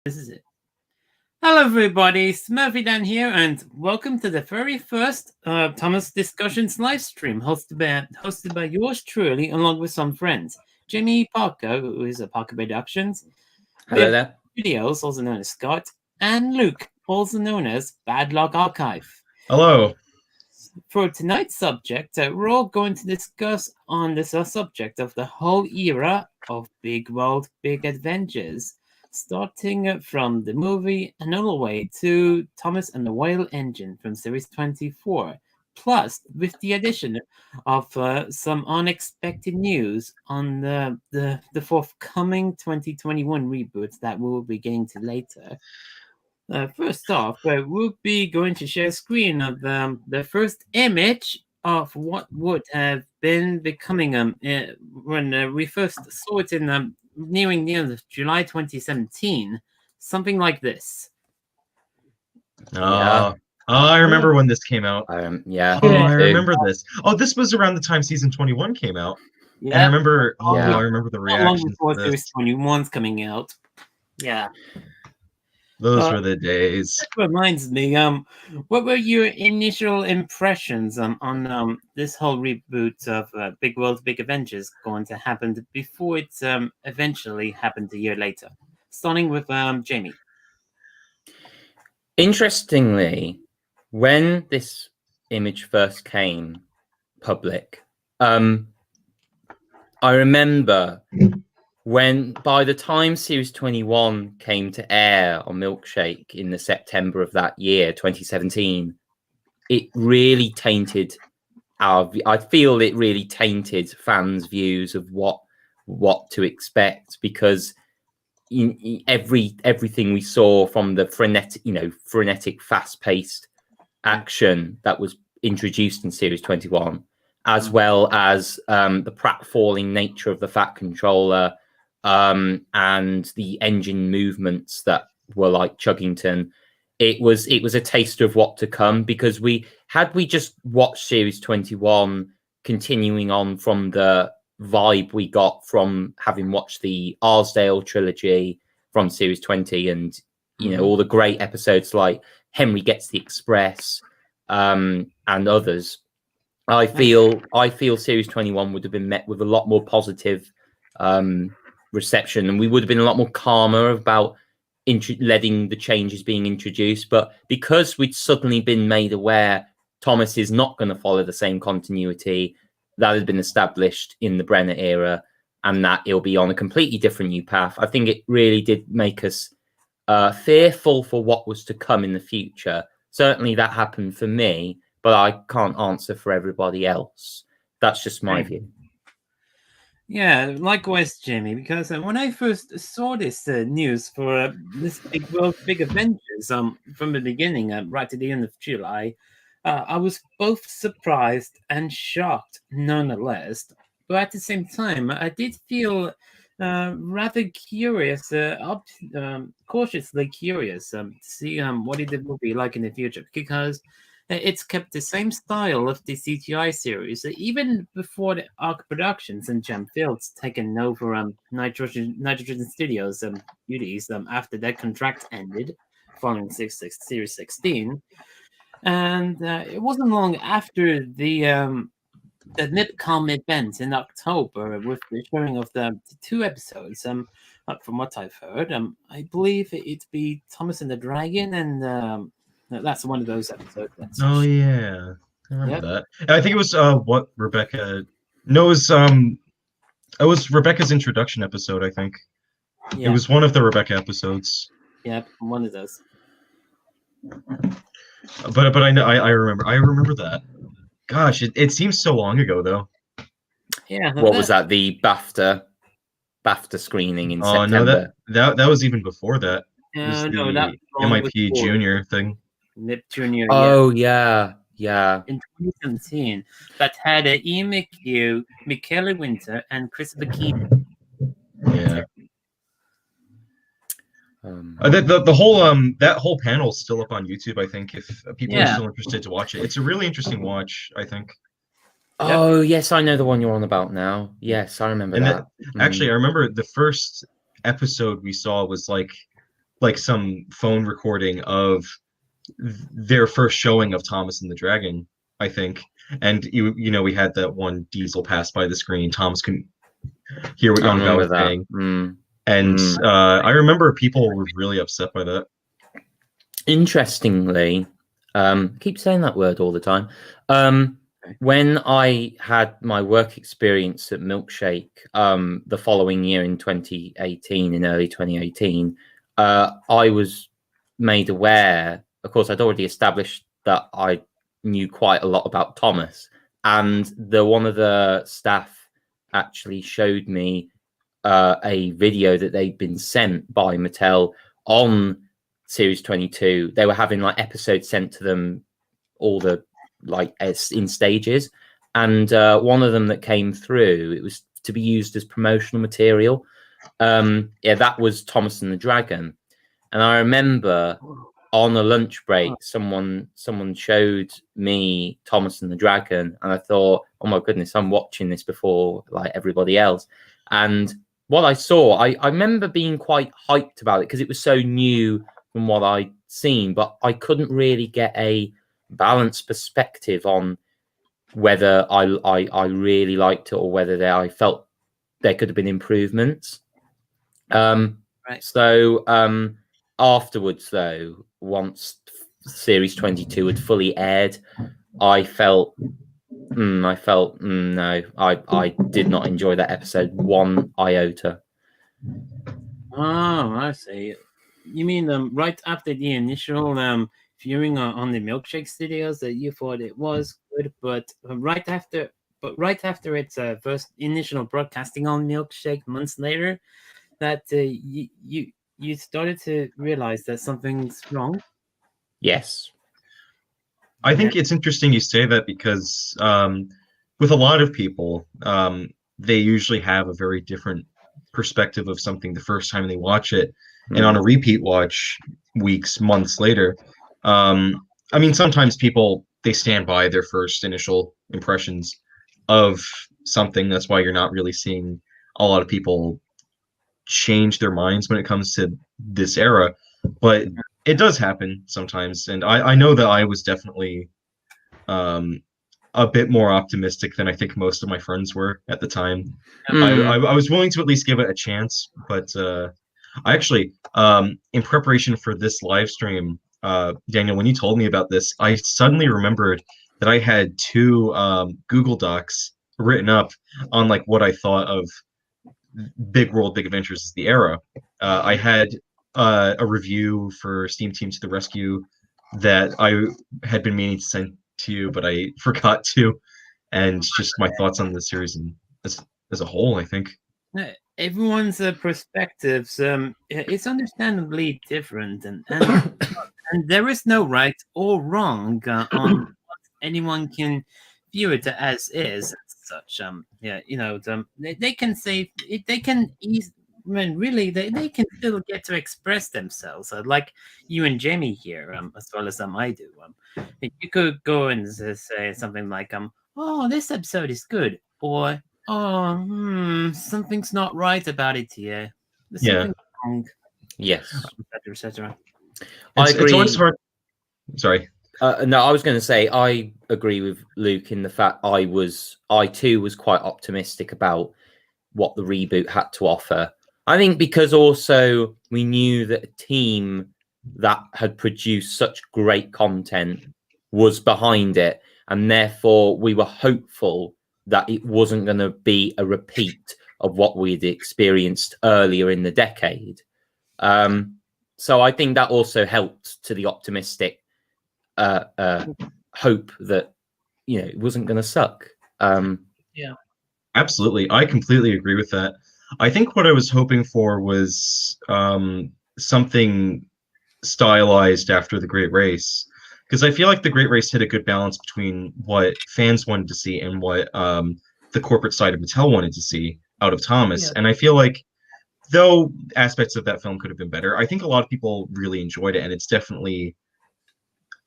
This is it. Hello, everybody. SmurfyDan here, and welcome to the very first Thomas Discussions live stream hosted by yours truly, along with some friends. Jimmy Parker, who is a Parker Productions. Hello there. Videos, also known as Scott, and Luke, also known as Bad Luck Archive. Hello. For tonight's subject, we're all going to discuss on this subject of the whole era of Big World, Big Adventures, starting from the movie and all the way to Thomas and the Whale Engine from Series 24, plus with the addition of some unexpected news on the forthcoming 2021 reboots that we'll be getting to later. First off, we'll be going to share a screen of the first image of what would have been becoming when we first saw it in nearing the end of July 2017, something like this. Oh, I remember when this came out. Yeah. Oh, I remember this. Oh, this was around the time season 21 came out. Yeah. And I remember. Oh, Yeah. I remember the Not long reactions. before To Series this. 21's coming out. Yeah. Those were the days. That reminds me, what were your initial impressions on this whole reboot of Big World, Big Adventures going to happen before it eventually happened a year later? Starting with Jamie. Interestingly, when this image first came public, I remember when by the time Series 21 came to air on Milkshake in the September of that year, 2017, it really tainted I feel it really tainted fans' views of what to expect, because everything we saw from the frenetic, fast-paced action that was introduced in Series 21, as well as the pratfalling nature of the Fat Controller, and the engine movements that were like Chuggington, it was a taster of what to come. Because we just watched Series 21, continuing on from the vibe we got from having watched the Arsdale trilogy from Series 20, and all the great episodes like Henry Gets the Express, and others. I feel Series 21 would have been met with a lot more positive reception, and we would have been a lot more calmer about letting the changes being introduced. But because we'd suddenly been made aware Thomas is not going to follow the same continuity that had been established in the Brenner era, and that it'll be on a completely different new path, I think it really did make us fearful for what was to come in the future. Certainly that happened for me, but I can't answer for everybody else. That's just my view. Yeah, likewise, Jamie, because when I first saw this news for this Big World, Big Adventures from the beginning, right at the end of July, I was both surprised and shocked nonetheless. But at the same time, I did feel rather curious, cautiously curious to see what it will be like in the future, because it's kept the same style of the CGI series, even before the Arc Productions and Gem Fields taken over Nitrogen Studios' duties after their contract ended following Series 16. And it wasn't long after the NIPCOM event in October with the showing of the 2 episodes. From what I've heard, I believe it'd be Thomas and the Dragon, and that's one of those episodes. Oh yeah, I remember that. I think it was what Rebecca. No, it was Rebecca's introduction episode. I think it was one of the Rebecca episodes. Yep, one of those. But I remember that. Gosh, it seems so long ago though. Yeah. What was that? The BAFTA screening in September. No, that was even before that. No, It was that the MIP Junior thing. NIP Junior. Oh yeah. In 2017, that had Ian McHugh, Michaela Winter, and Christopher Keaton. Yeah. The whole that whole panel is still up on YouTube. I think if people are still interested to watch it, it's a really interesting watch. I think. Oh yes, I know the one you're on about now. Yes, I remember that. Actually, I remember the first episode we saw was like like some phone recording of their first showing of Thomas and the Dragon, I think. And you know, we had that one diesel pass by the screen. Thomas couldn't hear what Young was saying. And I remember people were really upset by that. Interestingly, keep saying that word all the time. When I had my work experience at Milkshake the following year in 2018, in early 2018, I was made aware, of course, I'd already established that I knew quite a lot about Thomas, and one of the staff actually showed me a video that they'd been sent by Mattel on Series 22. They were having like episodes sent to them, all the like in stages, and one of them that came through, it was to be used as promotional material. Yeah, that was Thomas and the Dragon. And I remember on a lunch break, someone showed me Thomas and the Dragon, and I thought, oh my goodness, I'm watching this before like everybody else. And what I saw, I remember being quite hyped about it because it was so new from what I'd seen, but I couldn't really get a balanced perspective on whether I really liked it or whether I felt there could have been improvements. Right. So afterwards, though, once Series 22 had fully aired, I felt no, I did not enjoy that episode one iota. Oh, I see. You mean right after the initial viewing on the Milkshake Studios that you thought it was good, but right after its first initial broadcasting on Milkshake months later, that you started to realize that something's wrong? Yes. I think it's interesting you say that because with a lot of people, they usually have a very different perspective of something the first time they watch it. And on a repeat watch weeks, months later, I mean, sometimes people, they stand by their first initial impressions of something. That's why you're not really seeing a lot of people change their minds when it comes to this era. But it does happen sometimes. And I know that I was definitely a bit more optimistic than I think most of my friends were at the time. I was willing to at least give it a chance, but I actually, in preparation for this live stream, Daniel, when you told me about this, I suddenly remembered that I had two Google Docs written up on like what I thought of Big World, Big Adventures as the era. I had a review for Steam Team to the Rescue that I had been meaning to send to you, but I forgot to, and just my thoughts on the series and as a whole, I think. Everyone's perspectives, it's understandably different, and there is no right or wrong on what anyone can view it as is. Such yeah, you know, they can say they can really they can still get to express themselves, like you and Jamie here, as well as I do. You could go and say something like oh, this episode is good, or oh, something's not right about it here. There's something wrong. Yes, etc., etc. I agree. It's always hard. Sorry. No, I was going to say I agree with Luke in the fact I too was quite optimistic about what the reboot had to offer. I think because also we knew that a team that had produced such great content was behind it, and therefore we were hopeful that it wasn't going to be a repeat of what we'd experienced earlier in the decade. So I think that also helped to the optimistic hope that, you know, it wasn't going to suck. Yeah, absolutely. I completely agree with that. I think what I was hoping for was something stylized after the Great Race, because I feel like the Great Race hit a good balance between what fans wanted to see and what the corporate side of Mattel wanted to see out of Thomas. Yeah. And I feel like, though aspects of that film could have been better, I think a lot of people really enjoyed it, and it's definitely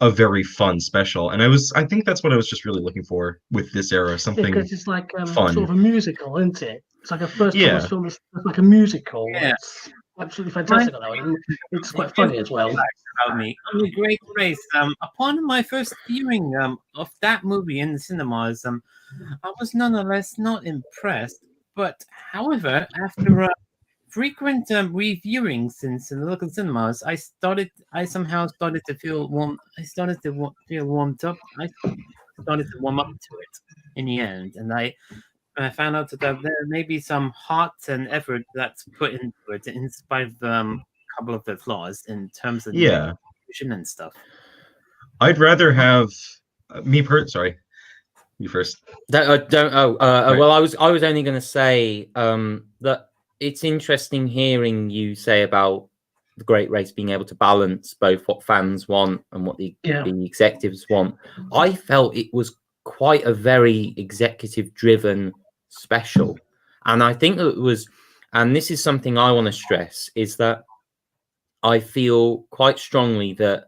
a very fun special. And I think that's what I was just really looking for with this era, something because it's like fun. Sort of a musical, isn't it? It's like a first Thomas film, it's like a musical. Yeah. absolutely fantastic. It's quite funny as well. About me on the Great Race. Upon my first viewing of that movie in the cinemas, I was nonetheless not impressed. But however, after frequent reviewings in the local cinemas, I somehow started to feel warm. I started to feel warmed up. I started to warm up to it in the end, and I found out that there may be some heart and effort that's put into it, in spite of a couple of the flaws in terms of execution and stuff. I'd rather have sorry, you first. Right. Well, I was only going to say that it's interesting hearing you say about the Great Race being able to balance both what fans want and what the executives want. I felt it was quite a very executive-driven special, and I think that it was, and this is something I want to stress, is that I feel quite strongly that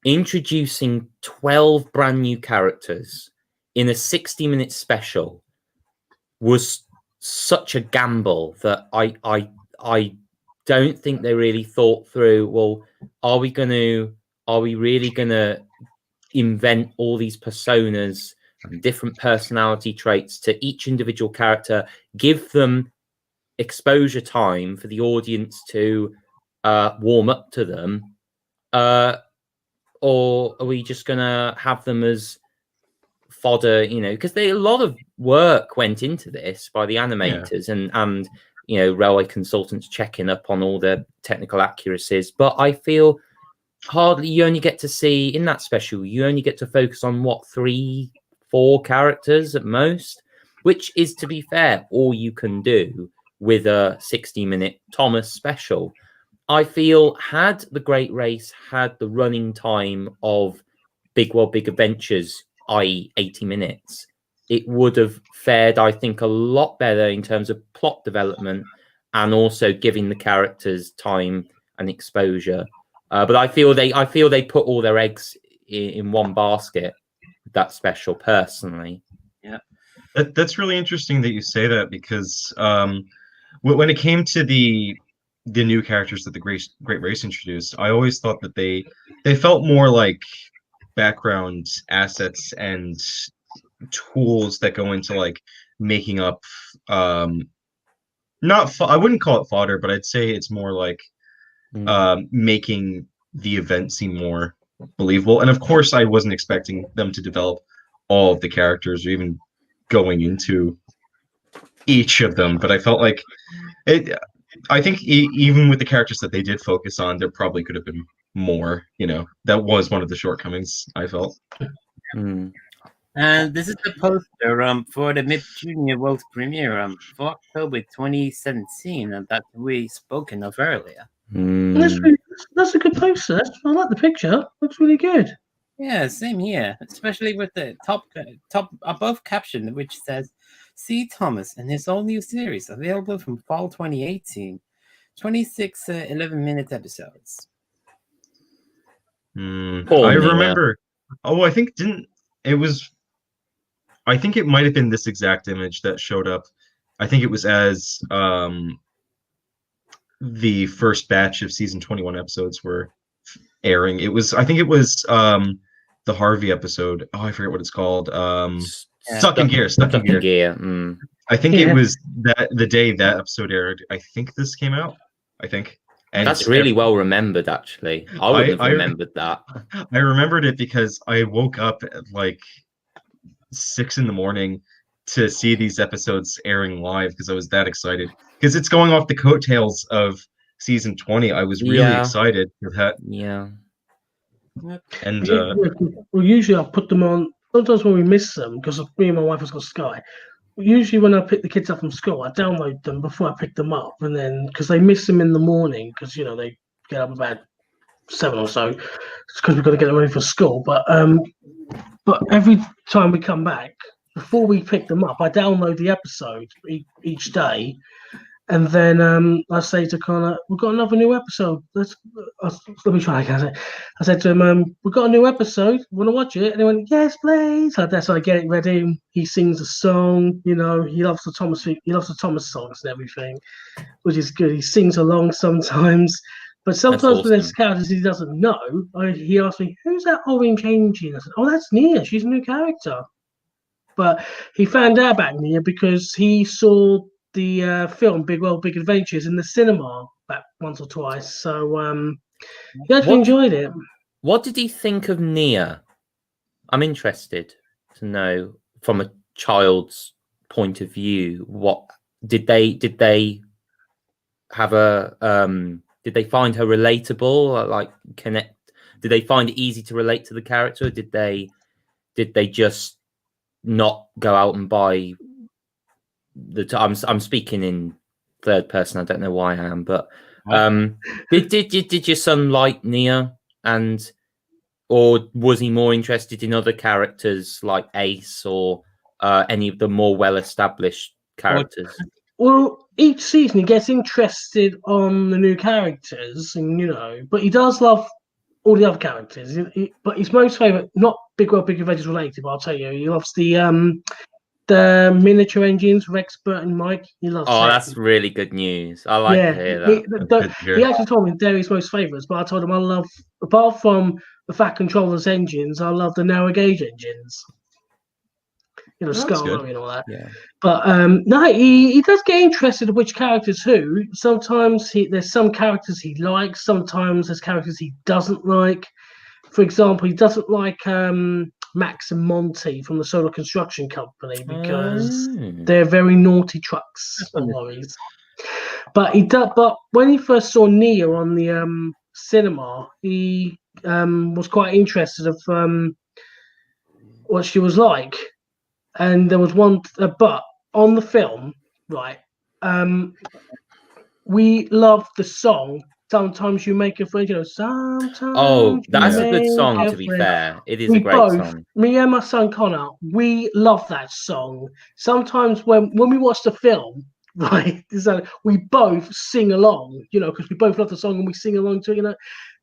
introducing 12 brand new characters in a 60-minute special was such a gamble that I don't think they really thought through, well, are we really gonna invent all these personas and different personality traits to each individual character, give them exposure time for the audience to warm up to them, or are we just gonna have them as fodder, because a lot of work went into this by the animators and railway consultants checking up on all the technical accuracies. But I feel hardly you only get to see in that special, you only get to focus on 3-4 characters at most, which is, to be fair, all you can do with a 60-minute Thomas special. I feel had the Great Race had the running time of Big World Big Adventures, i.e. 80 minutes, it would have fared, I think, a lot better in terms of plot development and also giving the characters time and exposure. But I feel they put all their eggs in one basket, that special, personally. Yeah. That's really interesting that you say that, because when it came to the new characters that the Great Race introduced, I always thought that they felt more like background assets and tools that go into like making up I wouldn't call it fodder, but I'd say it's more like making the event seem more believable. And of course I wasn't expecting them to develop all of the characters or even going into each of them, but I felt like I think even with the characters that they did focus on, there probably could have been more. That was one of the shortcomings, I felt. And this is the poster for the MIP Junior World Premiere for October 2017 that we spoken of earlier. That's a good poster. I like the picture. Looks really good. Yeah, same here. Especially with the top above caption, which says, "See Thomas and his all new series available from fall 2018, 26 11-minute episodes." I remember. Oh, I think I think it might have been this exact image that showed up. I think it was as the first batch of season 21 episodes were airing. I think it was the Harvey episode. Oh, I forget what it's called. Stuck in Gear. I think it was the day that episode aired. I think this came out. And that's really well remembered, actually. I wouldn't have remembered that. I remembered it because I woke up at like 6 a.m. to see these episodes airing live because I was that excited. Because it's going off the coattails of season 20. I was really excited for that. Yeah. And well, usually I put them on. Sometimes when we miss them, because me and my wife has got Sky. Usually when I pick the kids up from school, I download them before I pick them up, and then because they miss them in the morning, because they get up about 7 or so, it's because we've got to get them ready for school. But every time we come back, before we pick them up, I download the episode each day, And then I say to Connor, we've got another new episode. Let me try again. I said to him, we've got a new episode. Want to watch it? And he went, yes, please. So that's how I get it ready. He sings a song. You know, he loves the Thomas songs and everything, which is good. He sings along sometimes. But sometimes when there's characters he doesn't know, he asks me, who's that orange engine? I said, oh, that's Nia. She's a new character. But he found out about Nia because he saw the film Big World, Big Adventures in the cinema back once or twice. So he actually enjoyed it. What did he think of Nia? I'm interested to know from a child's point of view. What did they have a did they find her relatable? Like connect? Did they find it easy to relate to the character? Or did they just not go out and buy I'm speaking in third person. I don't know why I am, but did your son like Nia, or was he more interested in other characters like Ace or any of the more well-established characters? Well, each season he gets interested on the new characters, and but he does love all the other characters. But his most favorite, not Big World, Big Adventures related, but I'll tell you, he loves the miniature engines, Rex, Bert, and Mike. He loves. Oh, that's really good news. I like to hear that. He actually told me they're his most favourites, but I told him I love, apart from the Fat Controller's engines, I love the narrow gauge engines. Scarlet and all that. Yeah. But no, he does get interested in which characters who. Sometimes there's some characters he likes. Sometimes there's characters he doesn't like. For example, he doesn't like Max and Monty from the Solar Construction Company because they're very naughty trucks or lorries. But But when he first saw Nia on the cinema, he was quite interested of what she was like. And there was one, but on the film, right? We loved the song. Sometimes you make a friend, sometimes. Oh, that's a good song, to be fair. It is a great song. Me and my son Connor, we love that song. Sometimes when we watch the film, right, we both sing along, because we both love the song and we sing along to it,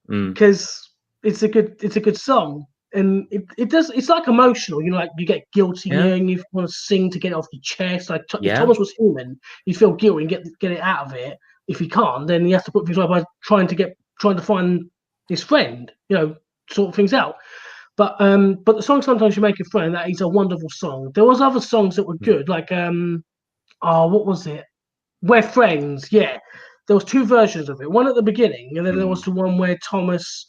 because it's a good song. And it's like emotional, like you get guilty and you want to sing to get it off your chest. Like if Thomas was human, he'd feel guilty and get it out of it. If he can't, then he has to put things right by trying to find his friend, sort things out. But the song Sometimes You Make a Friend, that is a wonderful song. There was other songs that were good, like what was it? We're Friends, yeah. There was two versions of it. One at the beginning, and then there was the one where Thomas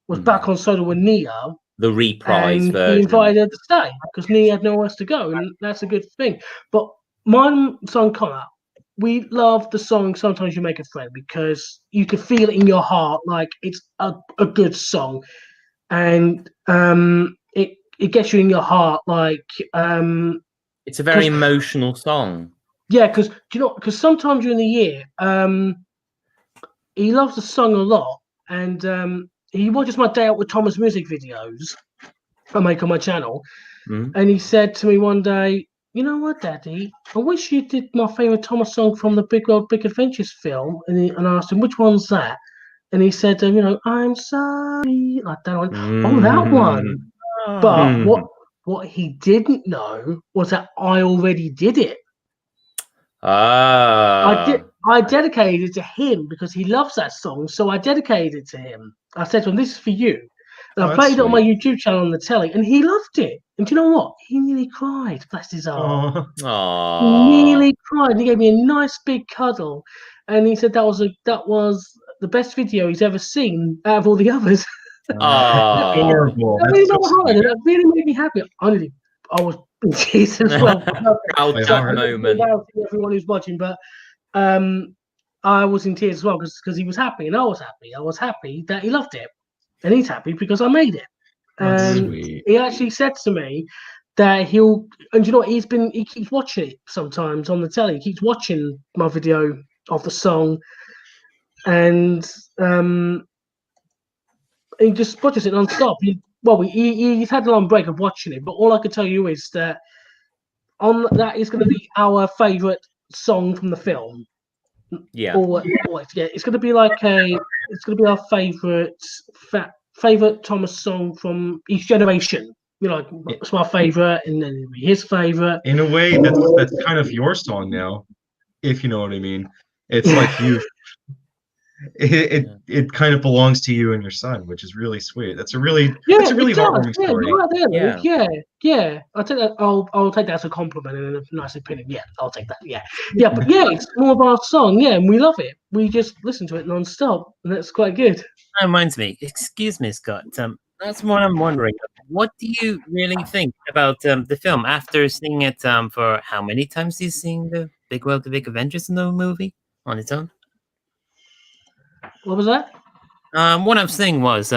was back on solo with Nia. The reprise and version. He invited her to stay because Nia had nowhere else to go, and that's a good thing. But my son Connor, we love the song Sometimes You Make a Friend because you can feel it in your heart, like it's a good song, and it gets you in your heart, like it's a very emotional song. Yeah, because because sometimes during the year, he loves the song a lot, and he watches my Day Out with Thomas music videos I make on my channel, and he said to me one day, "You know what, Daddy? I wish you did my favorite Thomas song from the Big World, Big Adventures film." And I asked him, "Which one's that?" And he said, "I'm sorry," like that one. Oh, that one. But what he didn't know was that I already did it. I dedicated it to him because he loves that song, so I dedicated it to him. I said to him, "This is for you." And I played it on my YouTube channel on the telly, and he loved it. And do you know what? He nearly cried. Bless his heart. He nearly cried. He gave me a nice big cuddle, and he said that was the best video he's ever seen out of all the others. Adorable. That really made me happy. I was in tears as well. Proud moment. Everyone who's watching, but I was in tears as well because he was happy and I was happy. I was happy that he loved it, and he's happy because I made it. And he actually said to me that he'll, and you know what, he keeps watching it sometimes on the telly. He keeps watching my video of the song, and he just watches it non-stop. He's had a long break of watching it, but all I can tell you is that that is going to be our favourite song from the film. Yeah. It's going to be like it's going to be our favorite Thomas song from each generation. Like it's my favorite, and then it'll be his favorite. In a way, that's kind of your song now, if you know what I mean. It's like it kind of belongs to you and your son, which is really sweet. That's a really heartwarming story. Yeah. I'll take that. I'll take that as a compliment and a nice opinion. Yeah, I'll take that. Yeah. But it's more of our song. Yeah, and we love it. We just listen to it non-stop, and that's quite good. That reminds me. Excuse me, Scott. That's what I'm wondering. What do you really think about the film after seeing it for how many times do you seen the Big World, the Big Adventures in the movie on its own? What was that? What I'm saying was,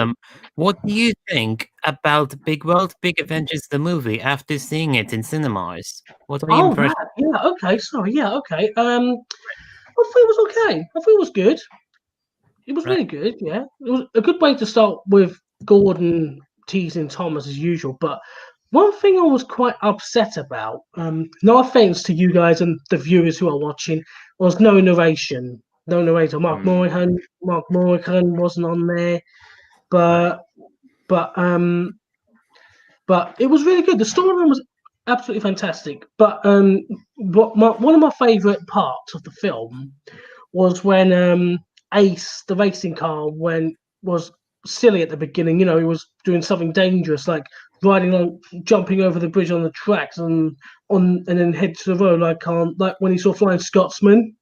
what do you think about Big World, Big Adventures, the movie, after seeing it in cinemas? What are your impressions? Right. Yeah, okay, sorry, yeah, okay. I thought it was okay. I thought it was good. It was really good, yeah. It was a good way to start with Gordon teasing Thomas as usual, but one thing I was quite upset about, no offense to you guys and the viewers who are watching, was no narration. No narrator. Mark Morrigan wasn't on there, but it was really good. The storyline was absolutely fantastic. But one of my favourite parts of the film was when Ace, the racing car, was silly at the beginning. You know, he was doing something dangerous, like jumping over the bridge on the tracks and then head to the road, like when he saw Flying Scotsman.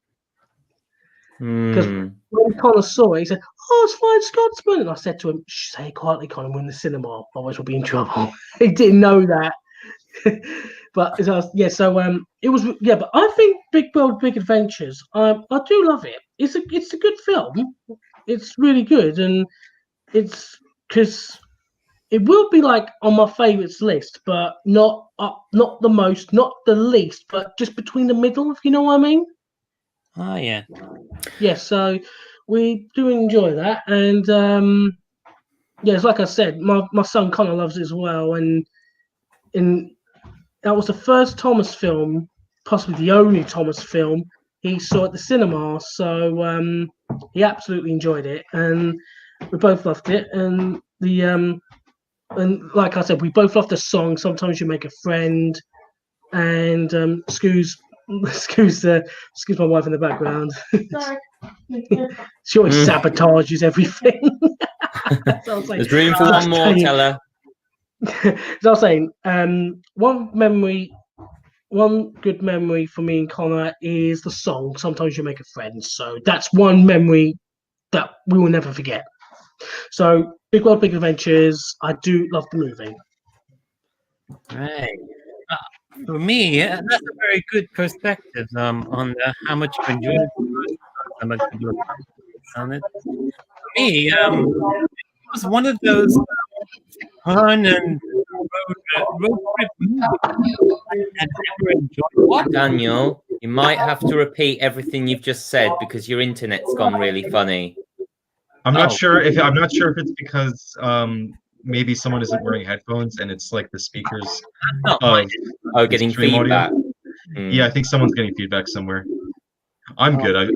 Because when Connor saw it, he said, "Oh, it's Flying Scotsman," and I said to him, "Say it quietly, Connor. We're in the cinema. Otherwise, we'll be in trouble." He didn't know that, but it was. But I think Big World, Big Adventures. I do love it. It's a good film. It's really good, and it's because it will be like on my favorites list, but not the most, not the least, but just between the middle. If you know what I mean. Oh, yeah. Yeah, so we do enjoy that. And it's like I said, my son Connor loves it as well. And that was the first Thomas film, possibly the only Thomas film he saw at the cinema. So he absolutely enjoyed it. And we both loved it. And and like I said, we both loved the song, Sometimes You Make a Friend. And excuse my wife in the background. She always sabotages everything. So there's room for one more, tell her. As I was saying, one good memory for me and Connor is the song Sometimes You Make a Friend. So that's one memory that we will never forget. So Big World, Big Adventures, I do love the movie. Right. For me, that's a very good perspective on how much you enjoy it, how much you enjoy on it. For me, it was one of those fun and road trip movies I've never enjoyed. What? Daniel, you might have to repeat everything you've just said because your internet's gone really funny. I'm not sure if it's because maybe someone isn't wearing headphones and it's like the speakers getting feedback. Yeah, I think someone's getting feedback somewhere. I'm good.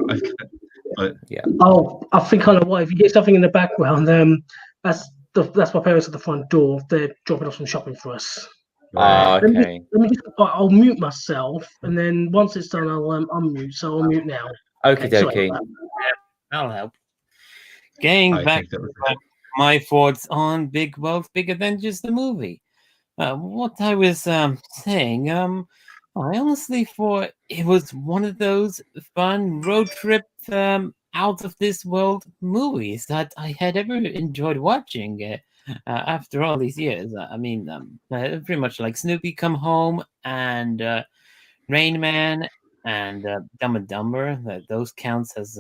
But yeah. Oh, I think I know why. If you get something in the background, that's my parents at the front door. They're dropping off some shopping for us. Okay. I'll mute myself, and then once it's done, I'll unmute. So I'll mute now. Okay. That'll help. Getting back to my thoughts on Big World, Big Adventures, the movie. What I was saying, I honestly thought it was one of those fun road trip, out of this world movies that I had ever enjoyed watching after all these years. I mean, pretty much like Snoopy Come Home and Rain Man and Dumb and Dumber. Those counts as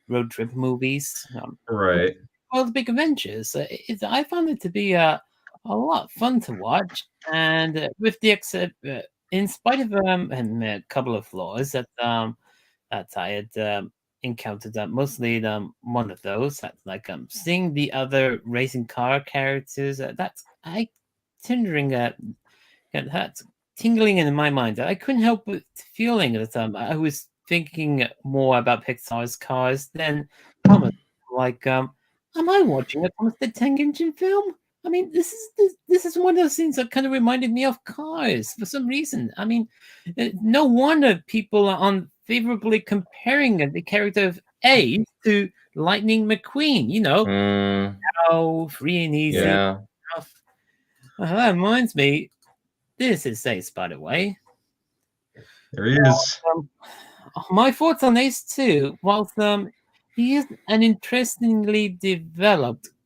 road trip movies. Right. Well, the Big Adventures. I found it to be a lot of fun to watch, and with the in spite of a couple of flaws that I had encountered, mostly one of those that's like seeing the other racing car characters. That's tingling in my mind. I couldn't help but feeling that I was thinking more about Pixar's Cars than Thomas. Like, am I watching a Thomas the Tank Engine film? I mean, this is one of those things that kind of reminded me of Cars for some reason. I mean, no wonder people are unfavorably comparing the character of Ace to Lightning McQueen. You know, how free and easy. Yeah. That reminds me, this is Ace, by the way. There he is. My thoughts on Ace too. Whilst he is an interestingly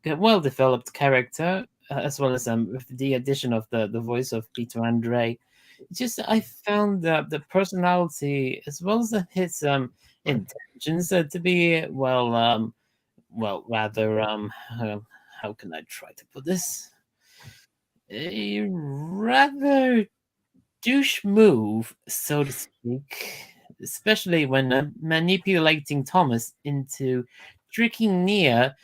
well-developed character, as well as with the addition of the voice of Peter Andre. Just I found the personality as well as his intentions to be rather how can I try to put this? A rather douche move, so to speak, especially when manipulating Thomas into tricking Nia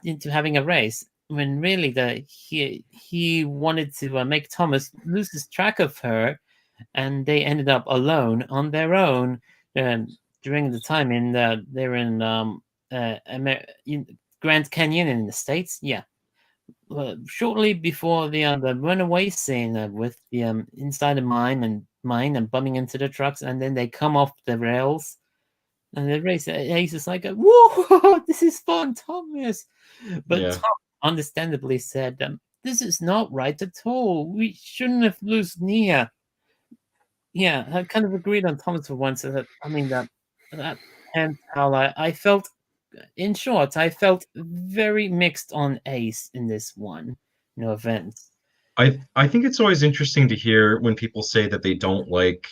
into having a race, when really he wanted to make Thomas lose his track of her, and they ended up alone on their own during the time they're in Grand Canyon in the States. Yeah. Shortly before the runaway scene with the inside the mine and bumping into the trucks, and then they come off the rails and the race. Ace is like, "Whoa, this is fun, Thomas!" But Tom understandably said, "This is not right at all. We shouldn't have lost Nia." Yeah, I kind of agreed on Thomas for once. That and how I felt. In short, I felt very mixed on Ace in this one. No offense. I think it's always interesting to hear when people say that they don't like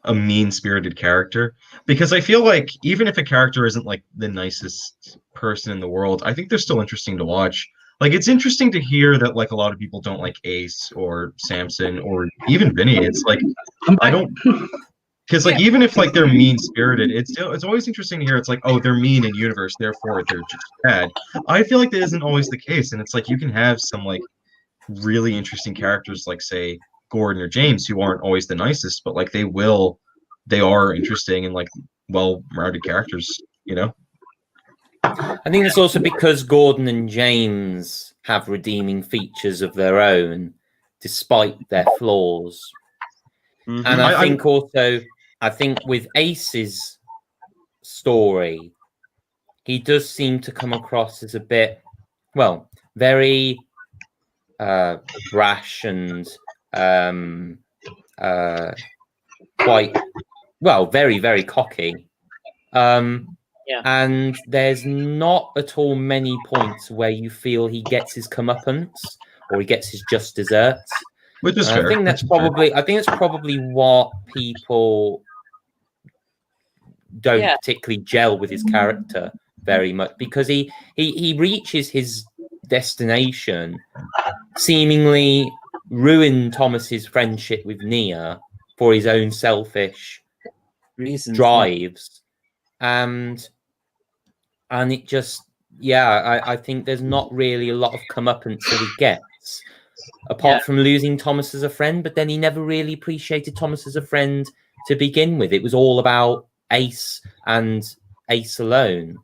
a mean-spirited character, because I feel like even if a character isn't like the nicest person in the world, I think they're still interesting to watch. Like, it's interesting to hear that like a lot of people don't like Ace or Samson or even Vinny. It's like I don't. Because like even if like they're mean-spirited, it's always interesting to hear. It's like, oh, they're mean in universe, therefore they're just bad. I feel like that isn't always the case, and it's like you can have some like really interesting characters, like say Gordon or James, who aren't always the nicest, but like they are interesting and like well-rounded characters, you know. I think it's also because Gordon and James have redeeming features of their own, despite their flaws. Mm-hmm. And I think with Ace's story, he does seem to come across as a bit, very brash and quite, very, very cocky. And there's not at all many points where you feel he gets his comeuppance or he gets his just desserts. Which is fair. I think that's probably what people don't particularly gel with his character very much, because he reaches his destination, seemingly ruin Thomas's friendship with Nia for his own selfish reasons, drives, and it just I think there's not really a lot of comeuppance that he gets. Apart from losing Thomas as a friend, but then he never really appreciated Thomas as a friend to begin with. It was all about Ace and Ace alone.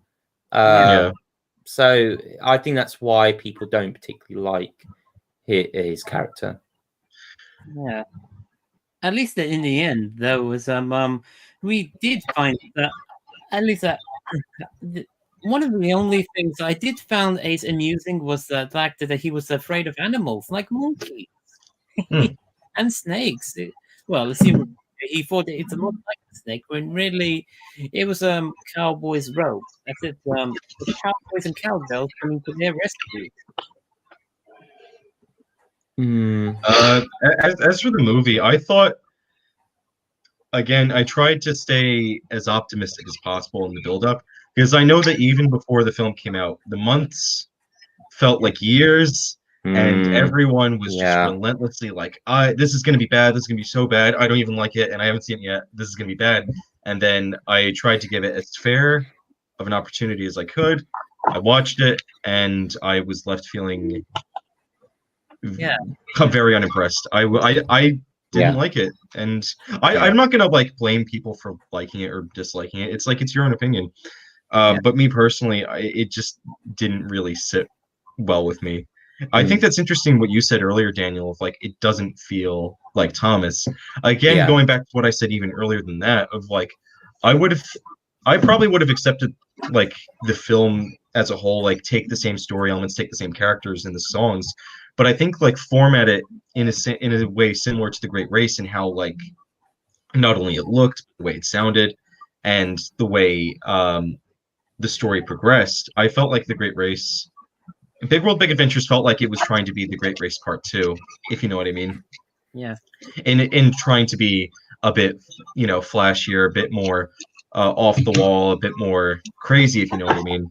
So I think that's why people don't particularly like his character. Yeah. At least in the end, there was we did find that at least one of the only things I did found Ace amusing was the fact that he was afraid of animals like monkeys and snakes. Well, he thought it's a lot like a snake, when really it was cowboy's robe. That's it. The cowboys and cowgirls coming to their rescue. As for the movie, I thought, again, I tried to stay as optimistic as possible in the build-up, because I know that even before the film came out, the months felt like years, and everyone was just relentlessly like, this is going to be bad, this is going to be so bad, I don't even like it, and I haven't seen it yet, this is going to be bad. And then I tried to give it as fair of an opportunity as I could. I watched it, and I was left feeling very unimpressed. I didn't like it, and I'm not gonna like blame people for liking it or disliking it. It's like it's your own opinion. But me personally, it just didn't really sit well with me. I think that's interesting what you said earlier, Daniel, of like it doesn't feel like Thomas. Again, going back to what I said even earlier than that, of like I probably would have accepted like the film as a whole, like take the same story elements, take the same characters and the songs, but I think like format it in a way similar to The Great Race, and how like not only it looked, the way it sounded, and the way the story progressed. I felt like The Great Race, Big World Big Adventures, felt like it was trying to be The Great Race Part 2, if you know what I mean. Yeah. In trying to be a bit, you know, flashier, a bit more off the wall, a bit more crazy, if you know what I mean.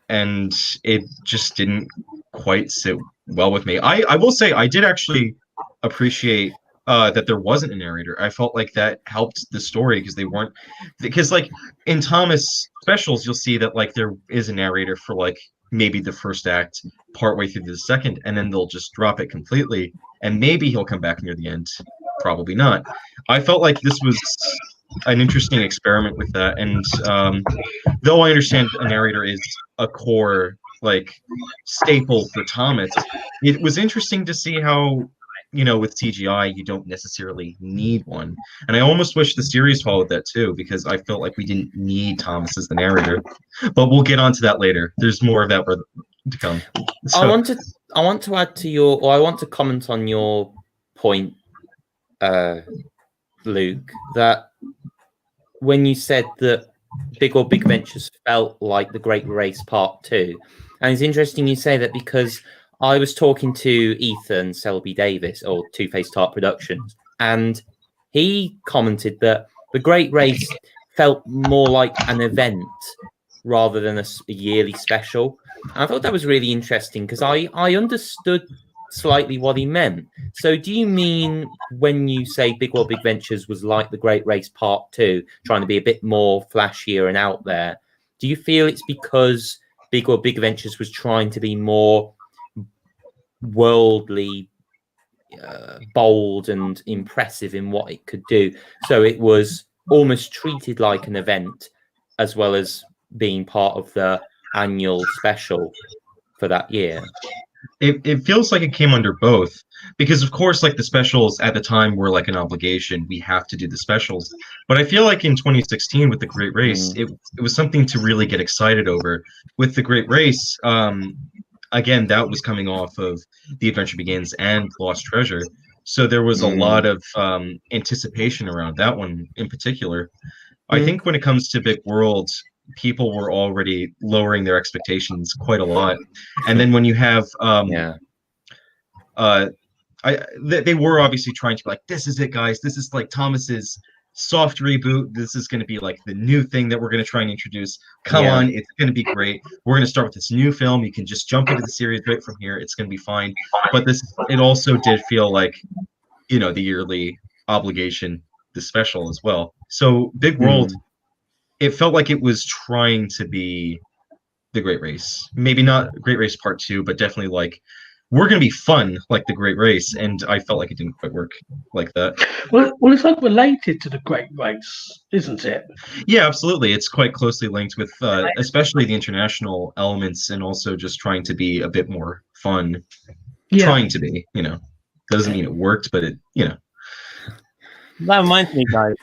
And it just didn't quite sit well with me. I will say I did actually appreciate that there wasn't a narrator. I felt like that helped the story, because like in Thomas specials, you'll see that like there is a narrator for like maybe the first act, partway through the second, and then they'll just drop it completely, and maybe he'll come back near the end. Probably not. I felt like this was an interesting experiment with that, and though I understand a narrator is a core like staple for Thomas, it was interesting to see how, you know, with CGI you don't necessarily need one, and I almost wish the series followed that too, because I felt like we didn't need Thomas as the narrator. But we'll get onto that later. There's more of that to come. So, I want to add to your, or I want to comment on your point, Luke, that when you said that Big World Big Adventures felt like The Great Race Part 2, and it's interesting you say that, because I was talking to Ethan Selby Davis, or Two-Faced Art Productions, and he commented that The Great Race felt more like an event rather than a yearly special. And I thought that was really interesting, because I understood slightly what he meant. So do you mean when you say Big World Big Adventures was like The Great Race Part 2, trying to be a bit more flashier and out there, do you feel it's because Big World Big Adventures was trying to be more worldly, bold and impressive in what it could do, so it was almost treated like an event as well as being part of the annual special for that year? it feels like it came under both, because of course like the specials at the time were like an obligation, we have to do the specials, but I feel like in 2016 with The Great Race, it was something to really get excited over. With The Great Race, again, that was coming off of The Adventure Begins and Lost Treasure, so there was a lot of anticipation around that one in particular. I think when it comes to Big World, people were already lowering their expectations quite a lot, and then when you have they were obviously trying to be like, this is it guys, this is like Thomas's soft reboot, this is going to be like the new thing that we're going to try and introduce, come on, it's going to be great, we're going to start with this new film, you can just jump into the series right from here, it's going to be fine. But it also did feel like, you know, the yearly obligation, the special as well. So Big World, it felt like it was trying to be The Great Race. Maybe not Great Race Part 2, but definitely like, we're going to be fun like The Great Race. And I felt like it didn't quite work like that. Well, it's like related to The Great Race, isn't it? Yeah, absolutely. It's quite closely linked with especially the international elements, and also just trying to be a bit more fun. Yeah. Trying to be, you know. Doesn't mean it worked, but it, you know. That reminds me, guys.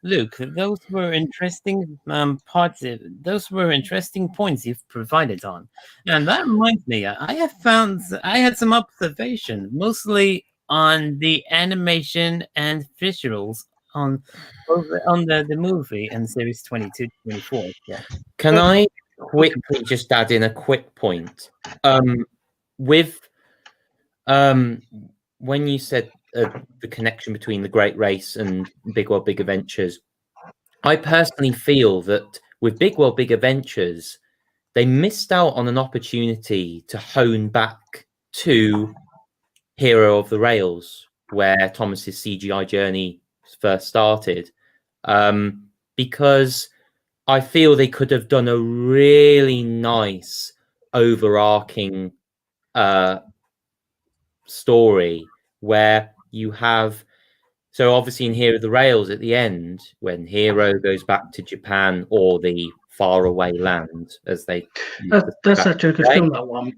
Luke, those were interesting those were interesting points you've provided on, and that reminds me. I had some observations, mostly on the animation and visuals on the movie and series 22-24. Yeah. Can I quickly just add in a quick point? With when you said the connection between The Great Race and Big World Big Adventures, I personally feel that with Big World Big Adventures, they missed out on an opportunity to hone back to Hero of the Rails, where Thomas's CGI journey first started, because I feel they could have done a really nice overarching story where you have, so obviously in Hero of the Rails at the end, when Hero goes back to Japan or the faraway land, as they that's actually a good film, that one.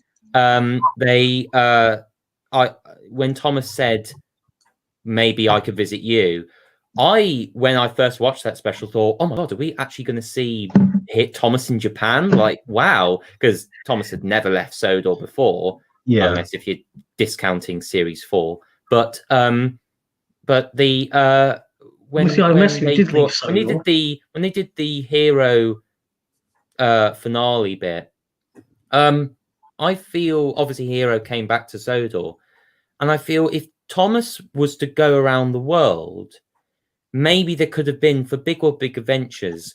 When Thomas said, maybe I could visit you, when I first watched that special, thought, oh my God, are we actually going to see Thomas in Japan? Like, wow, because Thomas had never left Sodor before, unless if you're discounting series 4. But the when they did the Hero finale bit, I feel obviously Hero came back to Sodor, and I feel if Thomas was to go around the world, maybe there could have been, for Big World Big Adventures,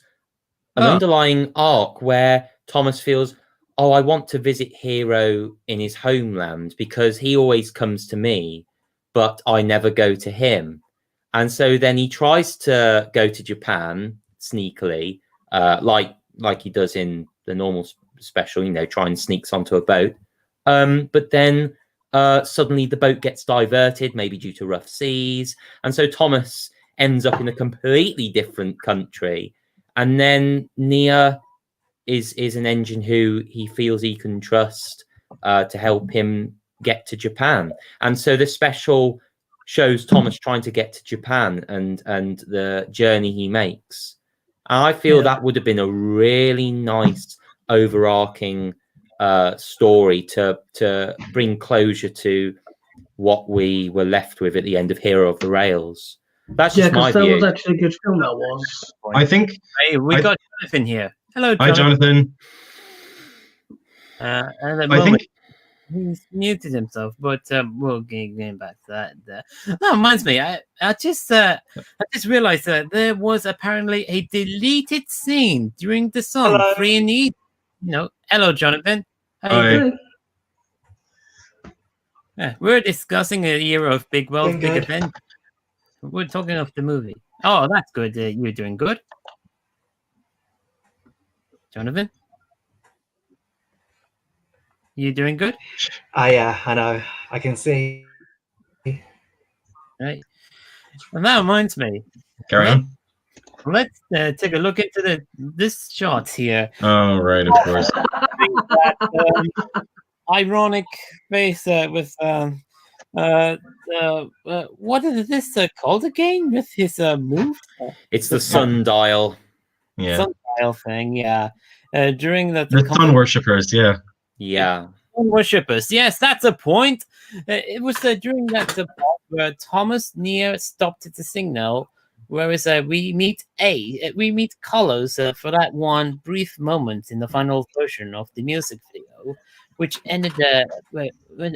an underlying arc where Thomas feels, oh, I want to visit Hero in his homeland because he always comes to me, but I never go to him. And so then he tries to go to Japan sneakily, like he does in the normal special, try and sneaks onto a boat. But then suddenly the boat gets diverted, maybe due to rough seas. And so Thomas ends up in a completely different country. And then Nia is an engine who he feels he can trust to help him get to Japan. And so the special shows Thomas trying to get to Japan and the journey he makes. And I feel that would have been a really nice overarching story to bring closure to what we were left with at the end of Hero of the Rails. That's just my view. That was actually a good film, that was. I think... Hey, we got Jonathan here. Hello, Jonathan. Hi, Jonathan. And I think he's muted himself, but we'll get back to that. That reminds me, I just realized that there was apparently a deleted scene during the song Free and Easy. Hello, Jonathan. Hi. Yeah, we're discussing a year of Big World, Big Event. We're talking of the movie. Oh, that's good. You're doing good. Jonathan? You doing good? Yeah, I know. I can see. Right. Well, that reminds me. Carry on. Let's take a look into this shot here. Oh, right, of course. That, ironic face with what is this called again? With his move? It's the sundial. Yeah. Sundial thing, yeah. During the sun worshippers, yeah. Yeah. Sun worshippers, yes, that's a point. It was during that part where Thomas Nia stopped at the signal, whereas we meet colors for that one brief moment in the final version of the music video, which ended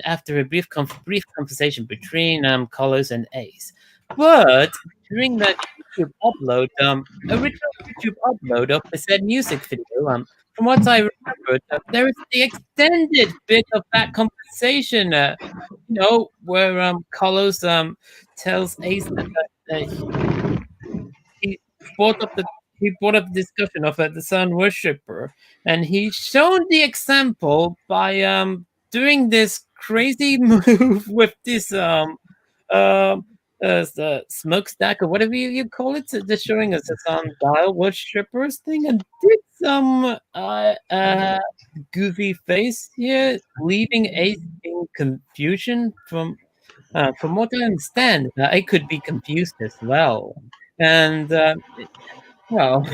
after a brief conversation between colors and A's. But during that YouTube upload, original YouTube upload of the said music video, from what I remembered, there is the extended bit of that conversation, where colors tells Ace that he brought up the discussion of the sun worshipper, and he showed the example by doing this crazy move with this the smokestack or whatever you call it, just showing us a sundial worshippers thing, and did some goofy face here, leaving Ace in confusion. From what I understand, I could be confused as well. And well,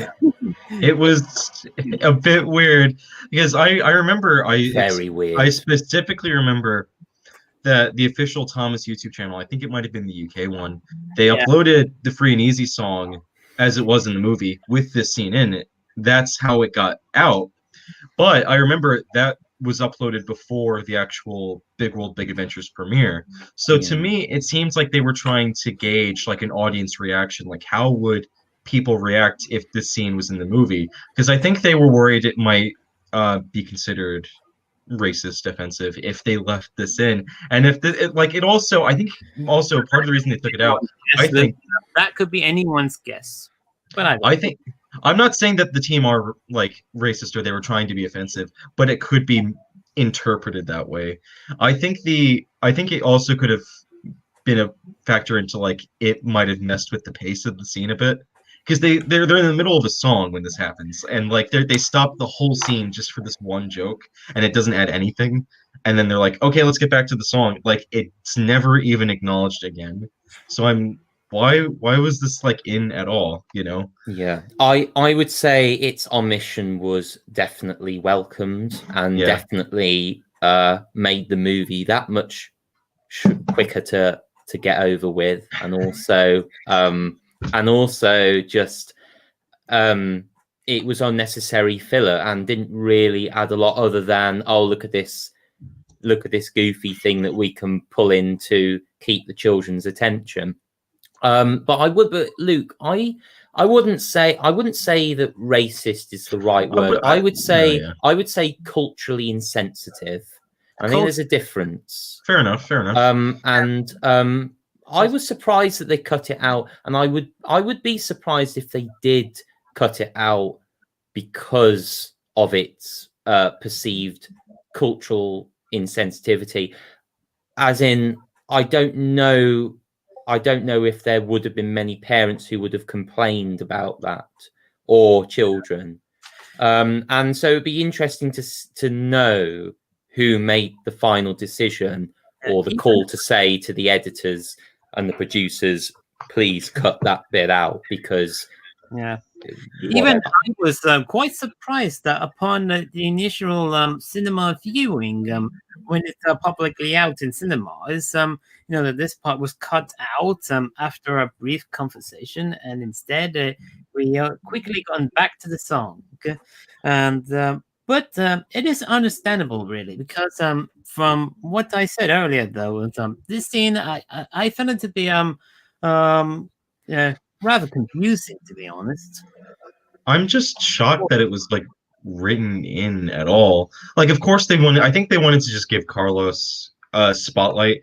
it was a bit weird because I remember very weird. I specifically remember that the official Thomas YouTube channel, I think it might have been the UK one, they uploaded the Free and Easy song as it was in the movie with this scene in it. That's how it got out. But I remember that was uploaded before the actual Big World Big Adventures premiere. So to me, it seems like they were trying to gauge like an audience reaction, like how would people react if this scene was in the movie? Because I think they were worried it might be considered racist, offensive if they left this in. And if it also, I think also part of the reason they took it out, I think that could be anyone's guess. But I think I'm not saying that the team are like racist or they were trying to be offensive, but it could be interpreted that way. I think it also could have been a factor into like it might have messed with the pace of the scene a bit. Because they're in the middle of a song when this happens, and like they stop the whole scene just for this one joke, and it doesn't add anything. And then they're like, okay, let's get back to the song. Like it's never even acknowledged again. So why was this like in at all? You know? Yeah, I would say its omission was definitely welcomed and definitely made the movie that much quicker to get over with, and also just it was unnecessary filler and didn't really add a lot other than, oh, look at this goofy thing that we can pull in to keep the children's attention. But Luke, I wouldn't say that racist is the right word. I would say culturally insensitive. I think there's a difference. Fair enough. I was surprised that they cut it out, and I would be surprised if they did cut it out because of its perceived cultural insensitivity. As in, I don't know if there would have been many parents who would have complained about that, or children. And so it'd be interesting to know who made the final decision or the call to say to the editors and the producers, please cut that bit out, because even I was quite surprised that upon the initial cinema viewing, when it's publicly out in cinemas, that this part was cut out after a brief conversation, and instead we quickly gone back to the song. Okay? And but it is understandable, really, because from what I said earlier, though, this scene I found it to be rather confusing, to be honest. I'm just shocked that it was like written in at all. Like, of course I think they wanted to just give Carlos a spotlight,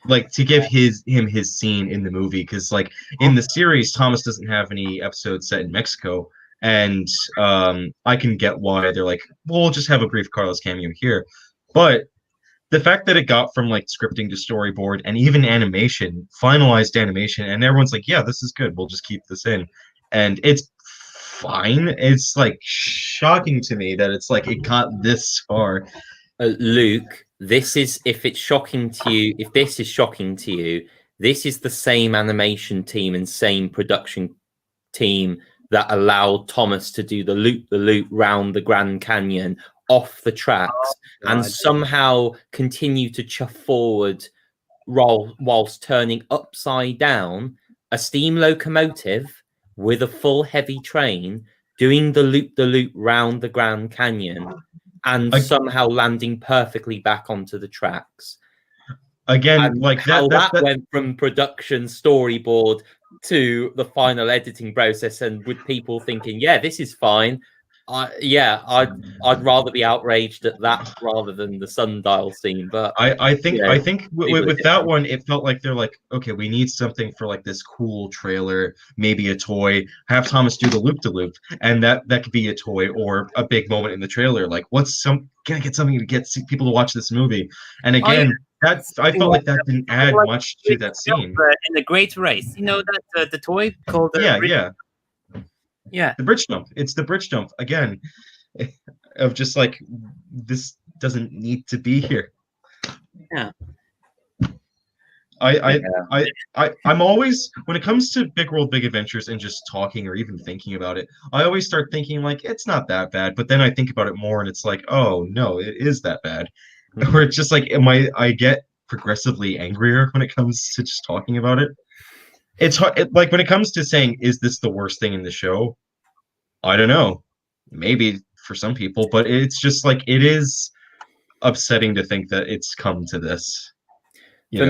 like to give him his scene in the movie, because like in the series, Thomas doesn't have any episodes set in Mexico, and I can get why they're like, well, we'll just have a brief Carlos cameo here. But the fact that it got from like scripting to storyboard and even animation, finalized animation, and everyone's like, yeah, this is good, we'll just keep this in, and it's fine. It's like shocking to me that it's like it got this far. Luke, this is, if it's shocking to you, if this is shocking to you, this is the same animation team and same production team that allowed Thomas to do the loop round the Grand Canyon off the tracks and somehow continue to chuff forward whilst turning upside down a steam locomotive with a full heavy train, doing the loop round the Grand Canyon, and somehow landing perfectly back onto the tracks. Again, and like how that went from production storyboard to the final editing process, and with people thinking, yeah, this is fine. I'd rather be outraged at that rather than the sundial scene. But I think with that one, it felt like they're like, okay, we need something for like this cool trailer, maybe a toy. Have Thomas do the loop-de-loop, and that could be a toy or a big moment in the trailer. Like, can I get something to get people to watch this movie? And again, I felt like that didn't add much to that scene. In the Great Race, that the toy called the bridge jump. It's the bridge jump again, of just like, this doesn't need to be here. Yeah. I'm always, when it comes to Big World Big Adventures and just talking or even thinking about it, I always start thinking like, it's not that bad. But then I think about it more and it's like, oh no, it is that bad. Or it's just like, I get progressively angrier when it comes to just talking about it. It's hard, like when it comes to saying, is this the worst thing in the show? I don't know. Maybe for some people, but it's just like, it is upsetting to think that it's come to this. For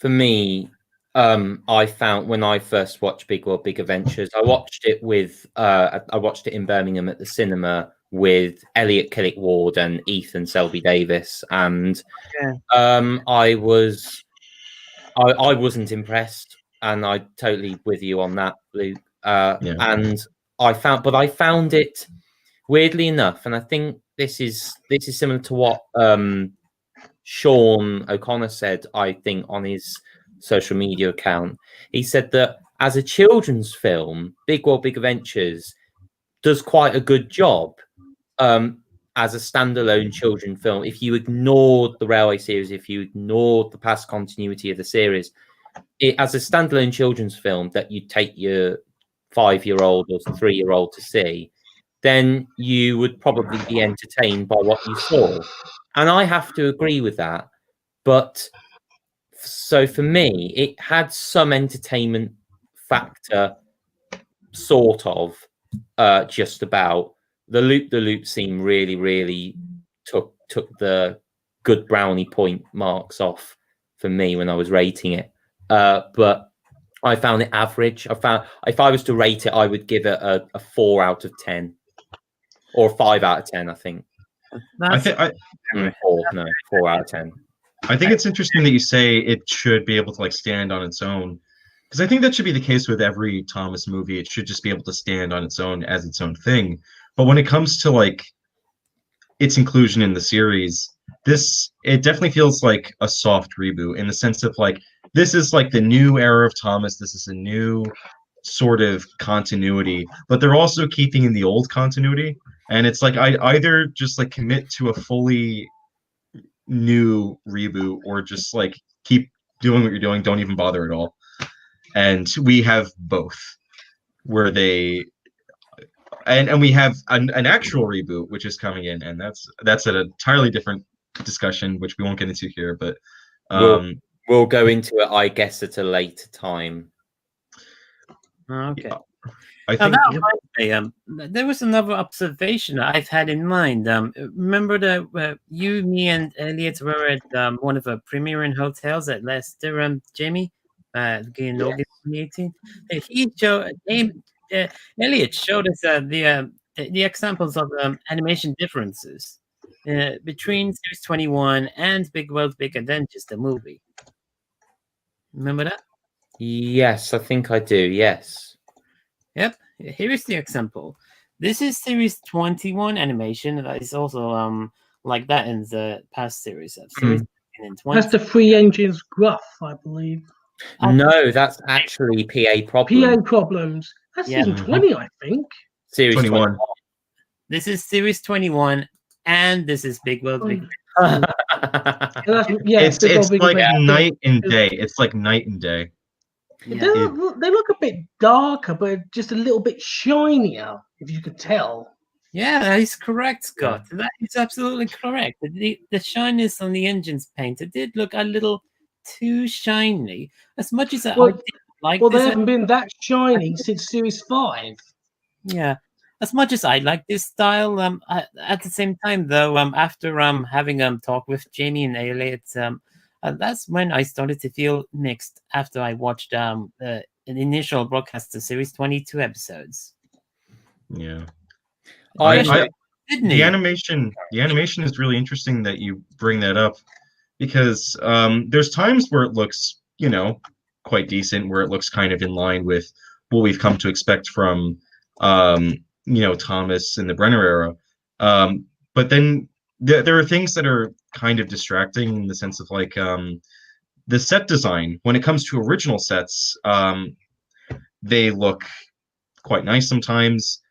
me, I found when I first watched Big World Big Adventures, I watched it in Birmingham at the cinema with Elliot Killick Ward and Ethan Selby Davis, and I wasn't impressed. And I totally with you on that, Luke. And I found it weirdly enough, and I think this is similar to what Sean O'Connor said, I think, on his social media account. He said that as a children's film, Big World, Big Adventures does quite a good job as a standalone children film. If you ignored the Railway series, if you ignored the past continuity of the series, as a standalone children's film that you take your 5-year-old or 3-year-old to see, then you would probably be entertained by what you saw. And I have to agree with that. But so for me, it had some entertainment factor, sort of, just about. The loop scene really took the good brownie point marks off for me when I was rating it. But I found it average. I found if I was to rate it, I would give it a 4 out of 10 or 5 out of 10. I think. I think 4 out of 10. I think it's interesting that you say it should be able to like stand on its own, because I think that should be the case with every Thomas movie. It should just be able to stand on its own as its own thing. But when it comes to like its inclusion in the series, it definitely feels like a soft reboot in the sense of like this is like the new era of Thomas. This is a new sort of continuity, but they're also keeping in the old continuity. And it's like I either just like commit to a fully new reboot or just like keep doing what you're doing, don't even bother at all. And we have both, where they and we have an actual reboot which is coming in, and that's an entirely different discussion which we won't get into here, but we'll go into it, I guess, at a later time. Okay. I think there was another observation I've had in mind. Remember that you, me, and Elliot were at one of the premiering hotels at Leicester, Jamie, beginning August 2018. He showed Elliot showed us the examples of animation differences between Series 21 and Big World, Big Adventures, the movie. Remember that? Yes, I think I do. Yes. Yep. Here is the example. This is Series 21 animation. That is also like that in the past series. Series 20. That's the 3 engines gruff, I believe. No, that's actually PA Problems. PA Problems. That's season 20, I think. Series 21. This is Series 21, and this is Big World, Big It's like night and day. It's like night and day. Yeah. They look a bit darker, but just a little bit shinier, if you could tell. Yeah, that is correct, Scott. Yeah. That is absolutely correct. The shininess on the engine's paint, it did look a little too shiny. As much as I didn't like they haven't been that shiny since Series 5. Yeah. As much as I like this style, at the same time, though, after having talked with Jamie and Elliot, that's when I started to feel mixed after I watched an initial broadcast of Series 22 episodes. Yeah. The animation is really interesting that you bring that up, because there's times where it looks, quite decent, where it looks kind of in line with what we've come to expect from Thomas in the Brenner era. But then there are things that are kind of distracting in the sense of like the set design. When it comes to original sets, they look quite nice sometimes.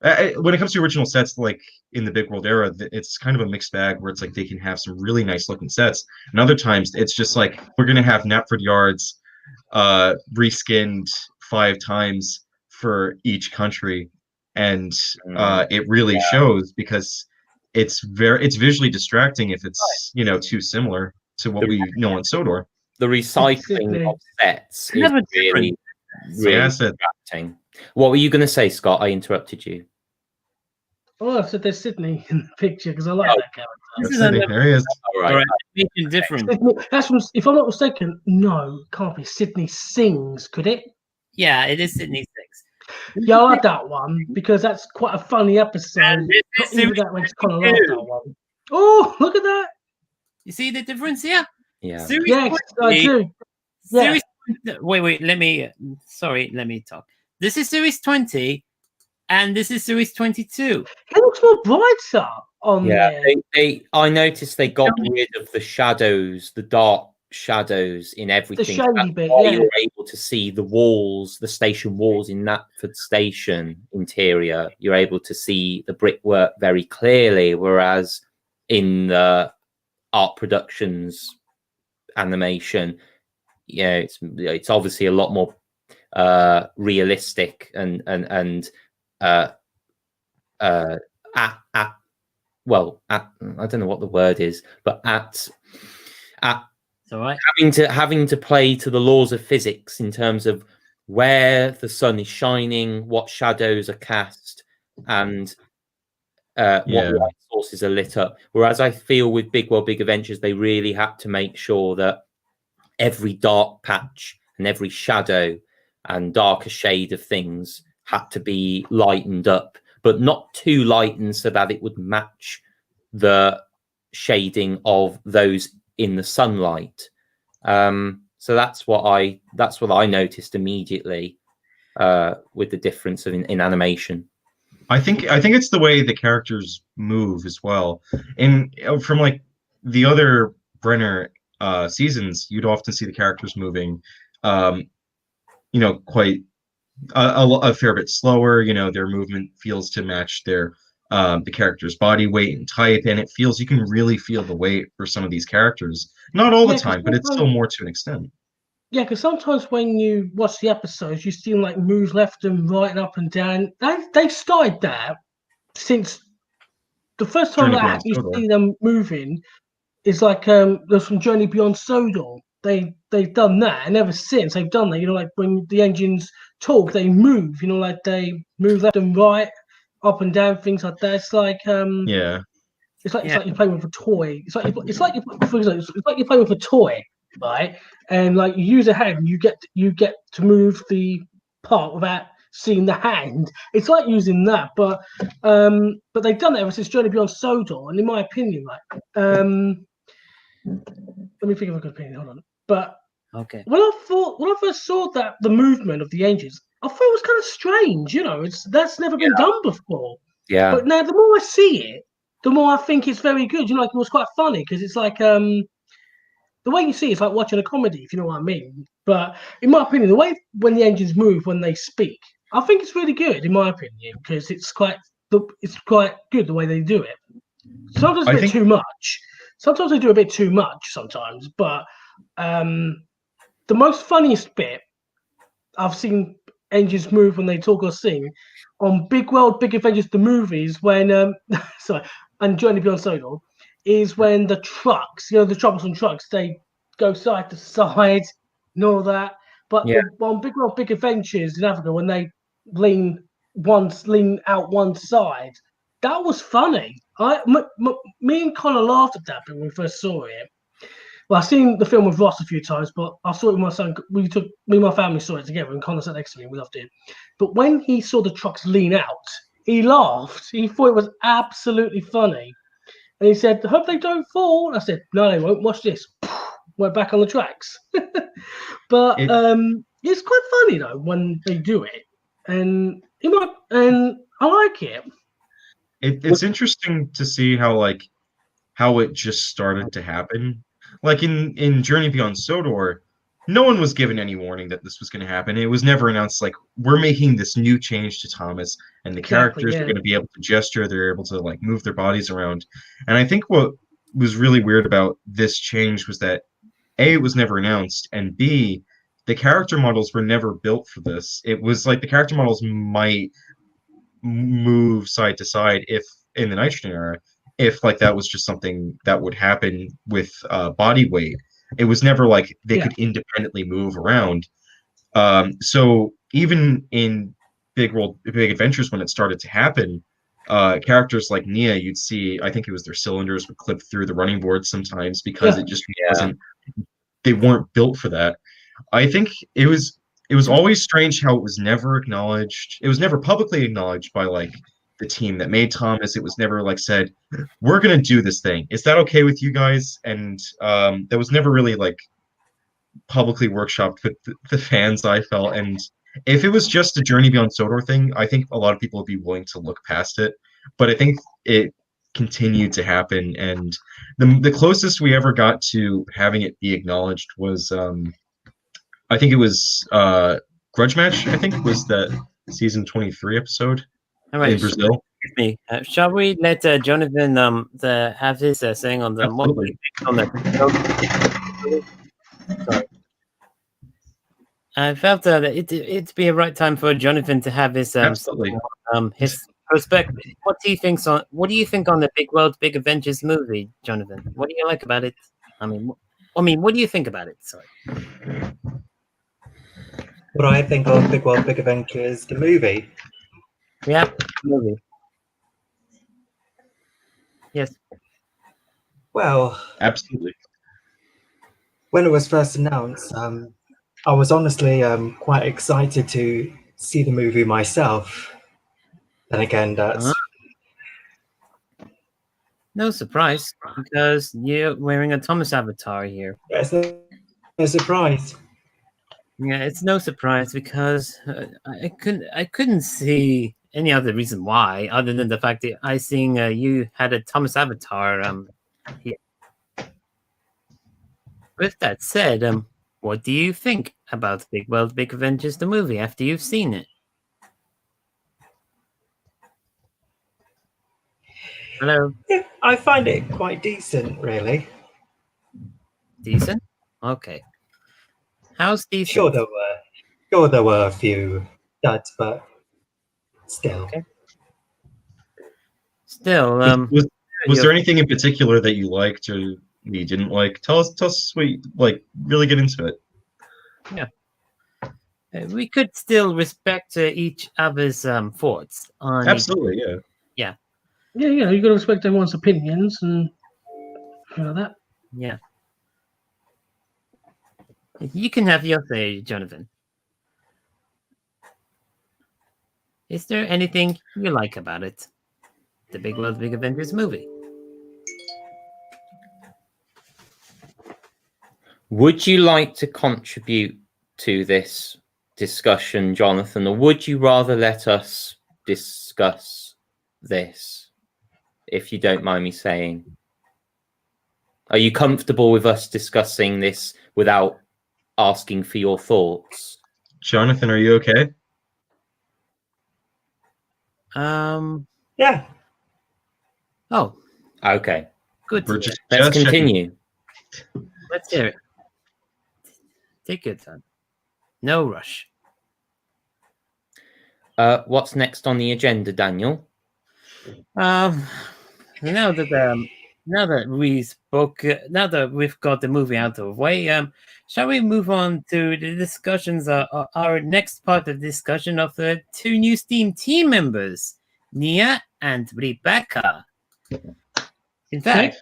When it comes to original sets, like in the Big World era, it's kind of a mixed bag where it's like they can have some really nice looking sets, and other times it's just like we're gonna have Knapford Yards reskinned 5 times for each country, and it really shows, because it's visually distracting if it's too similar to what we know on Sodor. The recycling of sets is really distracting. What were you going to say, Scott? I interrupted you. Oh, I said there's Sydney in the picture because I like that character. This is there he is. All right. Different. That's from, if I'm not mistaken, no, it can't be Sydney Sings, could it? Yeah, it is Sydney Sings. Yeah, I like that one because that's quite a funny episode. That makes kind of laugh, that one. Oh, look at that! You see the difference here? Yeah. Yes, I do. Yeah. Wait. Let me talk. This is Series 20, and this is Series 22. It looks more brighter on there. I noticed they got rid of the shadows, the dark shadows in everything. The shady bit, why yeah. you're able to see the walls, the station walls in Knapford Station interior. You're able to see the brickwork very clearly, whereas in the art productions animation, it's obviously a lot more realistic and I don't know what the word is, but it's all right. having to play to the laws of physics in terms of where the sun is shining, what shadows are cast, and what light sources are lit up. Whereas I feel with Big World, Big Adventures, they really had to make sure that every dark patch and every shadow and darker shade of things had to be lightened up, but not too lightened so that it would match the shading of those in the sunlight. So that's what I noticed immediately with the difference in animation. I think it's the way the characters move as well. And from like the other Brenner seasons, you'd often see the characters moving, quite a fair bit slower. Their movement feels to match their the character's body weight and type, and it feels you can really feel the weight for some of these characters. Not all the time, but it's still more to an extent. Yeah, because sometimes when you watch the episodes, you see them like move left and right and up and down. They started that since the first time that you see them moving is like there's from Journey Beyond Sodor. They've done that, and ever since they've done that, like when the engines talk, they move. Like they move left and right, up and down, things like that. It's like it's like you're playing with a toy. It's like you're playing with a toy, right? And like you use a hand, you get to move the part without seeing the hand. It's like using that, but they've done it ever since Journey Beyond Sodor, and in my opinion, like let me think of a good opinion. Hold on. But okay, when I first saw that the movement of the engines, I thought it was kind of strange. That's never been done before. Yeah. But now the more I see it, the more I think it's very good. Like it was quite funny because it's like the way you see it's like watching a comedy, if you know what I mean. But in my opinion, the way when the engines move when they speak, I think it's really good in my opinion because it's quite good the way they do it. Sometimes a bit too much. Sometimes they do a bit too much sometimes, but the most funniest bit I've seen engines move when they talk or sing on Big World, Big Adventures, the movies when and Journey Beyond Sodor is when the trucks, the troublesome trucks, they go side to side and all that. But on Big World, Big Adventures in Africa, when they lean out one side, that was funny. Me and Connor laughed at that when we first saw it. Well, I've seen the film with Ross a few times, but I saw it with my son. Me and my family saw it together, and Connor sat next to me. We loved it. But when he saw the trucks lean out, he laughed. He thought it was absolutely funny. And he said, "I hope they don't fall." I said, "No, they won't. Watch this." We're back on the tracks. But it's quite funny though when they do it, and I like it. It's interesting to see how it just started to happen. Like in Journey Beyond Sodor, no one was given any warning that this was going to happen. It was never announced like we're making this new change to Thomas, and the characters are going to be able to gesture. They're able to like move their bodies around. And I think what was really weird about this change was that A, it was never announced, and B, the character models were never built for this. It was like the character models might move side to side if in the Nitrogen era, if like that was just something that would happen with body weight. It was never like they could independently move around. So even in Big Adventures, when it started to happen, characters like Nia, you'd see, I think it was their cylinders would clip through the running board sometimes because it just wasn't, they weren't built for that. I think it was always strange how it was never acknowledged. It was never publicly acknowledged by like the team that made Thomas. It was never like said, we're going to do this thing. Is that okay with you guys? And that was never really like publicly workshopped with the fans, I felt. And if it was just a Journey Beyond Sodor thing, I think a lot of people would be willing to look past it. But I think it continued to happen. And the closest we ever got to having it be acknowledged was I think it was Grudge Match, I think, was that season 23 episode All right, in Brazil. excuse me. Shall we let Jonathan have his saying on the Absolutely. on the? Sorry. I felt that it'd be a right time for Jonathan to have his Absolutely. his perspective. What do you think on the Big World Big Adventures movie, Jonathan? What do you like about it? I mean, what do you think about it? Sorry. What I think of Big World Big Adventures, the movie. Yeah, movie. Yes. Well, Absolutely. when it was first announced, I was honestly quite excited to see the movie myself. Then again, that's No surprise, because you're wearing a Thomas avatar here. it's no surprise. Yeah, it's no surprise because I couldn't see any other reason why, other than the fact that I seen you had a Thomas avatar here. With that said, what do you think about Big World Big Adventures the movie after you've seen it? Hello, Yeah, I find it quite decent, really. decent. Okay, how's decent? Sure, there were a few duds, but still. Okay. Still, Was there anything in particular that you liked or you didn't like? Tell us what you like. Really get into it. we could still respect each other's thoughts on each- Absolutely, yeah. Yeah, you got to respect everyone's opinions and that. Yeah. You can have your say, Jonathan. Is there anything you like about it? The Big World Big Adventures movie. Would you like to contribute to this discussion, Jonathan, or would you rather let us discuss this, if you don't mind me saying? Are you comfortable with us discussing this without asking for your thoughts? Jonathan, are you okay? Yeah. Oh, Okay, good. We're to hear. let's just checking. continue. Let's hear it. Take your time. No rush. What's next on the agenda, Daniel? Now that we've got the movie out of the way, shall we move on to the discussions? Our next part of the discussion of the two new Steam team members, Nia and Rebecca. In fact,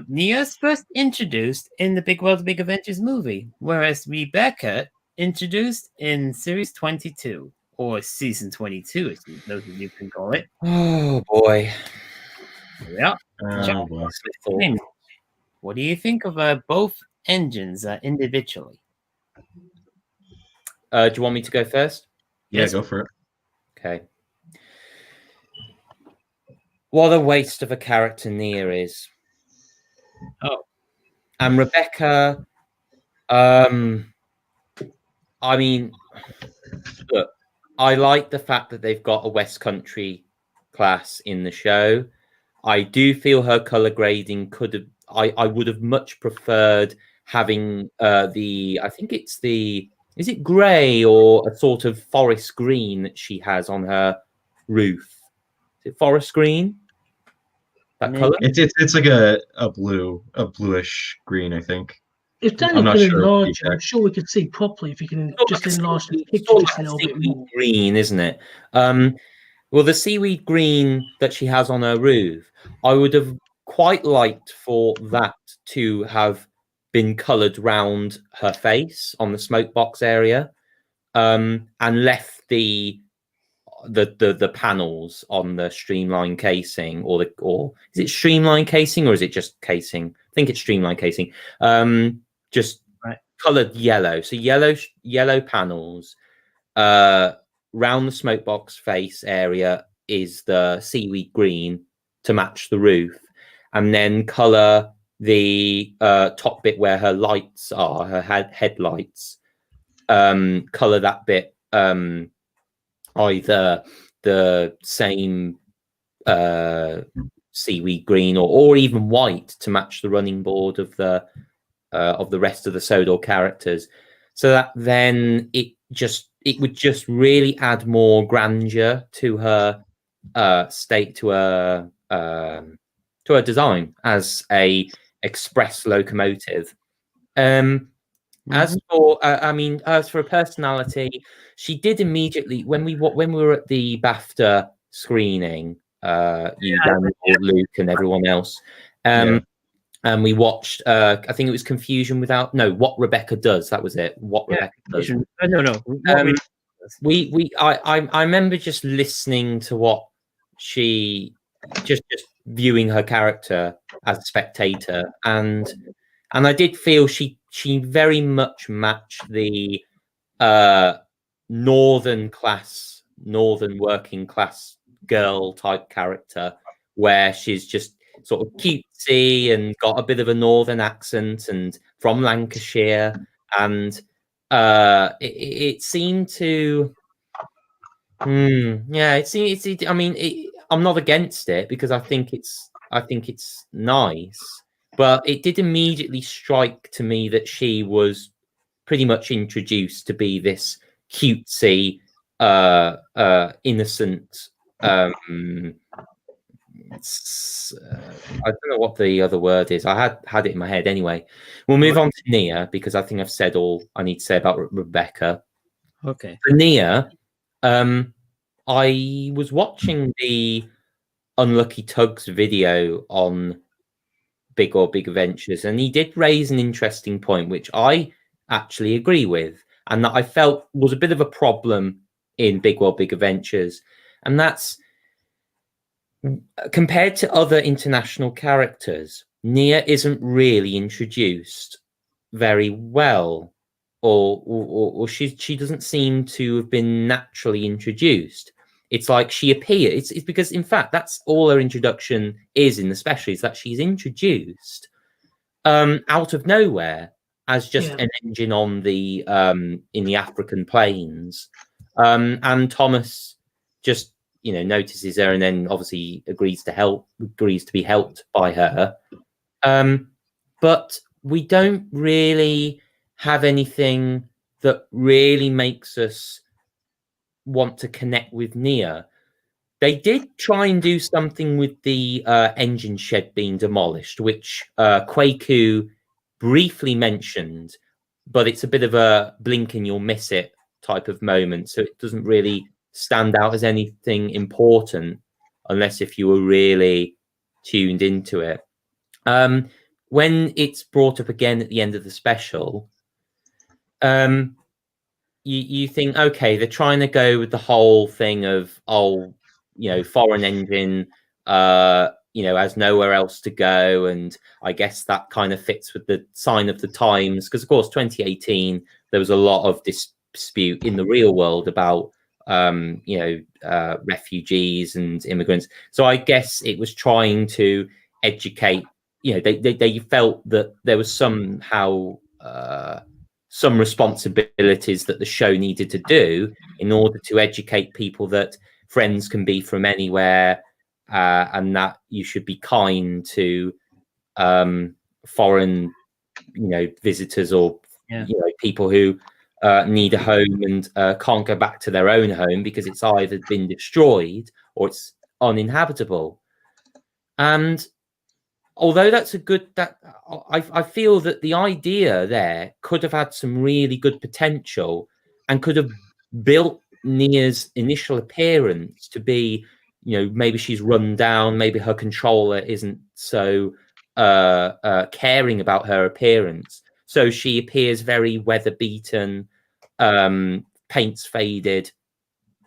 Nia's first introduced in the Big World Big Adventures movie, whereas Rebecca introduced in Series 22 or Season 22, as those of you can call it. Oh boy. Yeah. Oh, boy. What do you think of both engines individually? Do you want me to go first? Yeah, Yes. go for it. Okay. What a waste of a character Nia is. Oh. And Rebecca, I mean, look, I like the fact that they've got a West Country class in the show. I do feel her color grading could have, I would have much preferred having I think it's is it gray or a sort of forest green that she has on her roof? Is it forest green? That color? It's like a bluish green, I think. If I'm Daniel not could sure enlarge it, exactly. I'm sure we could see properly if you can just enlarge the picture Sort of just a little bit seaweed more. green, isn't it? Well, the seaweed green that she has on her roof, I would have quite liked for that to have been coloured round her face on the smoke box area, and left the panels on the streamline casing, or is it streamline casing or is it just casing? I think it's streamline casing. Just coloured yellow, so yellow panels. Round the smoke box face area is the seaweed green, to match the roof, and then colour the top bit where her lights are, her headlights, colour that bit either the same seaweed green or even white to match the running board of the rest of the Sodor characters, so that then it would just really add more grandeur to her to her design as a express locomotive. As for as for a personality, she did immediately when we were at the BAFTA screening, Daniel, Luke, and everyone else, and we watched. I think it was What Rebecca Does. That was it. What Rebecca Does. No. I remember just listening to what she just viewing her character as a spectator, and I did feel she very much matched the northern working class girl type character, where she's just sort of cutesy and got a bit of a northern accent and from Lancashire, and it seemed to I'm not against it because I think it's nice, but it did immediately strike to me that she was pretty much introduced to be this cutesy innocent I don't know what the other word is. I had it in my head anyway. We'll move on to Nia because I think I've said all I need to say about Rebecca. Okay. For Nia, I was watching the Unlucky Tugs video on Big or Big Adventures, and he did raise an interesting point, which I actually agree with, and that I felt was a bit of a problem in Big or Big Adventures, and that's compared to other international characters, Nia isn't really introduced very well, or she doesn't seem to have been naturally introduced. It's like she appears. It's because, in fact, that's all her introduction is in the special, is that she's introduced out of nowhere as just an engine on the in the African plains, and Thomas just notices her and then obviously agrees to be helped by her, but we don't really have anything that really makes us want to connect with Nia. They did try and do something with the engine shed being demolished, which Kwaku briefly mentioned, but it's a bit of a blink and you'll miss it type of moment, so it doesn't really stand out as anything important unless if you were really tuned into it. When it's brought up again at the end of the special, you think, okay, they're trying to go with the whole thing of foreign engine has nowhere else to go, and I guess that kind of fits with the sign of the times, because of course 2018 there was a lot of dispute in the real world about refugees and immigrants. So I guess it was trying to educate. They felt that there was somehow some responsibilities that the show needed to do in order to educate people that friends can be from anywhere, and that you should be kind to foreign visitors or people who need a home and can't go back to their own home because it's either been destroyed or it's uninhabitable. And although that's I feel that the idea there could have had some really good potential and could have built Nia's initial appearance to be, maybe she's run down, maybe her controller isn't so caring about her appearance. So she appears very weather-beaten, paint's faded,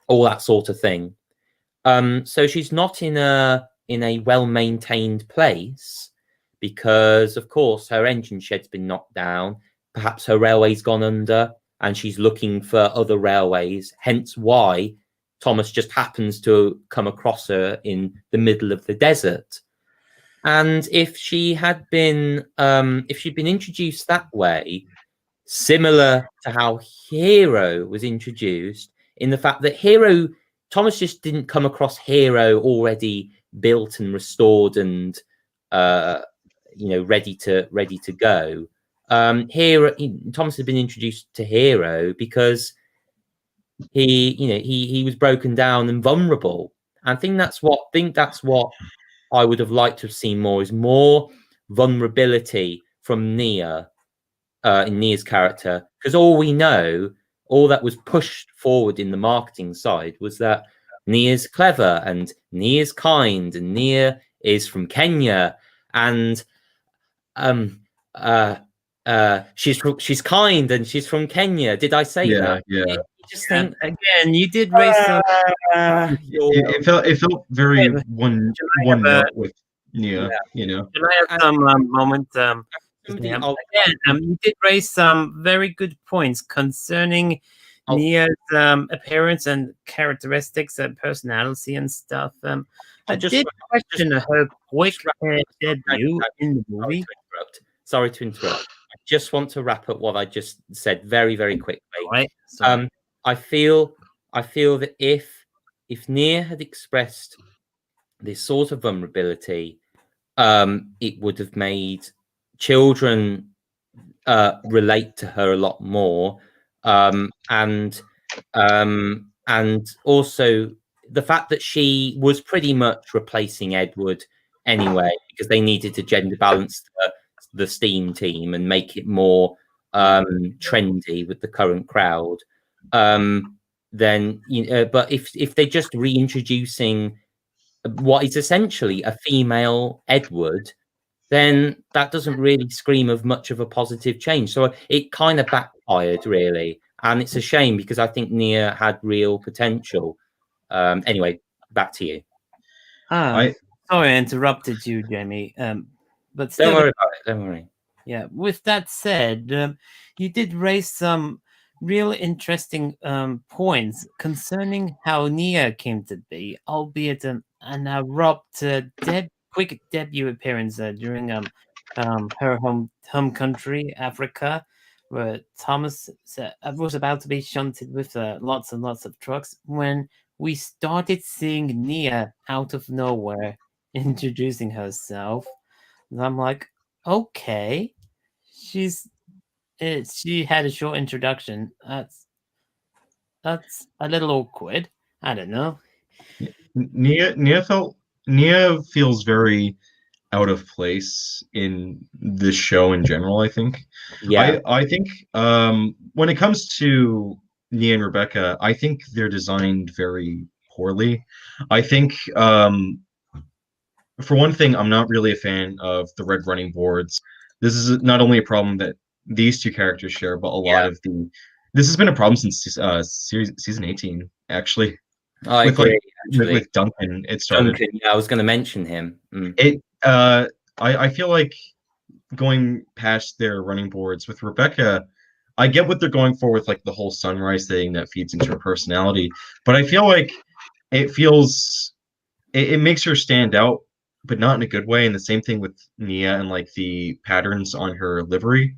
all that sort of thing. So she's not in a well-maintained place because, of course, her engine shed's been knocked down. Perhaps her railway's gone under, and she's looking for other railways. Hence why Thomas just happens to come across her in the middle of the desert. And if she had been, if she'd been introduced that way, similar to how Hero was introduced, in the fact that Thomas just didn't come across Hero already built and restored and ready to go. Thomas had been introduced to Hero because he was broken down and vulnerable. I think that's what I would have liked to have seen more, is more vulnerability from Nia in Nia's character, because all that was pushed forward in the marketing side was that Nia's clever and Nia's kind and Nia is from Kenya and she's kind and she's from Kenya. Did I say that? Yeah. You just think again. You did raise some. It felt very one note with Nia. Can I have some moment? You did raise some very good points concerning Nia's appearance and characteristics and personality and stuff. I did question her quick debut in the movie. Sorry to interrupt. I just want to wrap up what I just said very, very quickly. Right. I feel that if Nia had expressed this sort of vulnerability, it would have made children relate to her a lot more, and also the fact that she was pretty much replacing Edward anyway, because they needed to gender balance the STEAM team and make it more trendy with the current crowd. Then but if they're just reintroducing what is essentially a female Edward, then that doesn't really scream of much of a positive change. So it kind of backfired, really. And it's a shame, because I think Nia had real potential. Anyway, back to you. Sorry I interrupted you, Jamie. But still, don't worry about it. Don't worry. Yeah, with that said, you did raise some real interesting points concerning how Nia came to be, albeit an abrupt quick debut appearance during her home country, Africa, where Thomas was about to be shunted with lots and lots of trucks, when we started seeing Nia out of nowhere introducing herself. And I'm like, okay, she had a short introduction. That's a little awkward. I don't know. Nia feels very out of place in this show in general, I think. Yeah. I think when it comes to Nia and Rebecca, I think they're designed very poorly. I think for one thing, I'm not really a fan of the red running boards. This is not only a problem that these two characters share, but a lot of this has been a problem since season 18, actually. I agree. With Duncan, it started. Duncan, I was going to mention him. I feel like going past their running boards with Rebecca, I get what they're going for with like the whole sunrise thing that feeds into her personality, but I feel like it makes her stand out, but not in a good way. And the same thing with Nia and like the patterns on her livery.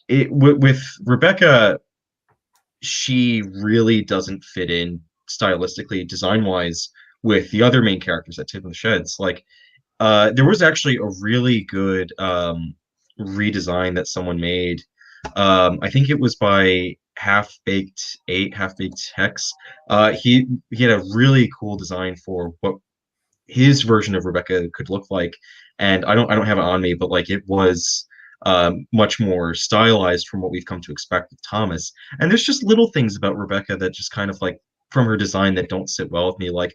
With Rebecca, she really doesn't fit in stylistically, design-wise, with the other main characters at Tip of the Sheds. Like, there was actually a really good redesign that someone made. I think it was by Half-Baked Hex. He had a really cool design for what his version of Rebecca could look like, and I don't have it on me, but like it was much more stylized from what we've come to expect with Thomas. And there's just little things about Rebecca that just kind of like from her design that don't sit well with me. Like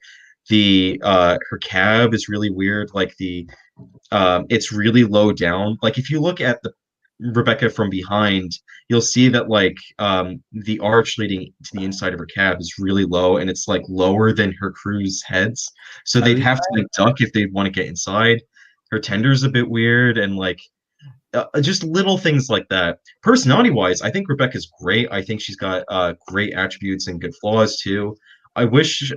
her cab is really weird. Like it's really low down. Like if you look at the Rebecca from behind, you'll see that like the arch leading to the inside of her cab is really low, and it's like lower than her crew's heads. So they'd have to like duck if they want to get inside. Her tender's a bit weird, and like just little things like that. Personality wise, I think Rebecca's great. I think she's got great attributes and good flaws too. I wish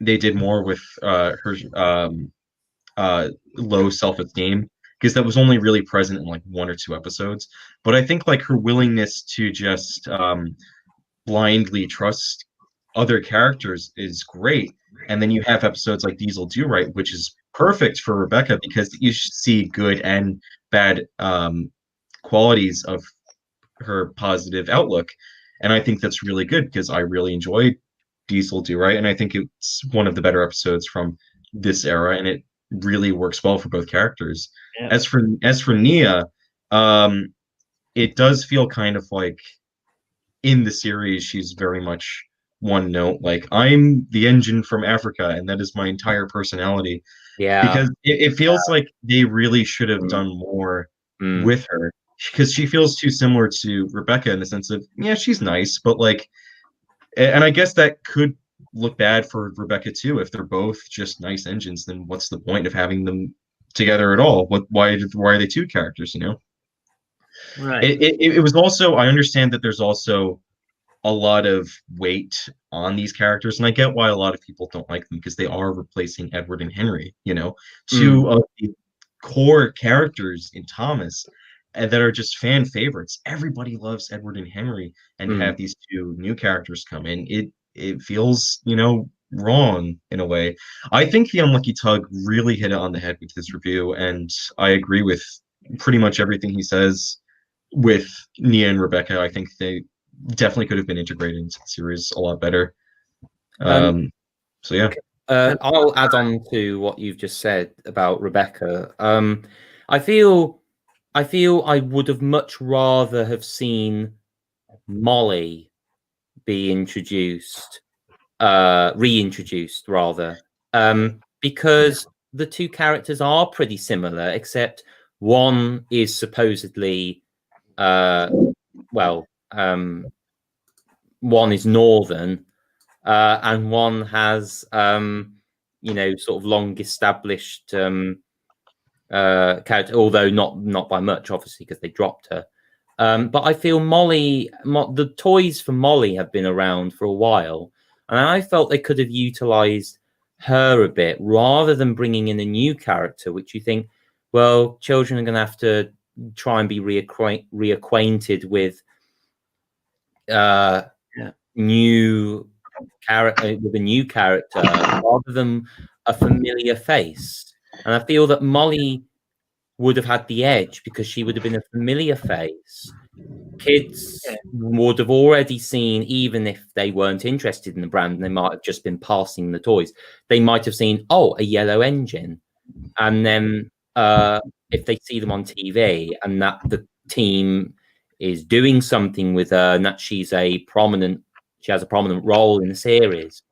they did more with her low self-esteem, because that was only really present in like 1 or 2 episodes. But I think like her willingness to just blindly trust other characters is great. And then you have episodes like Diesel Do Right, which is perfect for Rebecca because you see good and bad qualities of her positive outlook. And I think that's really good because I really enjoyed Diesel Do Right, and I think it's one of the better episodes from this era, and it really works well for both characters. Yeah. As for Nia, it does feel kind of like in the series she's very much one note, like I'm the engine from Africa, and that is my entire personality. Yeah. Because it feels like they really should have done more with her, because she feels too similar to Rebecca in the sense of, yeah, she's nice, but like, and I guess that could look bad for Rebecca too. If they're both just nice engines, then what's the point of having them together at all? Why are they 2 characters, you know? Right. It was also, I understand that there's also a lot of weight on these characters, and I get why a lot of people don't like them, because they are replacing Edward and Henry, you know, 2 of the core characters in Thomas, and that are just fan favorites. Everybody loves Edward and Henry, and to have these 2 new characters come in, it feels, you know, wrong in a way. I think The Unlucky Tug really hit it on the head with his review, and I agree with pretty much everything he says with Nia and Rebecca. I think they definitely could have been integrated into the series a lot better. So yeah. I'll add on to what you've just said about Rebecca. I feel I would have much rather have seen Molly be introduced, reintroduced rather, because the 2 characters are pretty similar, except one is supposedly, one is northern, and one has, you know, sort of long established character, although not by much, obviously, because they dropped her. But I feel the toys for Molly have been around for a while, and I felt they could have utilized her a bit rather than bringing in a new character, which you think, well, children are going to have to try and be reacquainted with new character, with a new character rather than a familiar face. And I feel that Molly would have had the edge because she would have been a familiar face. Kids would have already seen, even if they weren't interested in the brand, and they might have just been passing the toys, they might have seen, oh, a yellow engine. And then if they see them on TV and that the team is doing something with her and that she has a prominent role in the series,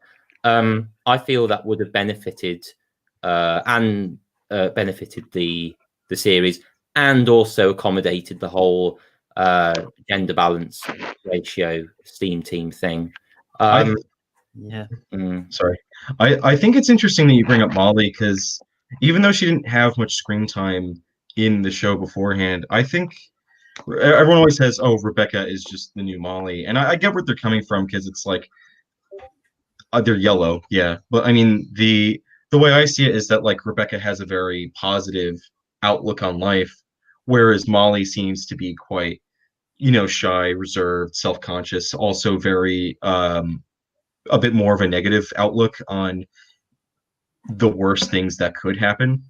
I feel that would have benefited benefited the series, and also accommodated the whole gender balance ratio steam team thing. Sorry. I think it's interesting that you bring up Molly, because even though she didn't have much screen time in the show beforehand, I think everyone always says, oh, Rebecca is just the new Molly. And I get where they're coming from, because it's like, they're yellow, yeah. But I mean, the way I see it is that like Rebecca has a very positive outlook on life, whereas Molly seems to be quite, you know, shy, reserved, self-conscious, also very a bit more of a negative outlook on the worst things that could happen.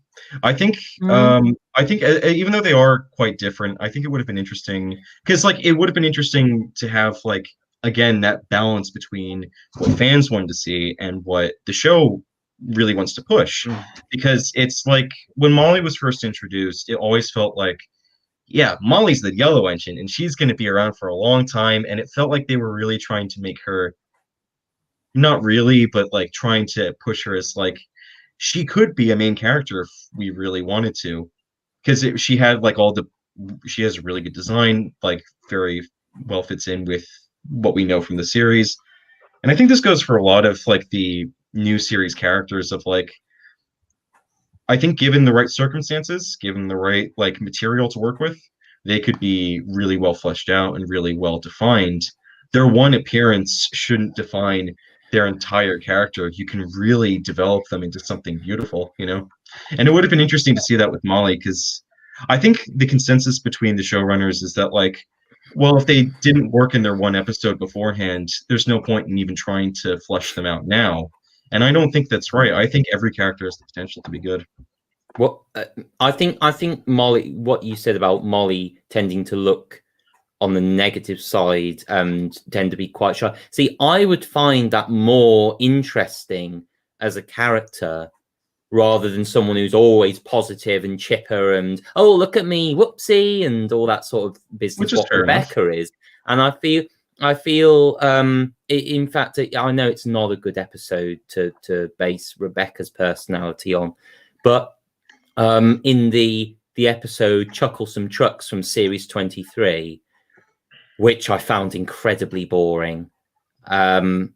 I think even though they are quite different, I think it would have been interesting, because like it would have been interesting to have like, again, that balance between what fans wanted to see and what the show really wants to push. Because it's like when Molly was first introduced, it always felt like, yeah, Molly's the yellow engine and she's going to be around for a long time, and it felt like they were really trying to make her, not really, but like trying to push her as like she could be a main character if we really wanted to, because she had like she has a really good design, like very well fits in with what we know from the series. And I think this goes for a lot of like the new series characters of like, I think given the right circumstances, given the right like material to work with, they could be really well fleshed out and really well defined. their one appearance shouldn't define their entire character. You can really develop them into something beautiful, you know? And it would have been interesting to see that with Molly, because I think the consensus between the showrunners is that, like, well, if they didn't work in their one episode beforehand, there's no point in even trying to flesh them out now. And I don't think that's right. I think every character has the potential to be good. Well, I think Molly, what you said about Molly tending to look on the negative side and tend to be quite shy. See, I would find that more interesting as a character rather than someone who's always positive and chipper and, oh, look at me, whoopsie, and all that sort of business. Which is what fair Rebecca enough. is. And I feel in fact, I know it's not a good episode to base Rebecca's personality on, but in the episode Chuckle Some Trucks from series 23, which I found incredibly boring, I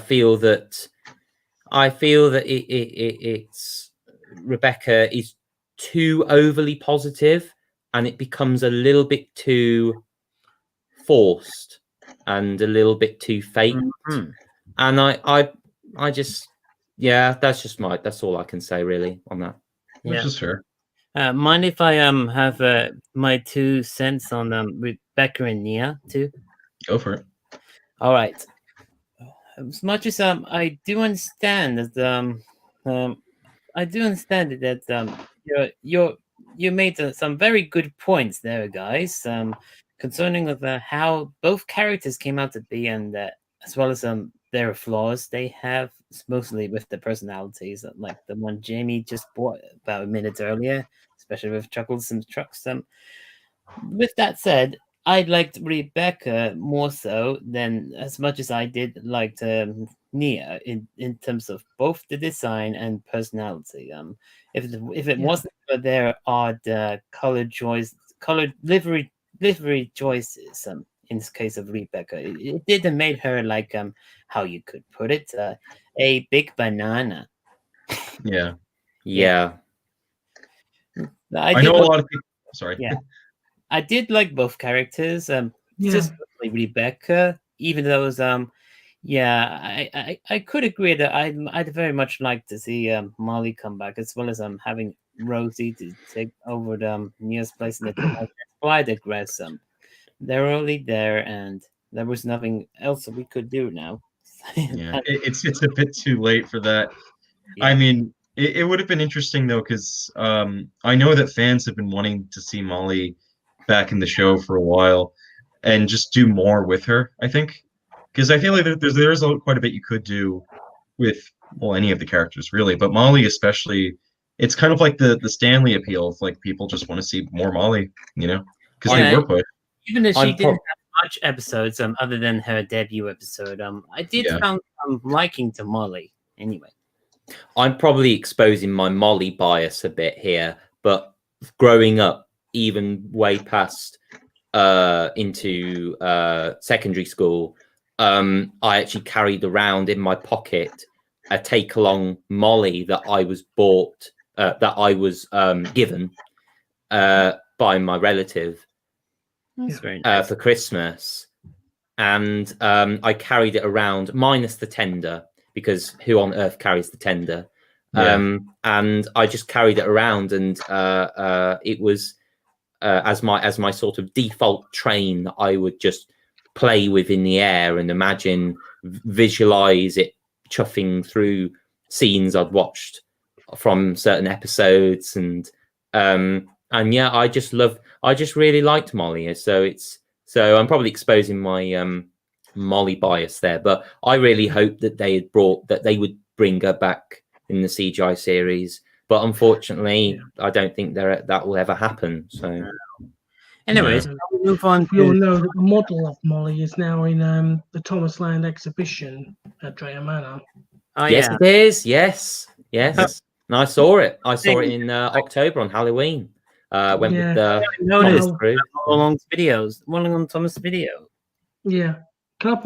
feel that it's Rebecca is too overly positive, and it becomes a little bit too forced and a little bit too fake. And I just, yeah, that's all I can say really on that. Which is fair. Mind if I have my 2 cents on Rebecca and Nia too? Go for it. All right. As much as I do understand that you made some very good points there, guys. Concerning of how both characters came out to be, and as well as their flaws they have, mostly with the personalities, like the one Jamie just brought about a minute earlier, especially with Chuckles and Trucks. With that said, I liked Rebecca more so than as much as I did liked Nia in terms of both the design and personality. If it wasn't for their odd colored livery choices, in this case of Rebecca, it did make her like how you could put it, a big banana. Yeah. I know a lot of people. Sorry. Yeah, I did like both characters. Just like Rebecca, even though it was I could agree that I'd very much like to see Molly come back, as well as having Rosie to take over the Nia's place in the team. I digress. They're only there, and there was nothing else that we could do now. Yeah, it's a bit too late for that. Yeah. I mean, it would have been interesting though, because I know that fans have been wanting to see Molly back in the show for a while, and just do more with her. I think, because I feel like there's quite a bit you could do with, well, any of the characters really, but Molly especially. It's kind of like the Stanley appeal. Of, like, people just want to see more Molly, you know, because they were pushed. Even if she didn't have much episodes, other than her debut episode, I did found some liking to Molly anyway. I'm probably exposing my Molly bias a bit here, but growing up, even way past into secondary school, I actually carried around in my pocket a take-along Molly that I was bought, that I was given by my relative. That's very nice. For Christmas, and I carried it around minus the tender, because who on earth carries the tender? And I just carried it around, and it was as my sort of default train that I would just play with in the air and visualize it chuffing through scenes I'd watched from certain episodes, and yeah, I just really liked Molly. So I'm probably exposing my Molly bias there, but I really hope that they would bring her back in the CGI series. But unfortunately, I don't think that will ever happen. So, anyways, we'll move on. We all know that the model of Molly is now in the Thomas Land exhibition at Drea Manor. Oh, yes, it is. Yes. And I saw it. In October on Halloween. Went with the noticed along videos, one on Thomas' video. Yeah. Can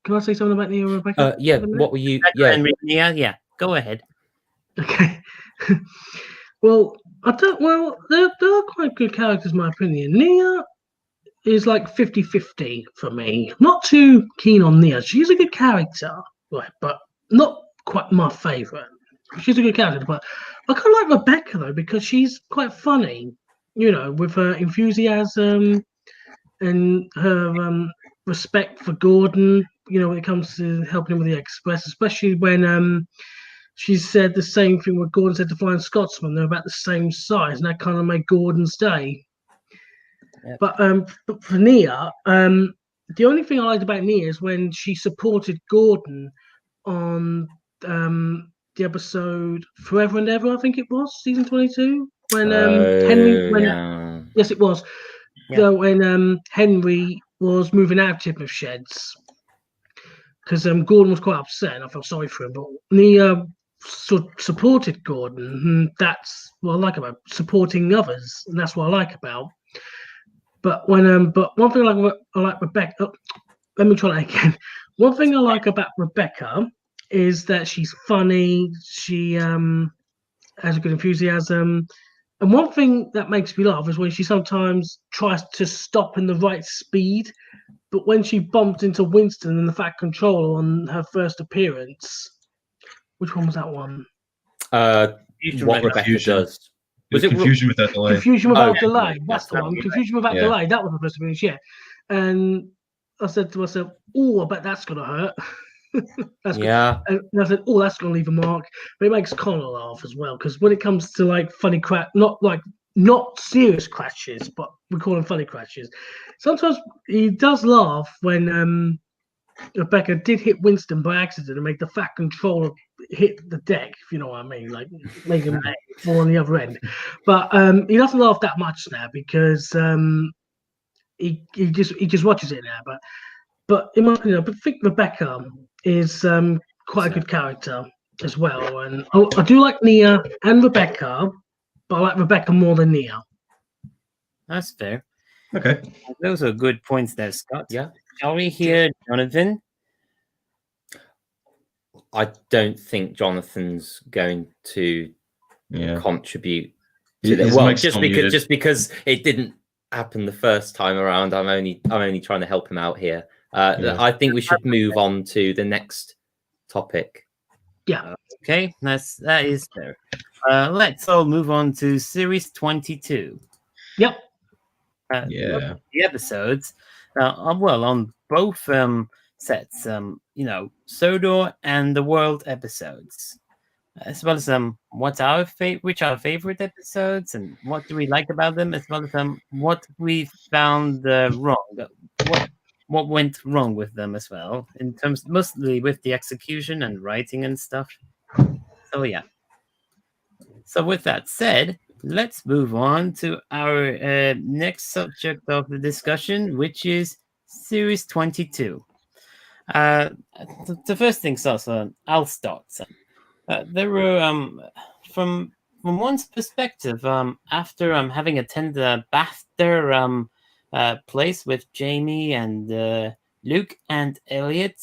I say something about Nia and Rebecca? What were you? Yeah. Go ahead. Okay. Well, there are quite good characters, in my opinion. Nia is like 50-50 for me. Not too keen on Nia. She's a good character, right, but not quite my favourite. She's a good character, but I kind of like Rebecca though because she's quite funny, you know, with her enthusiasm and her respect for Gordon. You know, when it comes to helping him with the express, especially when she said the same thing what Gordon said to Flying Scotsman. They're about the same size, and that kind of made Gordon's day. Yep. But for Nia, the only thing I liked about Nia is when she supported Gordon on the episode Forever and Ever, I think it was, season 22, when Henry went. Yeah. Yes, it was. Yeah. So when Henry was moving out of Tidmouth Sheds, because Gordon was quite upset, and I felt sorry for him. But Nia supported Gordon, and that's what I like about supporting others, and that's what I like about. But when but one thing I like Rebecca. Oh, let me try that again. One thing I like about Rebecca is that she's funny. She has a good enthusiasm. And one thing that makes me laugh is when she sometimes tries to stop in the right speed, but when she bumped into Winston in the Fat Controller on her first appearance, which one was that one? What Rebecca Confusion. does. Was it Confusion Without Delay? Confusion Without yeah. Delay. That's the That one. would be Confusion Without Yeah. Delay. That was the first appearance, yeah. And I said to myself, "Oh, I bet that's gonna hurt." Yeah. And I said, "Oh, that's gonna leave a mark." But it makes Connor laugh as well because when it comes to like funny crash, not serious crashes, but we call them funny crashes. Sometimes he does laugh when Rebecca did hit Winston by accident and make the Fat Controller hit the deck, if you know what I mean, like make him fall on the other end. But he doesn't laugh that much now because he just watches it now. But in my opinion, I think Rebecca is quite a good character as well. And I do like Nia and Rebecca, but I like Rebecca more than Nia. That's fair. Okay. Those are good points there, Scott. Yeah. Shall we hear Jonathan? I don't think Jonathan's going to Yeah. contribute His to that. Well, mic's still muted. just because it didn't happen the first time around, I'm only trying to help him out here. Yeah. I think we should move on to the next topic. Yeah. Okay, that is fair. Let's all move on to series 22. Yep. Yeah. The episodes. Well, on both sets, Sodor and the World episodes, as well as which are our favorite episodes and what do we like about them, as well as what we found wrong, what went wrong with them as well, in terms mostly with the execution and writing and stuff. So yeah. So with that said, let's move on to our next subject of the discussion, which is series 22. The first thing, so I'll start. There were from one's perspective, after having attended a Bathter place with Jamie and Luke and Elliot,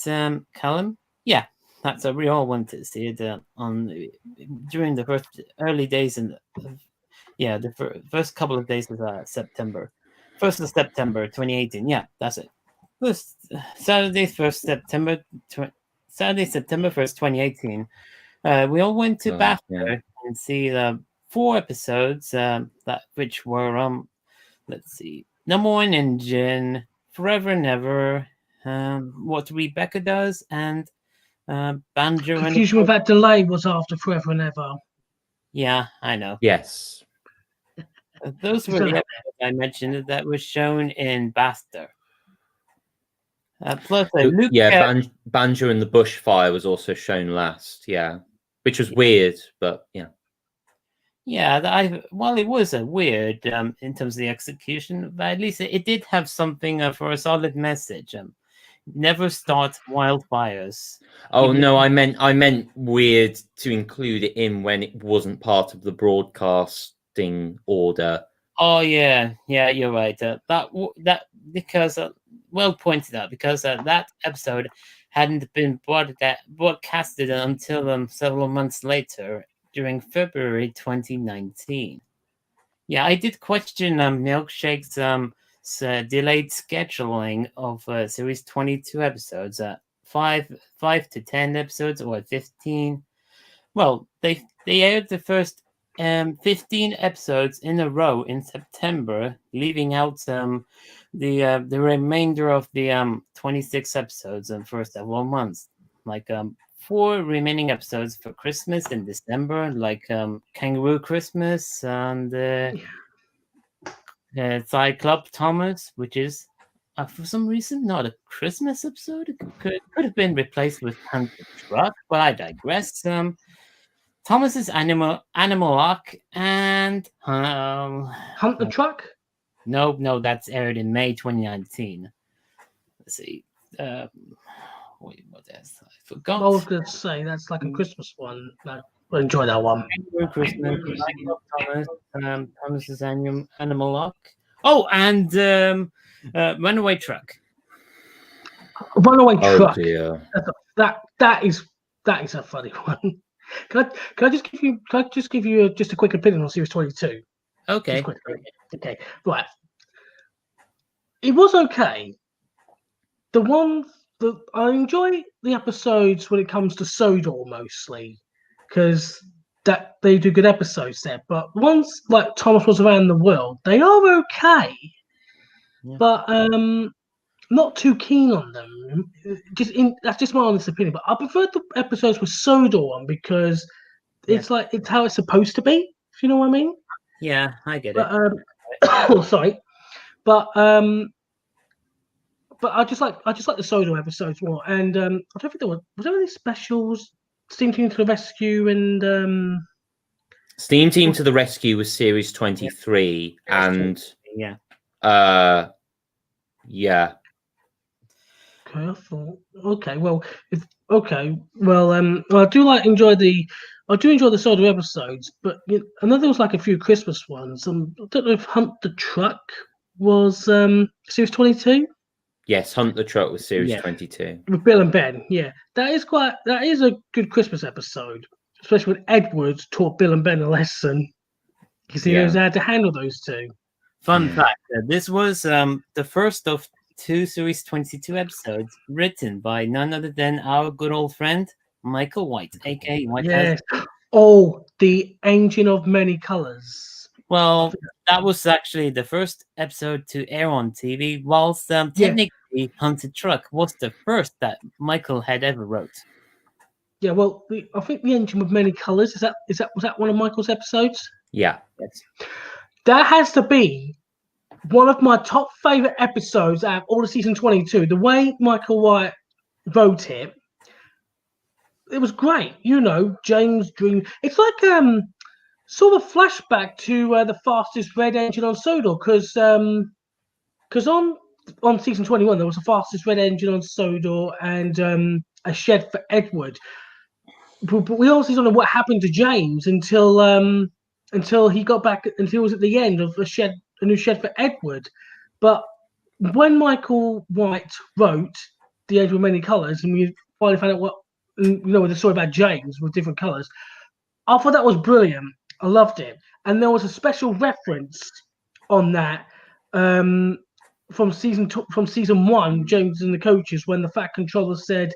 Callum. Yeah, that's what we all went to see it during the first early days in the first couple of days of September. 1st of September 2018. Yeah, that's it. Saturday, September 1st, 2018. We all went to Bathter and see 4 episodes which were let's see, Number One Engine, Forever and Ever, What Rebecca Does, and Banjo. Confusion Without Delay was after Forever and Ever. Yeah, I know. Yes. Those were the episodes I mentioned that were shown in Bathter. Plus, Luke, Banjo and the Bushfire was also shown last. Yeah, which was weird, but yeah. Yeah, well, it was weird in terms of the execution, but at least it did have something for a solid message. Never start wildfires. Oh no, I meant weird to include it in when it wasn't part of the broadcasting order. Oh yeah, you're right. That because well pointed out, because that episode hadn't been broadcasted until several months later during February 2019. Yeah, I did question Milkshake's delayed scheduling of series 22 episodes, 5 to 10 episodes or 15. Well, they aired the first 15 episodes in a row in September, leaving out the remainder of the 26 episodes in the first several months. Like 4 remaining episodes for Christmas in December, like Kangaroo Christmas and Cyclop Thomas, which is for some reason not a Christmas episode. It could have been replaced with Hunt the Truck, but I digress. Thomas's Animal Arc and Hunt the Truck? No, that's aired in May 2019. Let's see. Wait, what else? I forgot. I was going to say that's like a Christmas one. No, I enjoy that one. Christmas, Thomas's Animal Arc. Oh, and Runaway Truck. Runaway Oh Truck. dear. That is a funny one. Can I just give you just a quick opinion on series 22? Okay. Okay. Right. It was okay. The one that I enjoy the episodes when it comes to Sodor mostly, because that they do good episodes there. But ones like Thomas Was Around the World, they are okay. Yeah. But not too keen on them. That's just my honest opinion. But I prefer the episodes with Sodor on because it's like it's how it's supposed to be. If you know what I mean? Yeah, I get it. Sorry, but I just like the Sodor episodes more. And I don't think was there any specials. Steam Team to the Rescue and Steam Team to the Rescue was series 23, and yeah. Okay, I thought. Okay, well, I do enjoy the Sodor episodes, but I know there was like a few Christmas ones. I don't know if Hunt the Truck was series 22. Yes, Hunt the Truck was series 22 with Bill and Ben. Yeah, that is a good Christmas episode, especially when Edward taught Bill and Ben a lesson because he knows how to handle those two. Fun fact: this was the first of 2 series 22 episodes written by none other than our good old friend Michael White, aka White. Yes. Oh, the Engine of Many Colors. Well, that was actually the first episode to air on TV, whilst technically Hunt the Truck was the first that Michael had ever wrote. Yeah, well, I think the Engine with Many Colors was that one of Michael's episodes? Yeah, yes. That has to be one of my top favorite episodes out of all of season 22. The way Michael White wrote it was great. You know, James' dream. It's like sort of flashback to the fastest red engine on Sodor, because on season 21 there was a fastest red engine on Sodor and a shed for Edward. But we also don't know what happened to James until he got back, until he was at the end of a new shed for Edward. But when Michael White wrote The Age of Many Colors, and we finally found out the story about James with different colors, I thought that was brilliant. I loved it. And there was a special reference on that from season 1, James and the Coaches, when the Fat Controller said,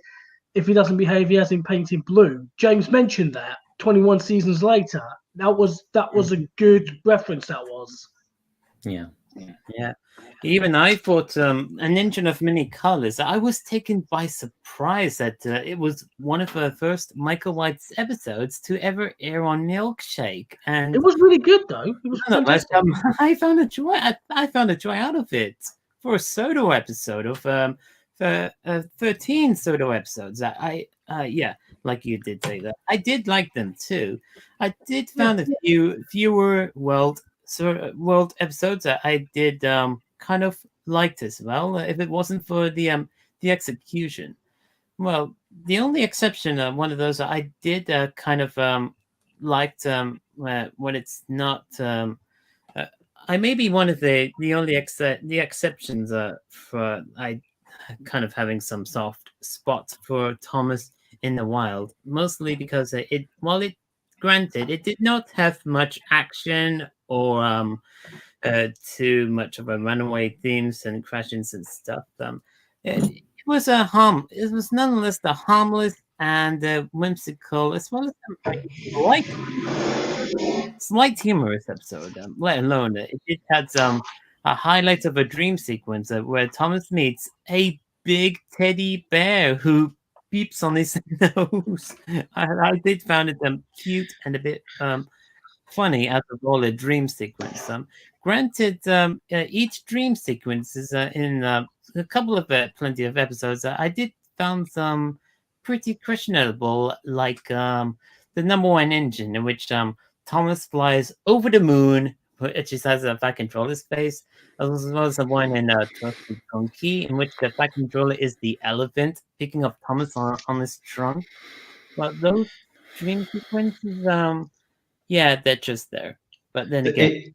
if he doesn't behave, he has him painted blue. James mentioned that 21 seasons later. That was a good reference. That was. Yeah. Even I thought An Engine of Many Colors. I was taken by surprise that it was one of the first Michael White's episodes to ever air on Milkshake, and it was really good though. It was fantastic. I found a joy. I found a joy out of it for a Sodor episode of 13 Sodor episodes. Like you did say that. I did like them too. I did found a fewer world episodes that I did kind of liked as well. If it wasn't for the execution, well, the only exception, one of those I did kind of liked when it's not. I may be one of the only exceptions for I kind of having some soft spots for Thomas in the Wild, mostly because granted it did not have much action or too much of a runaway themes and crashings and stuff. It was it was nonetheless the harmless and whimsical, as well as slight humorous episode. Let alone it had some highlights of a dream sequence where Thomas meets a big teddy bear who beeps on his nose. I did find it cute and a bit funny out of all the dream sequence. Granted, each dream sequence is in a couple of plenty of episodes. I did found some pretty questionable, like the number one engine in which Thomas flies over the moon, which just has a flight controller space, as well as the one in Donkey, in which the flight controller is the elephant picking up Thomas on his trunk. But those dream sequences, yeah, they're just there. But then again,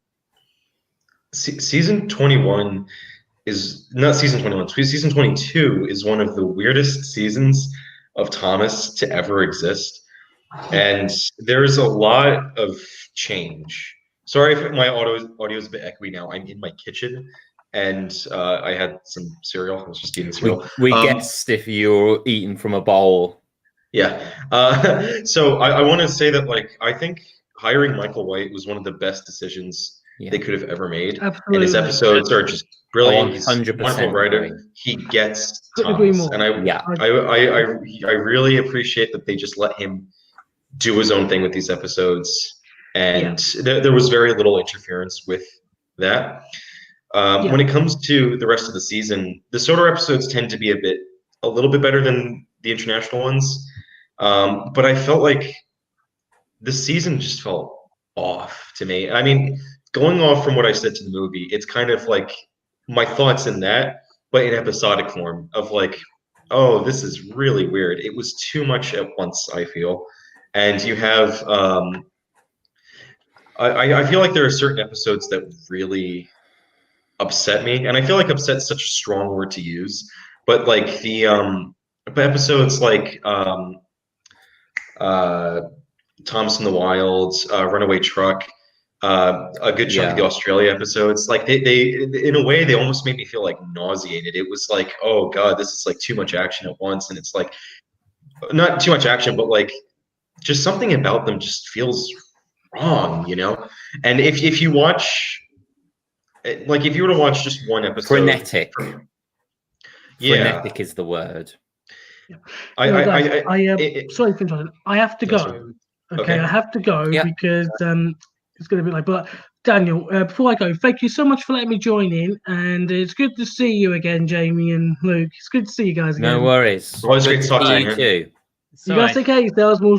season 21 is not season 21. Season 22 is one of the weirdest seasons of Thomas to ever exist, and there is a lot of change. Sorry if my audio is a bit echoey now. I'm in my kitchen, and I had some cereal. I was just eating cereal. We guessed if you're eating from a bowl. Yeah. So I want to say that, like, I think hiring Michael White was one of the best decisions they could have ever made. Absolutely. And his episodes are just brilliant. He's a 100% wonderful writer. right. He gets Couldn't agree Thomas, more. and I really appreciate that they just let him do his own thing with these episodes. And there was very little interference with that. When it comes to the rest of the season, the Soder episodes tend to be a little bit better than the international ones. But I felt like this season just felt off to me. I mean, going off from what I said to the movie, it's kind of like my thoughts in that, but in episodic form of like, oh, this is really weird. It was too much at once, I feel. And you have I feel like there are certain episodes that really upset me, and I feel like upset is such a strong word to use, but like the episodes like Thomas in the Wild, Runaway Truck, a good chunk of the Australia episodes, like they in a way they almost made me feel like nauseated. It was like, oh god, this is like too much action at once, and it's like not too much action, but like just something about them just feels wrong, you know. And if you watch, like, if you were to watch just one episode, frenetic is the word. Sorry for interrupting. I have to go. Okay, I have to go because it's going to be like. But Daniel, before I go, thank you so much for letting me join in, and it's good to see you again, Jamie and Luke. It's good to see you guys again. No worries. Always great to talk to you too. You guys take care of yourselves. We'll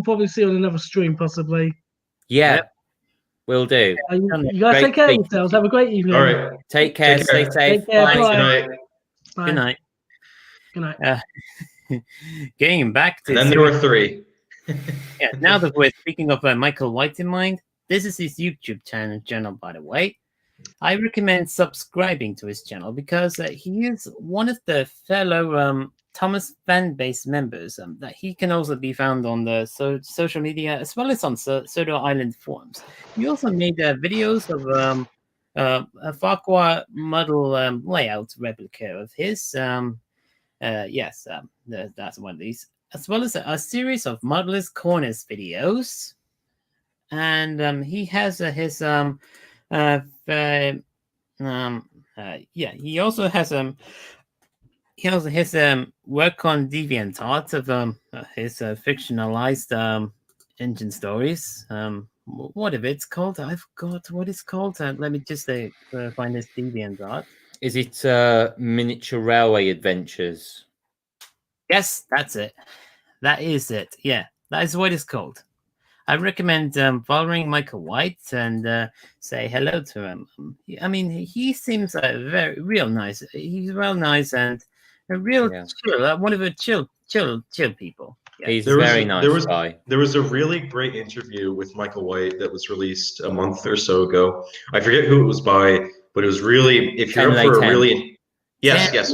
probably see you on another stream, possibly. Yeah, we'll do. You guys take care of yourselves. Have a great evening. All right. Take care. Stay safe. Take care. Bye. Bye. Good night. Good night. Getting back to and then there were three. Yeah, now that we're speaking of Michael White in mind, this is his YouTube channel, by the way. I recommend subscribing to his channel because he is one of the fellow Thomas fan base members that he can also be found on the social media as well as on Soder Island forums. He also made videos of a Farquhar model layout replica of his. Yes, that's one of these, as well as a series of Modelers Corners videos. And he has his he also has work on DeviantArt of his fictionalized engine stories. Whatever it's called, I forgot what it's called. Let me just find this DeviantArt. Is it Miniature Railway Adventures? Yes, that's it. That is it. Yeah, that is what it's called. I recommend following Michael White and say hello to him. I mean, he seems very real nice. He's real nice and a real chill. One of the chill people. Yeah. He's very nice guy. There was a really great interview with Michael White that was released a month or so ago. I forget who it was by, but it was really, if you're up for a really, yes.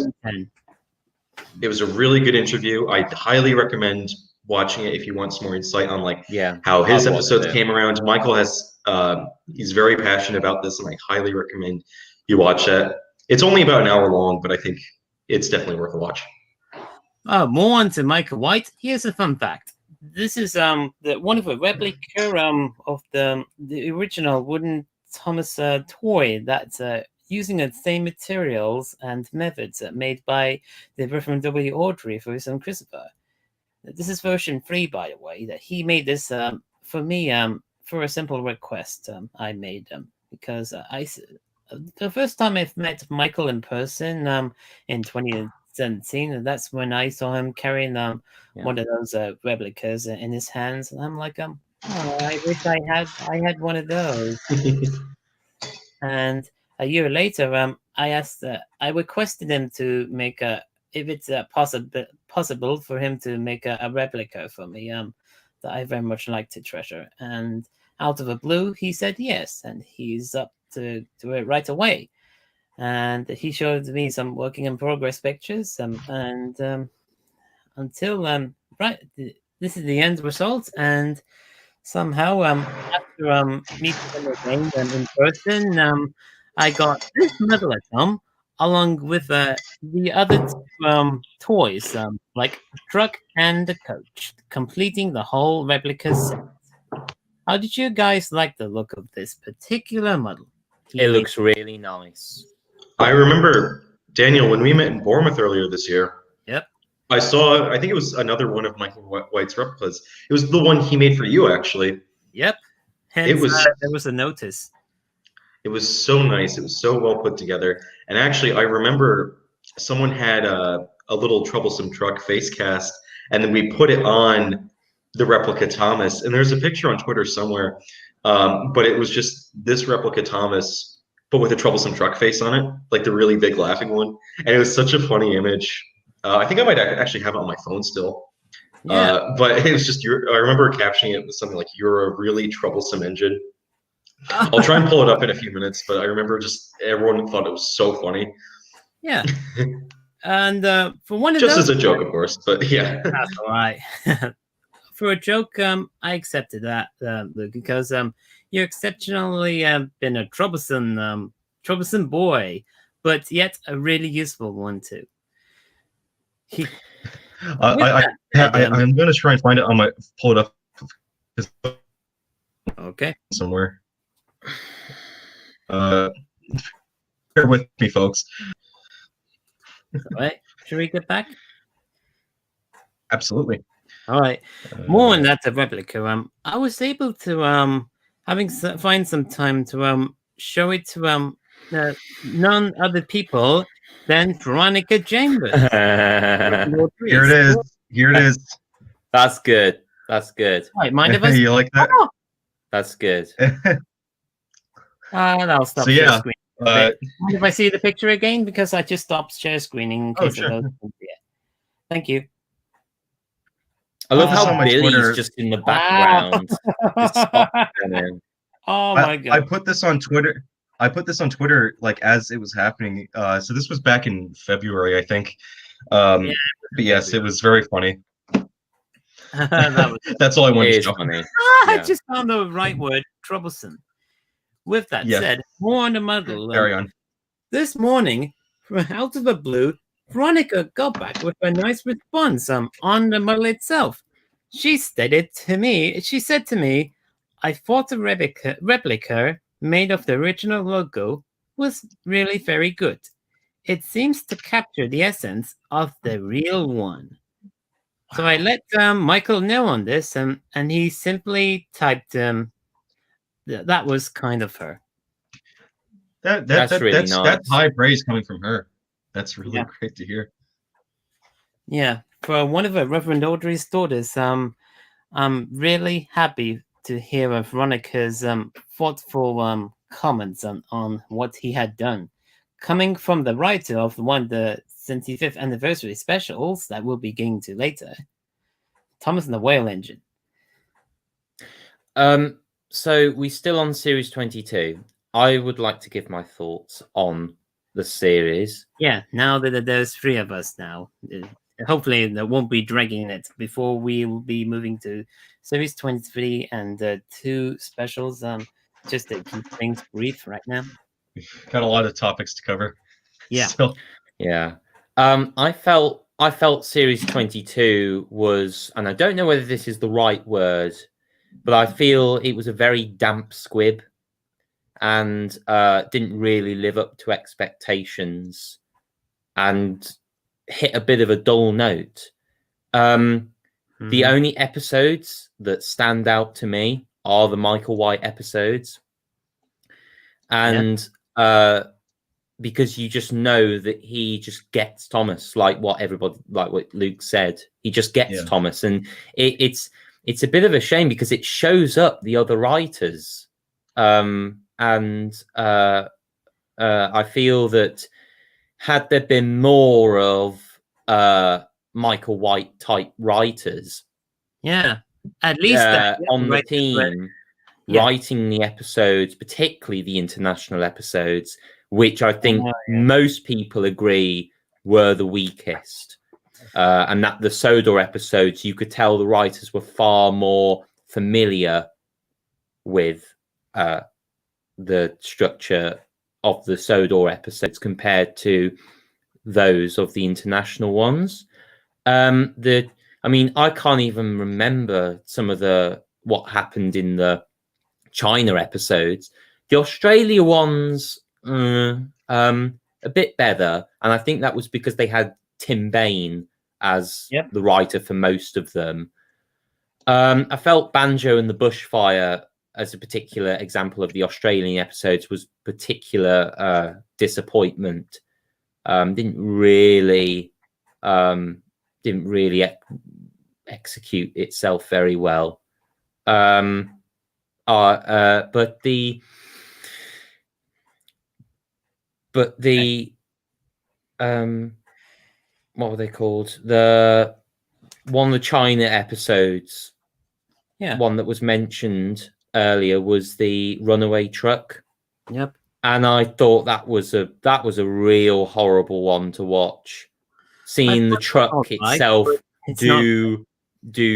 It was a really good interview. I highly recommend watching it if you want some more insight on like how his episodes came around. Michael has He's very passionate about this, and I highly recommend you watch that. It's only about an hour long, but I think it's definitely worth a watch. Oh, more on to Michael White. Here's a fun fact. This is one of the replica of the original wooden Thomas toy that's using the same materials and methods made by the Reverend W. Audrey for his son Christopher. This is version 3, by the way. That he made this for me for a simple request I made because the first time I've met Michael in person in 2017, and that's when I saw him carrying one of those replicas in his hands, and I'm like, oh, I wish I had one of those. And a year later, I requested him to make if it's possible for him to make a replica for me that I very much like to treasure. And out of the blue, he said yes, and he's up to it right away. And he showed me some working in progress pictures, and until this is the end result. And somehow after meeting him again in person, I got this medal at home along with the other two toys, like a truck and a coach, completing the whole replica set. How did you guys like the look of this particular model? It looks really nice. I remember, Daniel, when we met in Bournemouth earlier this year. Yep. I think it was another one of Michael White's replicas. It was the one he made for you, actually. Yep. Hence, there was a notice. It was so nice. It was so well put together. And actually, I remember someone had a little troublesome truck face cast, and then we put it on the replica Thomas. And there's a picture on Twitter somewhere, but it was just this replica Thomas, but with a troublesome truck face on it, like the really big laughing one. And it was such a funny image. I think I might actually have it on my phone still. Yeah. But it was just, I remember captioning it with something like, "You're a really troublesome engine." I'll try and pull it up in a few minutes, but I remember just everyone thought it was so funny. Yeah. And for one of just those, as a joke, of course, but yeah. That's all right. For a joke, I accepted that, Luke, because you're exceptionally been a troublesome boy, but yet a really useful one too. I'm going to try and find it on my pull it up. Okay. Somewhere. Bear with me, folks. All right. Should we get back? Absolutely. All right. More on that replica. I was able to find some time to show it to none other people than Veronica Chambers. Here it is. Here it is. That's good. That's good. Right, mind if I you like that? Oh! That's good. I'll stop. So yeah. Mind if I see the picture again, because I just stopped share screening in case sure. of those things. Yeah. Thank you. I love how on my Billy's Twitter. just in the background. Oh my god! I put this on Twitter. Like as it was happening. So this was back in February, I think. But yes, it was very funny. That's all I wanted to show. Funny. I just found the right word: troublesome. With that said, more on the model. Carry on. This morning, from out of the blue, Veronica got back with a nice response on the model itself. She said to me, "I thought the replica made of the original logo was really very good. It seems to capture the essence of the real one." So I let Michael know on this, and he simply typed, that was kind of her. That's really nice. That's high praise coming from her. That's really great to hear. Yeah, for one of Reverend Audrey's daughters, I'm really happy to hear Veronica's thoughtful comments on what he had done, coming from the writer of one of the 75th anniversary specials that we'll be getting to later, Thomas and the Whale Engine. So we're still on series 22. I would like to give my thoughts on the series. Yeah, now that there's 3 of us now, hopefully that won't be dragging it before we will be moving to series 23 and 2 specials. just to keep things brief right now. Got a lot of topics to cover. Yeah. So, Yeah. I felt series 22 was, and I don't know whether this is the right word, but I feel it was a very damp squib and didn't really live up to expectations and hit a bit of a dull note. The only episodes that stand out to me are the Michael White episodes. And because you just know that he just gets Thomas, like what Luke said. He just gets Thomas. And it's a bit of a shame because it shows up the other writers. I feel that had there been more of Michael White type writers, at least on the team writing the episodes, particularly the international episodes, which I think most people agree were the weakest, and that the Sodor episodes, you could tell the writers were far more familiar with the structure of the Sodor episodes compared to those of the international ones. I mean, I can't even remember some of what happened in the China episodes. The Australia ones, a bit better, and I think that was because they had Tim Bain as the writer for most of them. I felt Banjo and the Bushfire as a particular example of the Australian episodes was particular disappointment. Didn't really execute itself very well. But the what were they called? The one of the China episodes, one that was mentioned earlier was the runaway truck. And I thought that was a real horrible one to watch. Seeing the truck itself do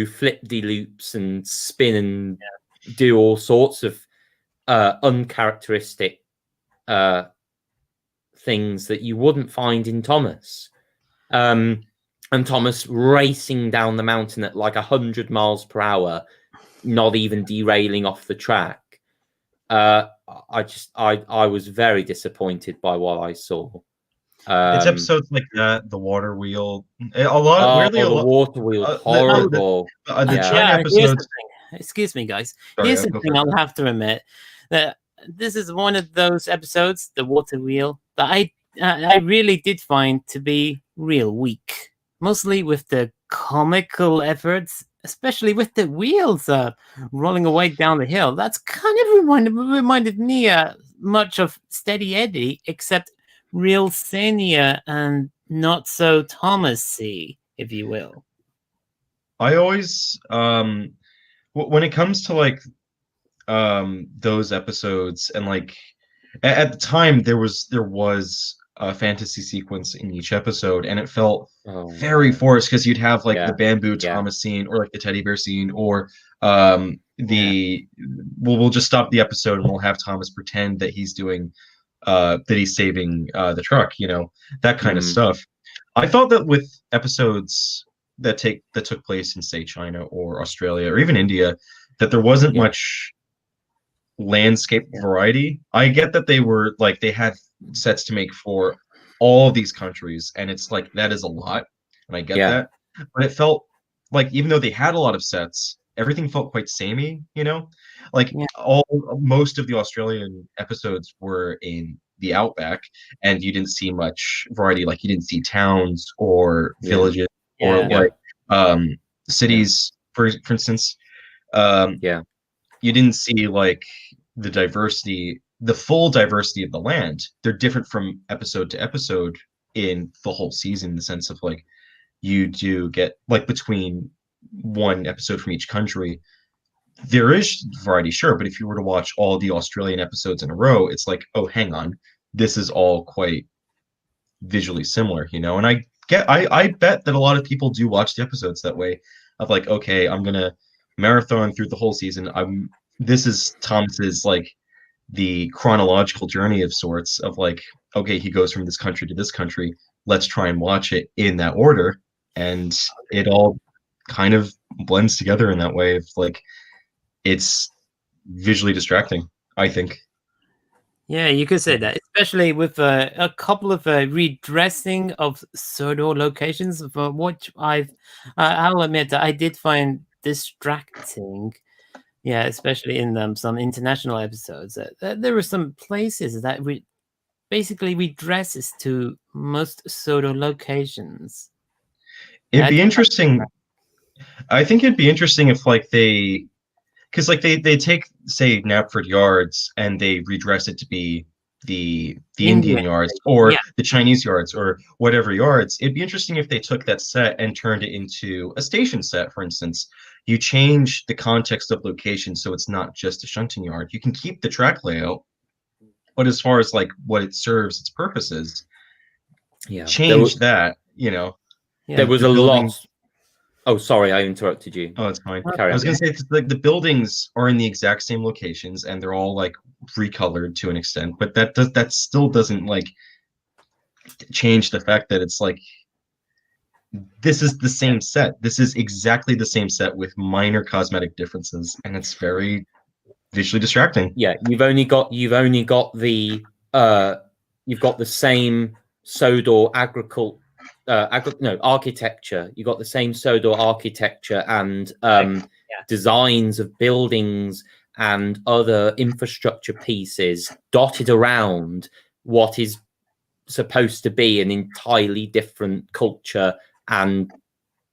flip-de-loops and spin and do all sorts of uncharacteristic things that you wouldn't find in Thomas. And Thomas racing down the mountain at like 100 miles per hour, not even derailing off the track. I was very disappointed by what I saw. it's episodes like that, the water wheel, a lot. The water wheel, horrible. The China episodes. Excuse me, guys. Sorry, Here's the thing I'll have to admit that this is one of those episodes, the water wheel, that I really did find to be real weak, mostly with the comical efforts, especially with the wheels rolling away down the hill. That's kind of reminded me much of Steady Eddie, except real seine and not so Thomasy, if you will. I always when it comes to like those episodes, and like at the time there was a fantasy sequence in each episode, and it felt very forced because you'd have like the bamboo Thomas scene, or like the teddy bear scene, or we'll just stop the episode and we'll have Thomas pretend that he's doing that he's saving the truck, that kind of stuff. I felt that with episodes that took place in, say, China or Australia or even India, that there wasn't much landscape variety. I get that they had sets to make for all these countries, and it's like that is a lot, and I get that. But it felt like even though they had a lot of sets, everything felt quite samey, most of the Australian episodes were in the outback, and you didn't see much variety. Like you didn't see towns or villages or cities, for instance. You didn't see like the full diversity of the land. They're different from episode to episode in the whole season, in the sense of like you do get like between one episode from each country, there is variety, sure, but if you were to watch all the Australian episodes in a row, it's like, oh, hang on, this is all quite visually similar, and I bet that a lot of people do watch the episodes that way, of like, okay, I'm gonna marathon through the whole season. This is Thomas's like the chronological journey of sorts of like, okay, he goes from this country to this country. Let's try and watch it in that order, and it all kind of blends together in that way. Of like, it's visually distracting, I think. Yeah, you could say that, especially with a couple of redressing of pseudo locations, for which I'll admit that I did find distracting. Yeah, especially in some international episodes. There were some places that basically redresses to most pseudo locations. It'd be interesting. I think it'd be interesting if like because like they take, say, Knapford Yards and they redress it to be the Indian yards or the Chinese yards or whatever yards. It'd be interesting if they took that set and turned it into a station set, for instance. You change the context of location so it's not just a shunting yard. You can keep the track layout, but as far as like what it serves its purposes, change that, you know. There was a lot. Oh, sorry, I interrupted you. Oh, it's fine. Carry I was on. going to say, like, the buildings are in the exact same locations and they're all like recolored to an extent, but that still doesn't like change the fact that it's like, this is the same set. This is exactly the same set with minor cosmetic differences, and it's very visually distracting. Yeah, you've only got the same Sodor architecture. You got the same Sodor architecture and designs of buildings and other infrastructure pieces dotted around what is supposed to be an entirely different culture and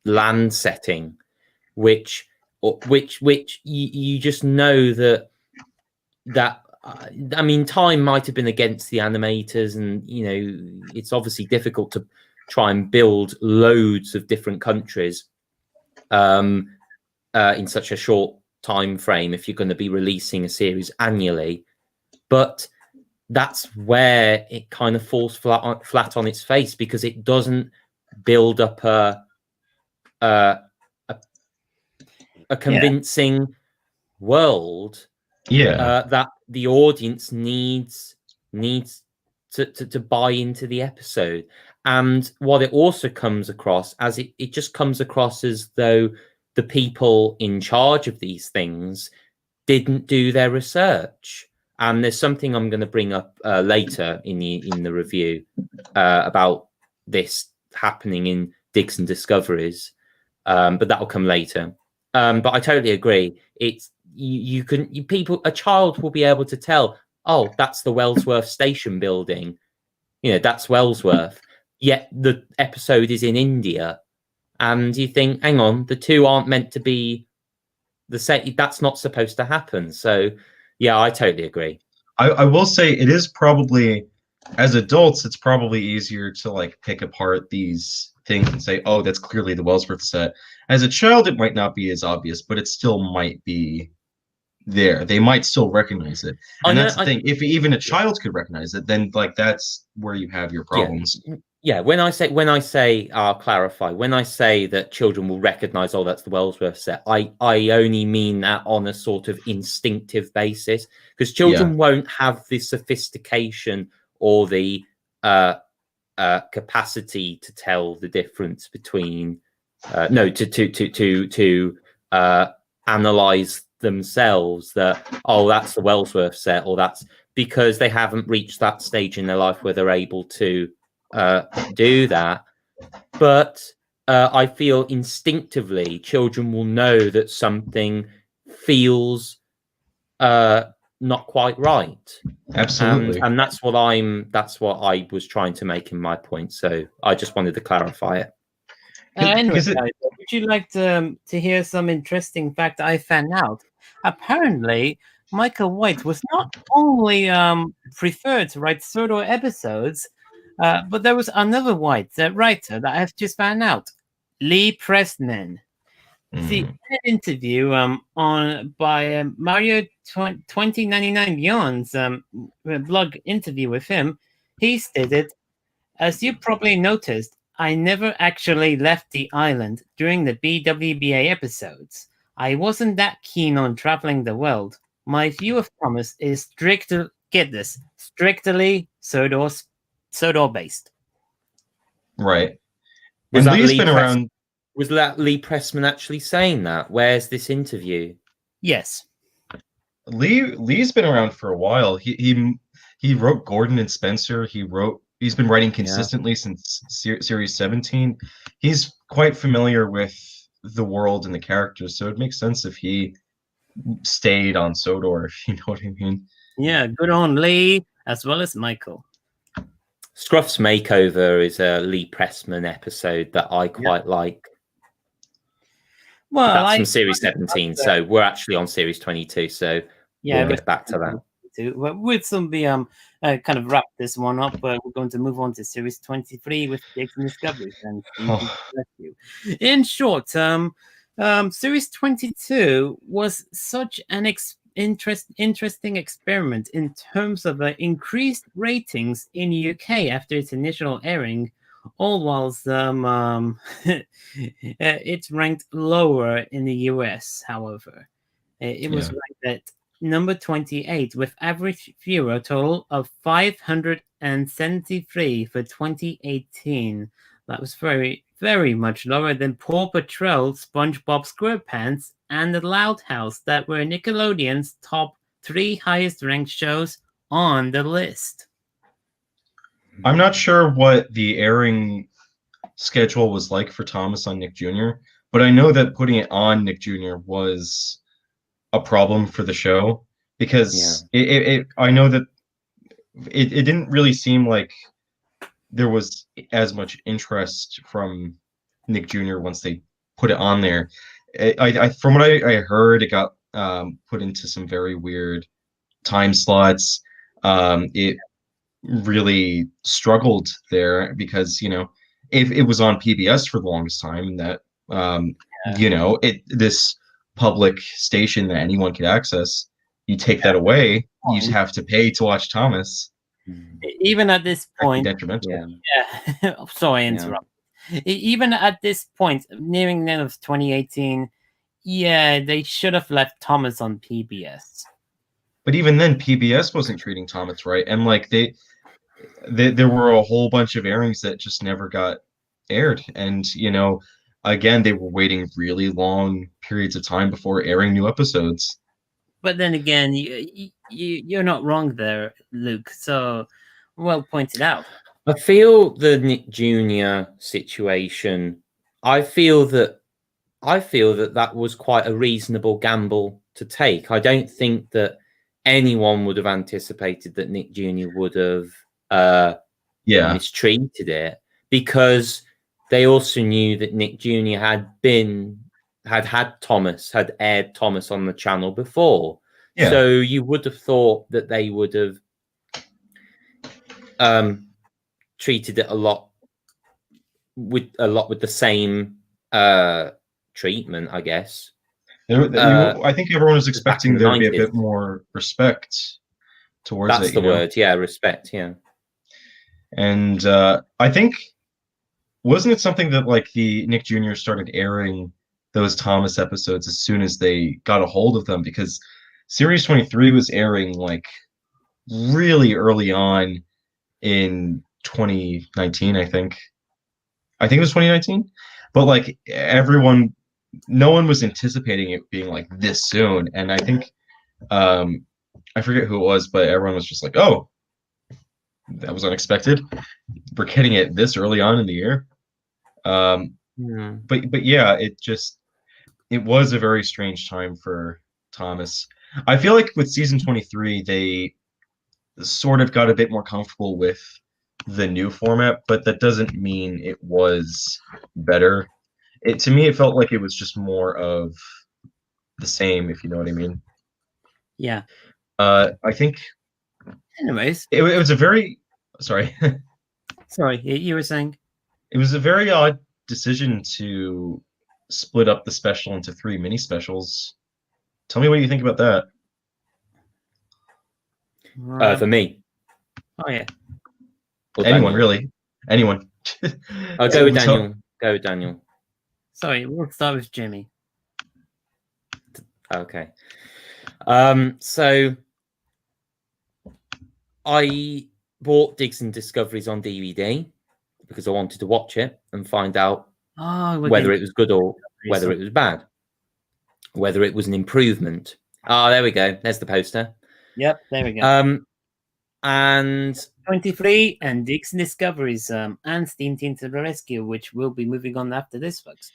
land setting, which you just know that I mean, time might have been against the animators, and you know, it's obviously difficult to try and build loads of different countries in such a short time frame if you're going to be releasing a series annually. But that's where it kind of falls flat on its face, because it doesn't build up a convincing world that the audience needs to buy into the episode. And what it also comes across as, it just comes across as though the people in charge of these things didn't do their research. And there's something I'm going to bring up later in the review about this happening in Digs and Discoveries, but that'll come later. But I totally agree. It's a child will be able to tell, oh, that's the Wellsworth station building, you know, that's Wellsworth. Yet the episode is in India, and you think, hang on, the two aren't meant to be the same. That's not supposed to happen. So yeah, I totally agree. I will say it is probably, as adults, it's probably easier to like pick apart these things and say, oh, that's clearly the Wellsworth set. As a child, it might not be as obvious, but it still might be there. They might still recognize it. And that's the thing. If even a child could recognize it, then like that's where you have your problems. Yeah, when I say, I'll clarify, when I say that children will recognize, oh, that's the Wellsworth set, I only mean that on a sort of instinctive basis, because children won't have the sophistication or the capacity to tell the difference between to analyze themselves that, oh, that's the Wellsworth set, or that's, because they haven't reached that stage in their life where they're able to do that. But I feel instinctively children will know that something feels not quite right. Absolutely. And that's what I was trying to make in my point. So I just wanted to clarify it. Anyway, would you like to hear some interesting fact I found out? Apparently, Michael White was not only preferred to write solo episodes, but there was another White writer that I've just found out, Lee Pressman. See, in an interview by Mario 2099 Beyond's blog interview with him, he stated, "As you probably noticed, I never actually left the island during the BWBA episodes. I wasn't that keen on traveling the world. my view of Thomas is strictly Sodor based. Right. Was And that Lee's Lee been around. Was that Lee Pressman actually saying that? Where's this interview? Yes. Lee's been around for a while. He wrote Gordon and Spencer. He's been writing consistently since series 17. He's quite familiar with the world and the characters, so it makes sense if he stayed on Sodor, if you know what I mean. Yeah, good on Lee as well as Michael. Scruff's Makeover is a Lee Pressman episode that I quite like. Well, that's from series 17, so we're actually on series 22. So we'll get back to that. We'll soon be kind of wrap this one up. We're going to move on to series 23 with Jake's Discoveries. And in short, series 22 was such an interesting experiment in terms of increased ratings in UK after its initial airing, all whilst it's ranked lower in the US. However, it was ranked at number 28 with average viewer total of 573 for 2018. That was very, very much lower than Paw Patrol, SpongeBob SquarePants, and The Loud House, that were Nickelodeon's top 3 highest ranked shows on the list. I'm not sure what the airing schedule was like for Thomas on Nick Jr., but I know that putting it on Nick Jr. was a problem for the show, because I know that it didn't really seem like there was as much interest from Nick Jr. once they put it on there. From what I heard, it got put into some very weird time slots. It really struggled there because, if it was on PBS for the longest time, that this public station that anyone could access, you take that away, you have to pay to watch Thomas. Even at this point, sorry, interrupt. Even at this point, nearing the end of 2018, they should have left Thomas on PBS. But even then, PBS wasn't treating Thomas right, and like there were a whole bunch of airings that just never got aired, and again, they were waiting really long periods of time before airing new episodes. But then again, you're not wrong there, Luke. So well pointed out. I feel the Nick Jr. situation. I feel that was quite a reasonable gamble to take. I don't think that anyone would have anticipated that Nick Jr. would have mistreated it, because they also knew that Nick Jr. had aired Thomas on the channel before. Yeah. So you would have thought that they would have treated it a lot with the same treatment, I guess. I think everyone was expecting there to be a bit more respect towards it. That's the word, respect, And I think, wasn't it something that like the Nick Jr. started airing those Thomas episodes as soon as they got a hold of them? Because Series 23 was airing like really early on in 2019, I think it was 2019, but like no one was anticipating it being like this soon. And I think I forget who it was, but everyone was just like, oh, that was unexpected, we're getting it this early on in the year. But yeah, it was a very strange time for Thomas. I feel like with season 23 they sort of got a bit more comfortable with the new format, but that doesn't mean it was better. To me, it felt like it was just more of the same, if you know what I mean. Yeah. I think. Anyways, it was a very sorry. Sorry, you were saying. It was a very odd decision to split up the special into 3 mini specials. Tell me what you think about that. For me. Oh yeah. Or anyone Daniel. Really? Anyone? I'll go with Daniel. Go with Daniel. Sorry, we'll start with Jimmy. Okay. So I bought Digs and Discoveries on DVD because I wanted to watch it and find out whether it was good or whether it was bad, whether it was an improvement. Oh, there we go. There's the poster. Yep, there we go. And 23 and Digs and Discoveries and Steam Team to the Rescue, which will be moving on after this, folks.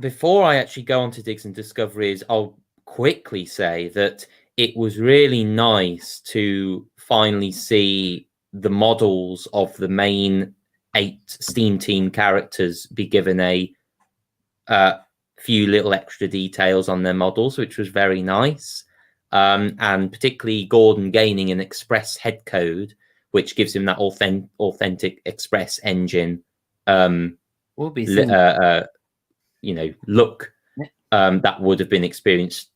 Before I actually go on to Digs and Discoveries, I'll quickly say that it was really nice to finally see the models of the main 8 Steam Team characters be given a few little extra details on their models, which was very nice. And particularly Gordon gaining an express head code, which gives him that authentic express engine Will be look that would have been experienced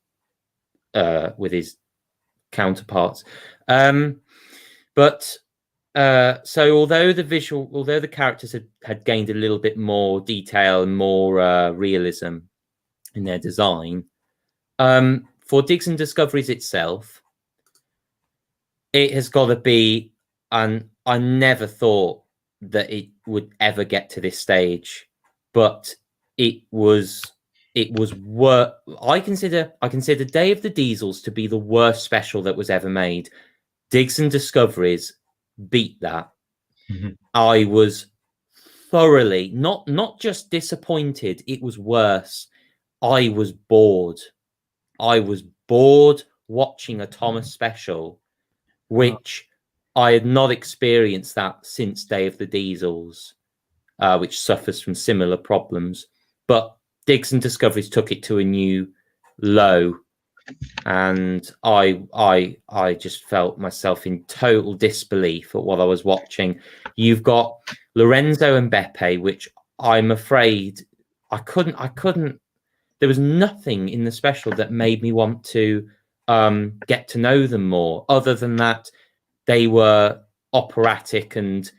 with his counterparts. But so although the characters had gained a little bit more detail and more realism in their design, for Digs and Discoveries itself, it has got to be, and I never thought that it would ever get to this stage, but it was I consider Day of the Diesels to be the worst special that was ever made. Digs and Discoveries beat that. Mm-hmm. I was thoroughly not just disappointed, it was worse. I was bored. I was bored watching a Thomas special, which I had not experienced that since Day of the Diesels, which suffers from similar problems. But Digs and Discoveries took it to a new low, and I just felt myself in total disbelief at what I was watching. You've got Lorenzo and Beppe, which I'm afraid I couldn't. There was nothing in the special that made me want to get to know them more, other than that they were operatic and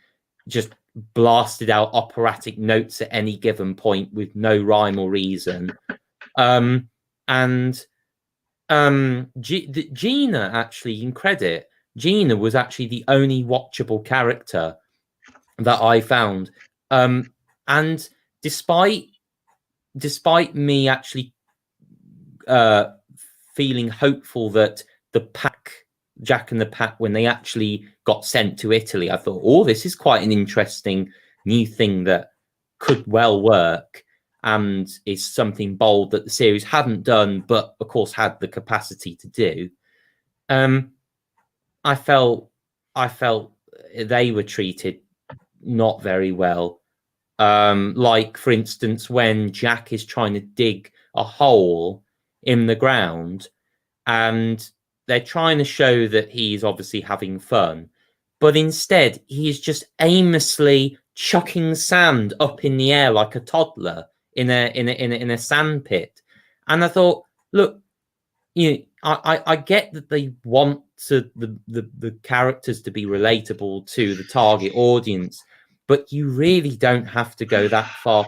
just blasted out operatic notes at any given point with no rhyme or reason. Gina, actually, in credit, Gina was actually the only watchable character that I found. And despite me actually feeling hopeful that the pack, Jack and the Pack, when they actually got sent to Italy, I thought, oh, this is quite an interesting new thing that could well work and is something bold that the series hadn't done, but of course had the capacity to do. I felt they were treated not very well. Like, for instance, when Jack is trying to dig a hole in the ground and they're trying to show that he's obviously having fun, but instead he's just aimlessly chucking sand up in the air like a toddler in a sand pit. And I thought, look, I get that they want the characters to be relatable to the target audience, but you really don't have to go that far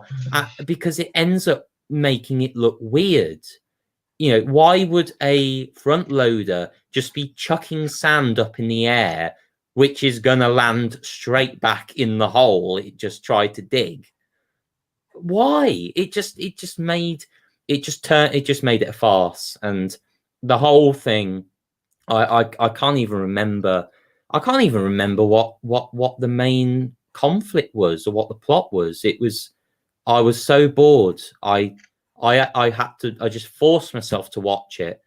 because it ends up making it look weird. Why would a front loader just be chucking sand up in the air, which is going to land straight back in the hole it just tried to dig? Why? It just made it a farce. And the whole thing, I can't even remember. I can't even remember what the main conflict was or what the plot was. I was so bored. I just forced myself to watch it,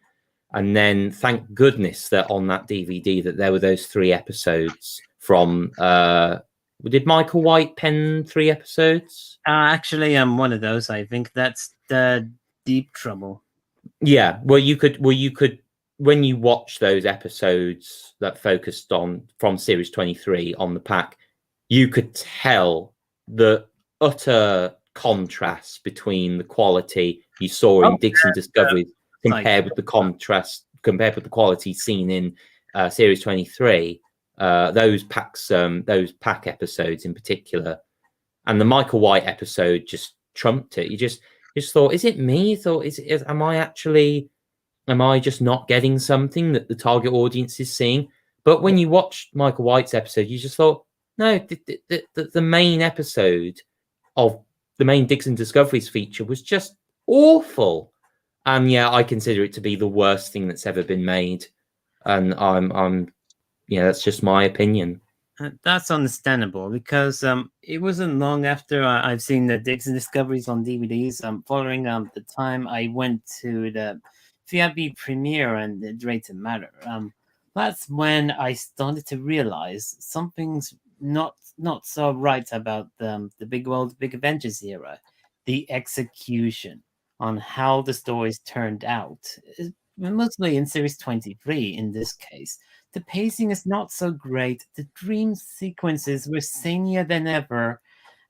and then thank goodness that on that DVD that there were those 3 episodes from. Did Michael White pen 3 episodes? Actually, I'm one of those. I think that's the Deep Trouble. Yeah, well, you could when you watch those episodes that focused on from series 23 on the pack, you could tell the utter contrast between the quality you saw in Digs and Discoveries compared with the quality seen in series 23. Those pack episodes in particular, and the Michael White episode just trumped it. You just thought, is it me? You thought, am I actually am I just not getting something that the target audience is seeing? But when you watched Michael White's episode, you just thought, no, the main episode of the main Dixon Discoveries feature was just awful. And yeah, I consider it to be the worst thing that's ever been made. And I'm that's just my opinion. That's understandable because it wasn't long after I've seen the Dixon Discoveries on DVDs. Following the time I went to the VIP premiere and the Drayton Matter. That's when I started to realize something's not so right about the Big World, Big Adventures era. The execution on how the stories turned out, mostly in Series 23 in this case. The pacing is not so great. The dream sequences were zanier than ever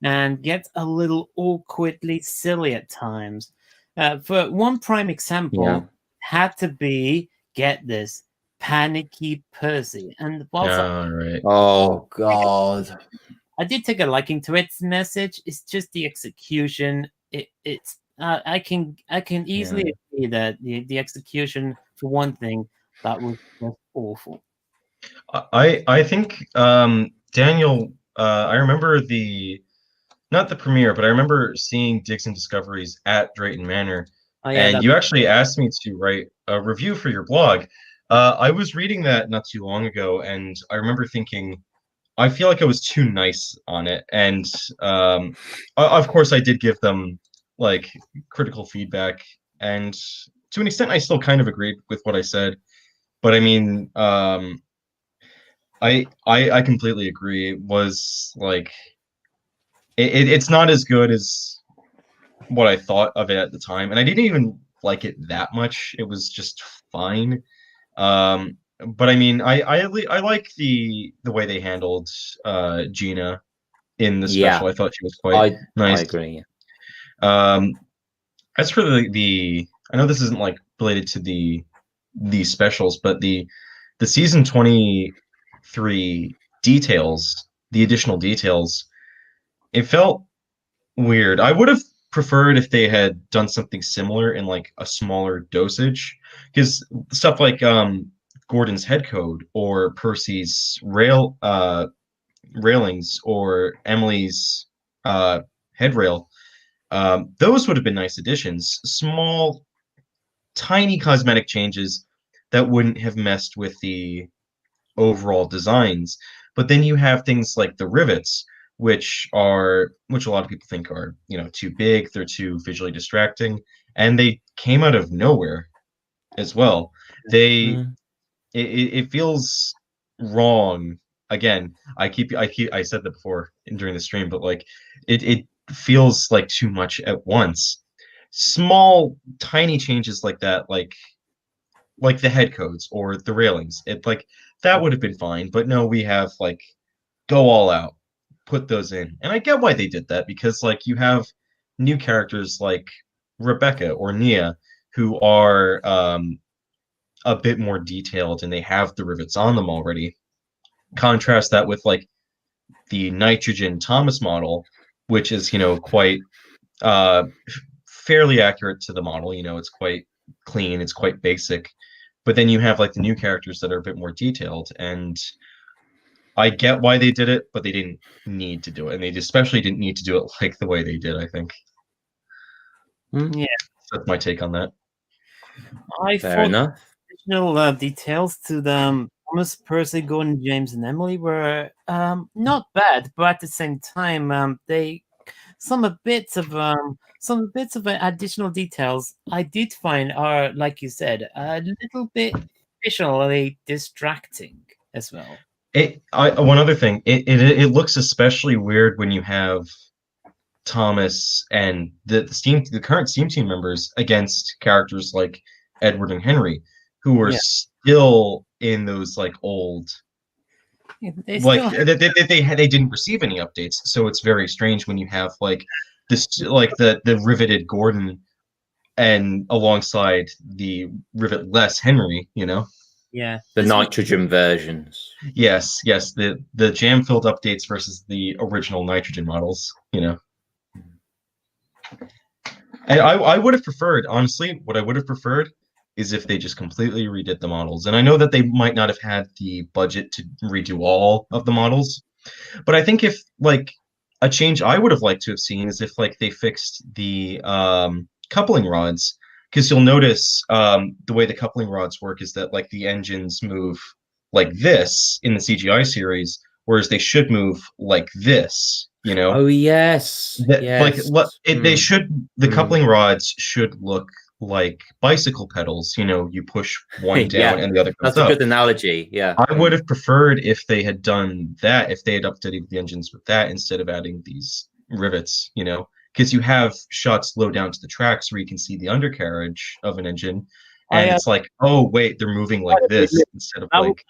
and get a little awkwardly silly at times. For one prime example, had to be, get this, Panicky Percy. And whilst right. Oh, God. I did take a liking to its message, it's just the execution. I can easily agree that the execution, for one thing, that was just awful. I think Daniel, I remember not the premiere, but I remember seeing Dixon Discoveries at Drayton Manor, and you actually asked me to write a review for your blog. I was reading that not too long ago, and I remember thinking, I feel like I was too nice on it, and of course I did give them like critical feedback, and to an extent I still kind of agreed with what I said, but I mean, I completely agree. It was like it's not as good as what I thought of it at the time, and I didn't even like it that much. It was just fine. But I mean, I like the way they handled Gina in the special. I thought she was quite nice. I agree. As for the I know this isn't like related to the specials, but the season 23 details, the additional details, it felt weird. I would have preferred if they had done something similar in like a smaller dosage, because stuff like Gordon's head code or Percy's railings or Emily's headrail, those would have been nice additions. Small, tiny cosmetic changes that wouldn't have messed with the overall designs. But then you have things like the rivets, which a lot of people think are, too big, they're too visually distracting, and they came out of nowhere as well. It feels wrong. Again, I said that before during the stream, but like it feels like too much at once. Small, tiny changes like that, like the head codes or the railings, that would have been fine. But no, we have like go all out, put those in, and I get why they did that, because like you have new characters like Rebecca or Nia who are a bit more detailed and they have the rivets on them already. Contrast that with like the nitrogen Thomas model, which is quite fairly accurate to the model. It's quite clean, it's quite basic. But then you have like the new characters that are a bit more detailed, and I get why they did it, but they didn't need to do it, and they especially didn't need to do it like the way they did, I think. Yeah, that's my take on that. Fair enough. Additional details to the Thomas, Percy, Gordon, James, and Emily were not bad, but at the same time, some bits of additional details I did find are, like you said, a little bit visually distracting as well. One other thing, it looks especially weird when you have Thomas and the current Steam Team members against characters like Edward and Henry, who are still in those like old, they didn't receive any updates, so it's very strange when you have like this, like the riveted Gordon and alongside the rivetless Henry, Yeah, the nitrogen versions. Yes, the jam-filled updates versus the original nitrogen models, And I would have preferred, honestly, what I would have preferred is if they just completely redid the models. And I know that they might not have had the budget to redo all of the models, but I think if like a change I would have liked to have seen is if like they fixed the coupling rods, because you'll notice the way the coupling rods work is that like the engines move like this in the CGI series, whereas they should move like this, you know? Oh yes, yes. Like they should, the coupling rods should look like bicycle pedals, you know, you push one down and the other comes That's up. a good analogy. Yeah, I would have preferred if they had done that, if they had updated the engines with that instead of adding these rivets, you know, because you have shots low down to the tracks where you can see the undercarriage of an engine, and it's like, oh wait, they're moving like this instead of like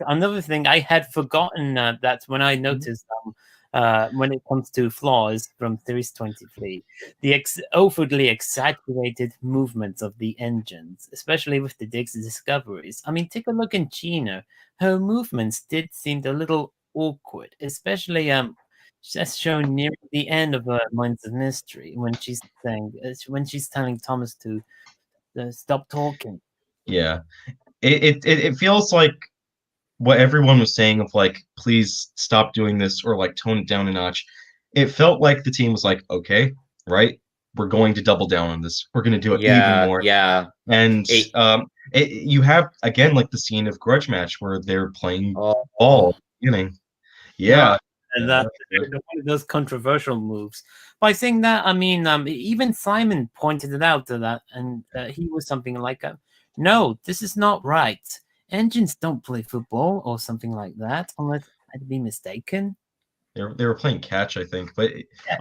another thing I had forgotten. That's when I noticed when it comes to flaws from Series 23, the overly exaggerated movements of the engines, especially with the Diggs discoveries. I mean, take a look at Gina. Her movements did seem a little awkward, especially as shown near the end of Minds of Mystery when she's telling Thomas to stop talking. Yeah, it feels like what everyone was saying of like, please stop doing this or like tone it down a notch. It felt like the team was like, okay, right, we're going to double down on this. We're going to do it even more. Yeah. And you have again like the scene of Grudge Match where they're playing ball. Yeah. And that's one of those controversial moves. By saying that, I mean, even Simon pointed it out to that, and he was something like, no, this is not right. Engines don't play football or something like that, unless I'd be mistaken. They were playing catch, I think. But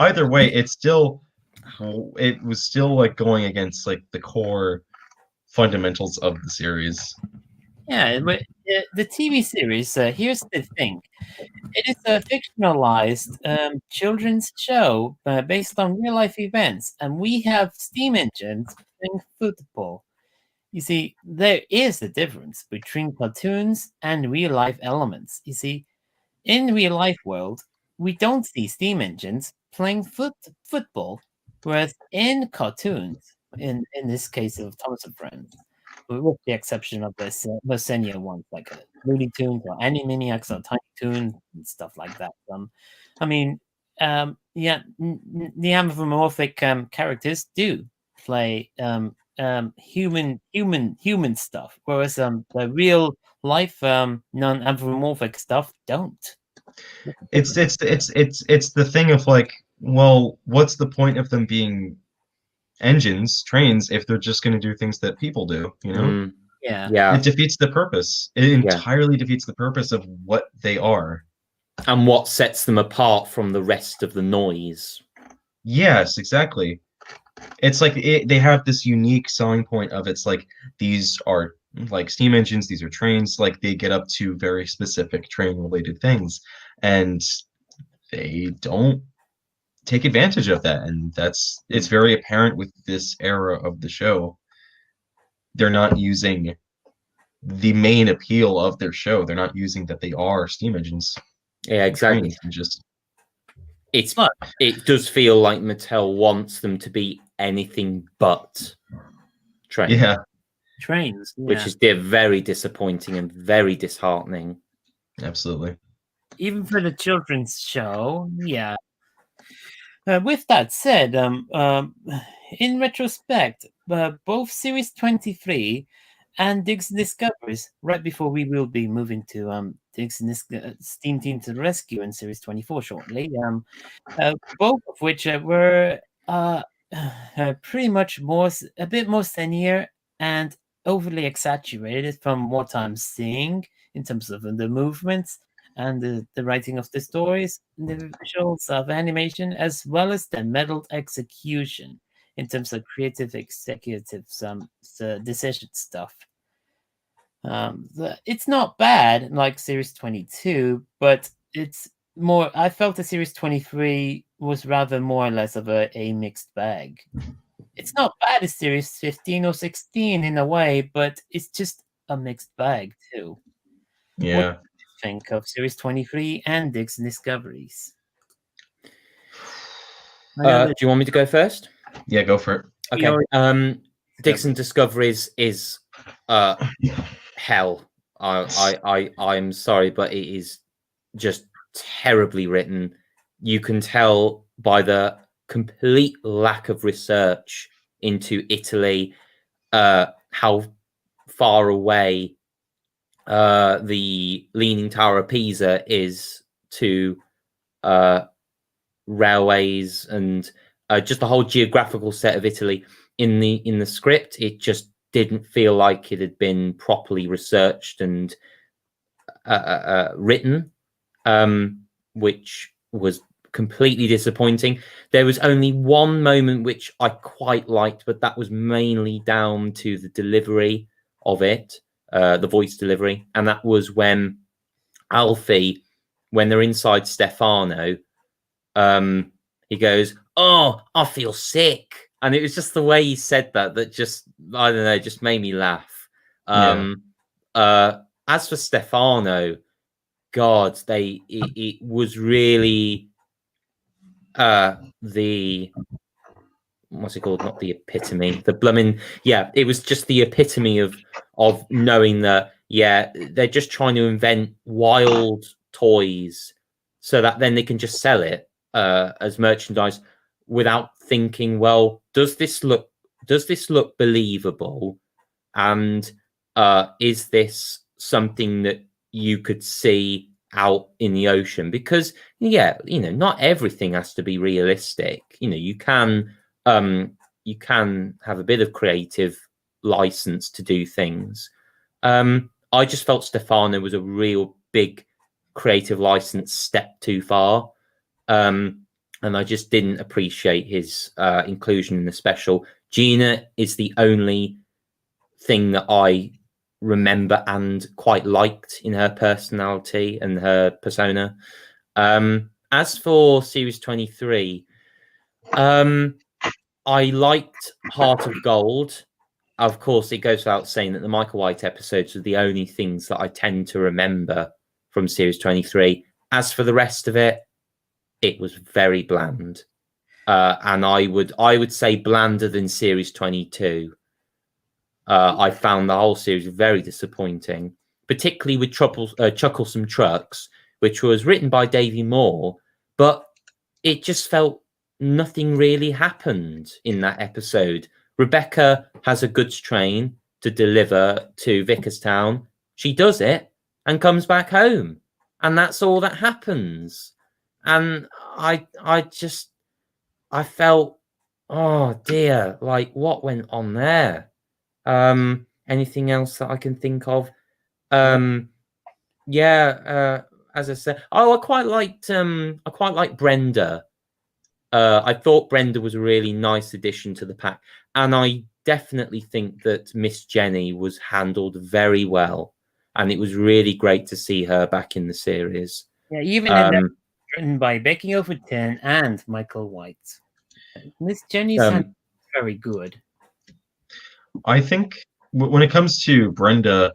either way, it was still like going against like the core fundamentals of the series. Yeah, but the TV series, here's the thing. It is a fictionalized children's show based on real-life events, and we have steam engines playing football. You see, there is a difference between cartoons and real-life elements. You see, in real-life world, we don't see steam engines playing football, whereas in cartoons, in this case of Thomas and Friends, with the exception of the senior ones like Looney Tunes or Animaniacs or Tiny Toons and stuff like that. I mean, the anthropomorphic characters do play human stuff, whereas the real life non-anthropomorphic stuff don't. It's the thing of like, well, what's the point of them being trains, if they're just going to do things that people do, you know? Yeah. It defeats the purpose. It entirely defeats the purpose of what they are. And what sets them apart from the rest of the noise. Yes, exactly. It's like they have this unique selling point of it's like these are like steam engines, these are trains, like they get up to very specific train related things, and they don't take advantage of that, and it's very apparent with this era of the show. They're not using the main appeal of their show. They're not using that they are steam engines. Yeah, exactly. It does feel like Mattel wants them to be anything but trains. Yeah. Trains. Yeah. Which is very disappointing and very disheartening. Absolutely. Even for the children's show, yeah. With that said, in retrospect, both Series 23 and Diggs Discoveries, right before we will be moving to Diggs Steam Team to the Rescue in Series 24 shortly, both of which were pretty much a bit more senior and overly exaggerated from what I'm seeing in terms of the movements and the writing of the stories, the visuals of animation, as well as the meddled execution in terms of creative executives decision stuff. It's not bad like Series 22, but it's more. I felt the Series 23 was rather more or less of a mixed bag. It's not bad as Series 15 or 16 in a way, but it's just a mixed bag too. Yeah. What do you think of Series 23 and Diggs Discoveries? Do you want me to go first? Yeah, go for it. Okay. Dixon Discoveries is hell. I'm sorry, but it is just terribly written. You can tell by the complete lack of research into Italy, how far away the Leaning Tower of Pisa is to railways and just the whole geographical set of Italy. In the script, it just didn't feel like it had been properly researched and written, which was completely disappointing. There was only one moment which I quite liked, but that was mainly down to the delivery of it, the voice delivery, and that was when Alfie, when they're inside Stefano, he goes, "Oh, I feel sick," and it was just the way he said that just, I don't know, just made me laugh. As for Stefano, God, it was really the, what's it called? Not the epitome, the blooming, yeah, it was just the epitome of knowing that, yeah, they're just trying to invent wild toys so that then they can just sell it as merchandise without thinking, well, does this look believable, and is this something that you could see out in the ocean? Because, yeah, you know, not everything has to be realistic. You know, you can have a bit of creative license to do things. I just felt Stefano was a real big creative license step too far, and I just didn't appreciate his inclusion in the special. Gina is the only thing that I remember and quite liked in her personality and her persona. As for series 23, I liked Heart of Gold. Of course, it goes without saying that the Michael White episodes are the only things that I tend to remember from series 23. As for the rest of it, it was very bland, and I would say blander than series 22. I found the whole series very disappointing, particularly with Chucklesome Trucks, which was written by Davey Moore, but it just felt nothing really happened in that episode. Rebecca has a goods train to deliver to Vickerstown. She does it and comes back home, and that's all that happens. And I felt, oh dear, like, what went on there? Anything else that I can think of? As I said, I quite liked Brenda. I thought Brenda was a really nice addition to the pack, and I definitely think that Miss Jenny was handled very well, and it was really great to see her back in the series. Yeah, even in that, written by Becky Overton and Michael White. Miss Jenny's very good. I think when it comes to Brenda,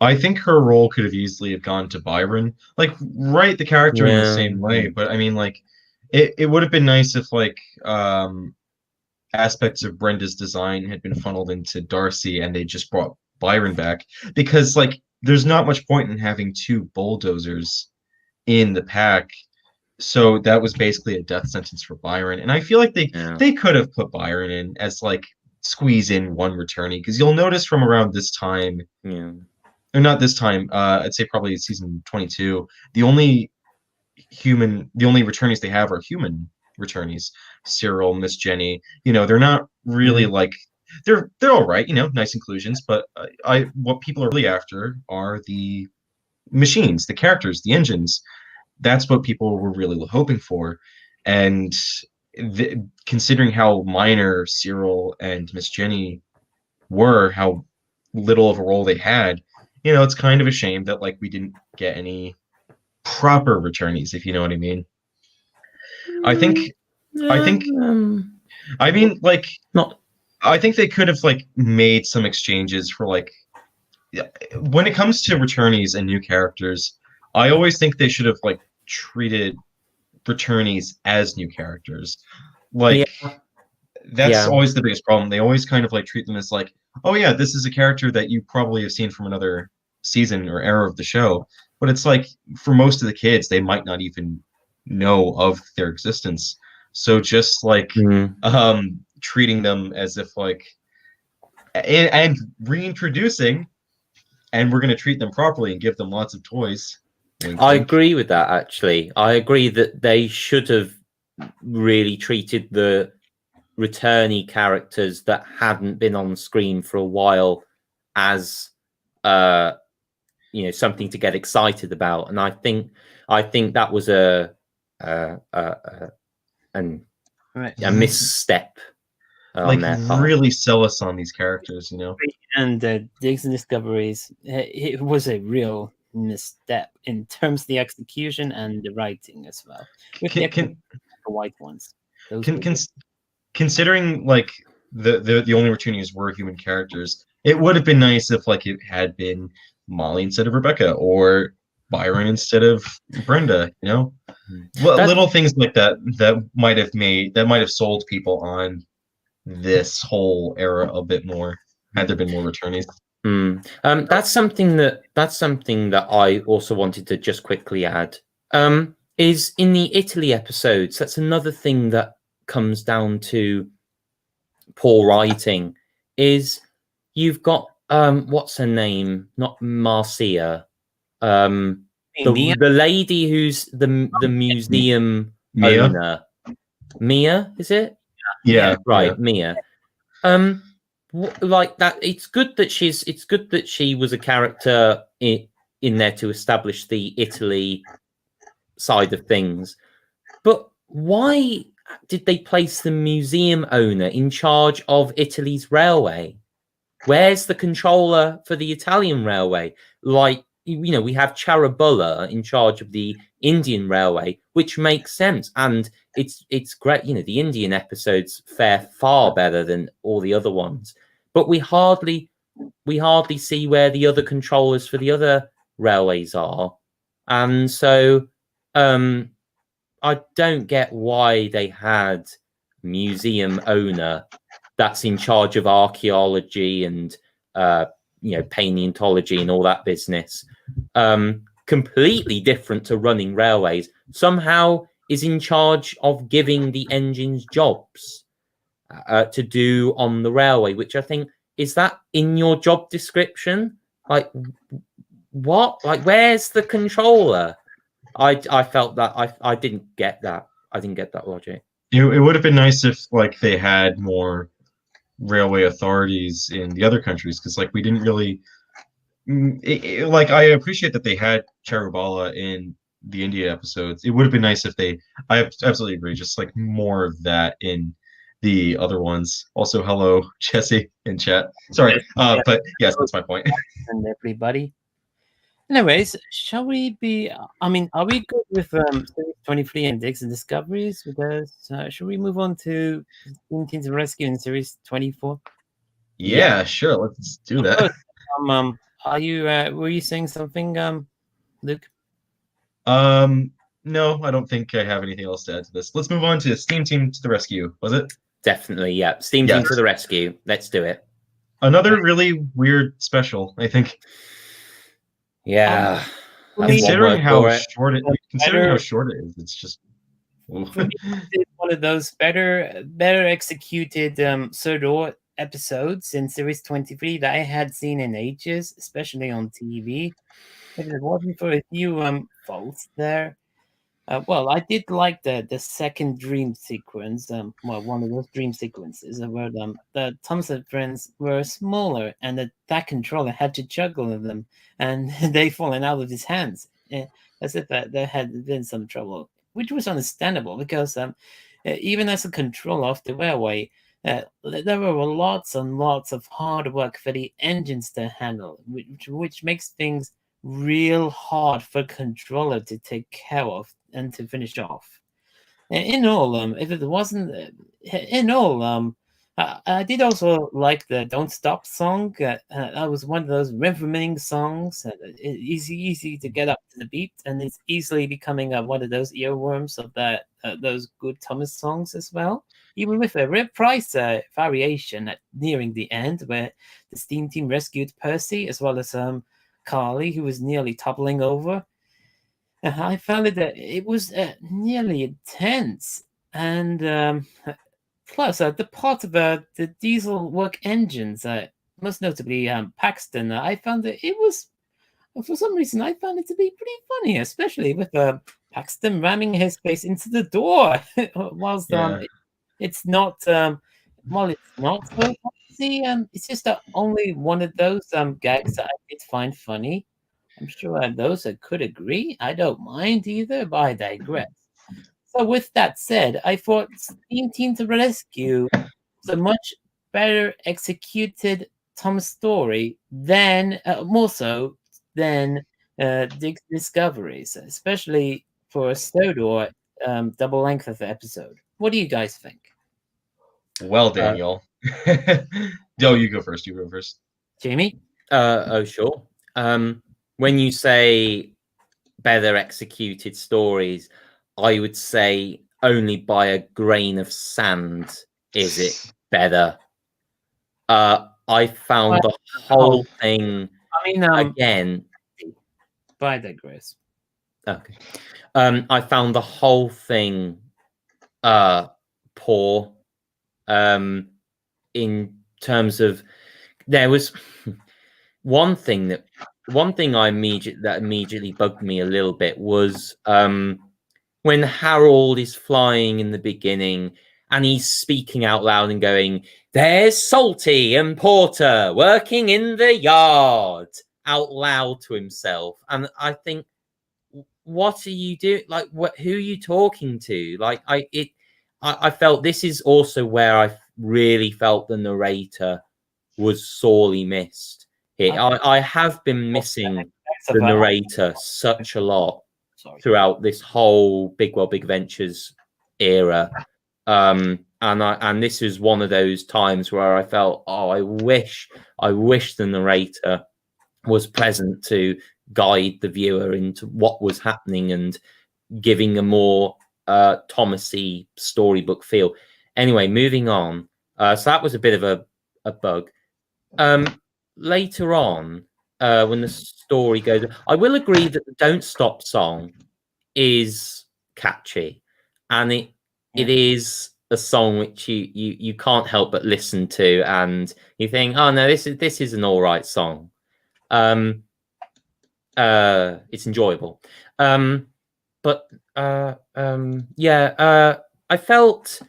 I think her role could have easily have gone to Byron. Like, write the character in the same way, but I mean, like, it would have been nice if, like, aspects of Brenda's design had been funneled into Darcy and they just brought Byron back, because, like, there's not much point in having two bulldozers in the pack. So that was basically a death sentence for Byron, and I feel like they could have put Byron in as, like, squeeze in one returnee, because you'll notice from around this time, or not this time, I'd say probably season 22, the only returnees they have are human returnees. Cyril, Miss Jenny, you know, they're not really like, they're all right, you know, nice inclusions, but what people are really after are the machines, the characters, the engines. That's what people were really hoping for, and considering how minor Cyril and Miss Jenny were, how little of a role they had, you know, it's kind of a shame that, like, we didn't get any proper returnees, if you know what I mean. I think they could have, like, made some exchanges for, like, when it comes to returnees and new characters, I always think they should have, like, treated returnees as new characters. Like, that's always the biggest problem. They always kind of like treat them as like, oh yeah, this is a character that you probably have seen from another season or era of the show. But it's like for most of the kids, they might not even know of their existence. So just like treating them as if like and reintroducing, and we're going to treat them properly and give them lots of toys. I agree with that, actually. I agree that they should have really treated the returnee characters that hadn't been on screen for a while as something to get excited about. And I think that was a misstep. Like really sell us on these characters, And Digs and Discoveries, it was a real misstep in terms of the execution and the writing as well. With the white ones. Considering like the only returnees were human characters, it would have been nice if like it had been Molly instead of Rebecca or Byron instead of Brenda, little things like that might have sold people on this whole era a bit more had there been more returnees. That's something that I also wanted to just quickly add. Is in the Italy episodes, that's another thing that comes down to poor writing. Is you've got what's her name? Not Marcia. The lady who's the museum owner. Mia, is it? Yeah, right, Mia. Like that. It's good that she was a character in there to establish the Italy side of things. But why did they place the museum owner in charge of Italy's railway? Where's the controller for the Italian railway? Like, we have Charabulla in charge of the Indian railway, which makes sense. And it's great. The Indian episodes fare far better than all the other ones. But we hardly see where the other controllers for the other railways are. And so I don't get why they had museum owner that's in charge of archaeology and paleontology and all that business, completely different to running railways, somehow is in charge of giving the engines jobs to do on the railway, which I think, is that in your job description? Like, what? Like, where's the controller? I felt that I didn't get that. I didn't get that logic. It would have been nice if like they had more railway authorities in the other countries, because like we didn't really like I appreciate that they had Charubala in the India episodes. It would have been nice if I absolutely agree, just like more of that in the other ones. Also, hello Jesse in chat. Sorry, but yes, that's my point. And everybody. Anyways, shall we be? I mean, are we good with series 23 and Digs and Discoveries? Because should we move on to Teens and Rescue in series 24? Yeah, sure. Let's do that. Are you? Were you saying something, Luke? No, I don't think I have anything else to add to this. Let's move on to Steam Team to the Rescue. Was it? Definitely, yeah. Steam Team to the Rescue. Let's do it. Another really weird special, I think. Yeah. Considering how short it is, it's just one of those better executed pseudo episodes in series 23 that I had seen in ages, especially on TV. If it wasn't for a few faults there. Well, I did like the second dream sequence. One of those dream sequences where the Thomas and friends were smaller, and that controller had to juggle them, and they fallen out of his hands, as if there had been some trouble, which was understandable because even as a controller of the railway, there were lots and lots of hard work for the engines to handle, which makes things real hard for a controller to take care of and to finish off. In all, if it wasn't, I did also like the "Don't Stop" song. That was one of those rhythming songs. It's easy to get up to the beat, and it's easily becoming one of those earworms of that those good Thomas songs as well. Even with a reprise variation at nearing the end, where the steam team rescued Percy as well as Carly, who was nearly toppling over. I found it was nearly intense, and plus the part of the diesel work engines, most notably Paxton, I found that it was, for some reason, I found it to be pretty funny, especially with Paxton ramming his face into the door, whilst it's not, well, it's not so fancy. It's just only one of those gags that I did find funny. I'm sure those that could agree. I don't mind either, but I digress. So with that said, I thought Steam Team to Rescue was a much better executed Tom story than, more so than Dick's Discoveries, especially for a Stodor double length of the episode. What do you guys think? Well, Daniel. No, you go first. Jamie? Oh, sure. When you say better executed stories, I would say only by a grain of sand is it better. I found the whole thing. I mean, again. But I digress. Okay. I found the whole thing poor. In terms of, there was one thing that immediately bugged me a little bit was when Harold is flying in the beginning and he's speaking out loud and going, "There's Salty and Porter working in the yard," out loud to himself. And I think, what are you doing? Like, who are you talking to? Like, I felt this is also where I really felt the narrator was sorely missed here. I have been missing the narrator such a lot throughout this whole Big Adventures era. And this is one of those times where I felt, I wish the narrator was present to guide the viewer into what was happening and giving a more Thomasy storybook feel. Anyway, moving on. So that was a bit of a bug. Later on, when the story goes, I will agree that the "Don't Stop" song is catchy, and it is a song which you can't help but listen to, and you think, oh no, this is an all right song. It's enjoyable. But I felt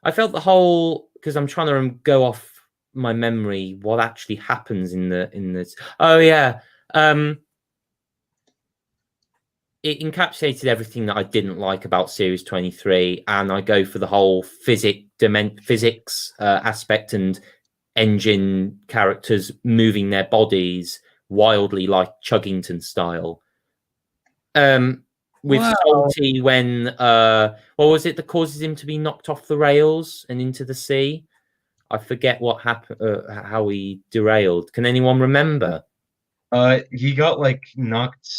the whole, because I'm trying to go off my memory what actually happens in this. It encapsulated everything that I didn't like about Series 23, and I go for the whole physics aspect and engine characters moving their bodies wildly like Chuggington style. With Salty, when what was it that causes him to be knocked off the rails and into the sea? I forget what happened, how he derailed. Can anyone remember? He got knocked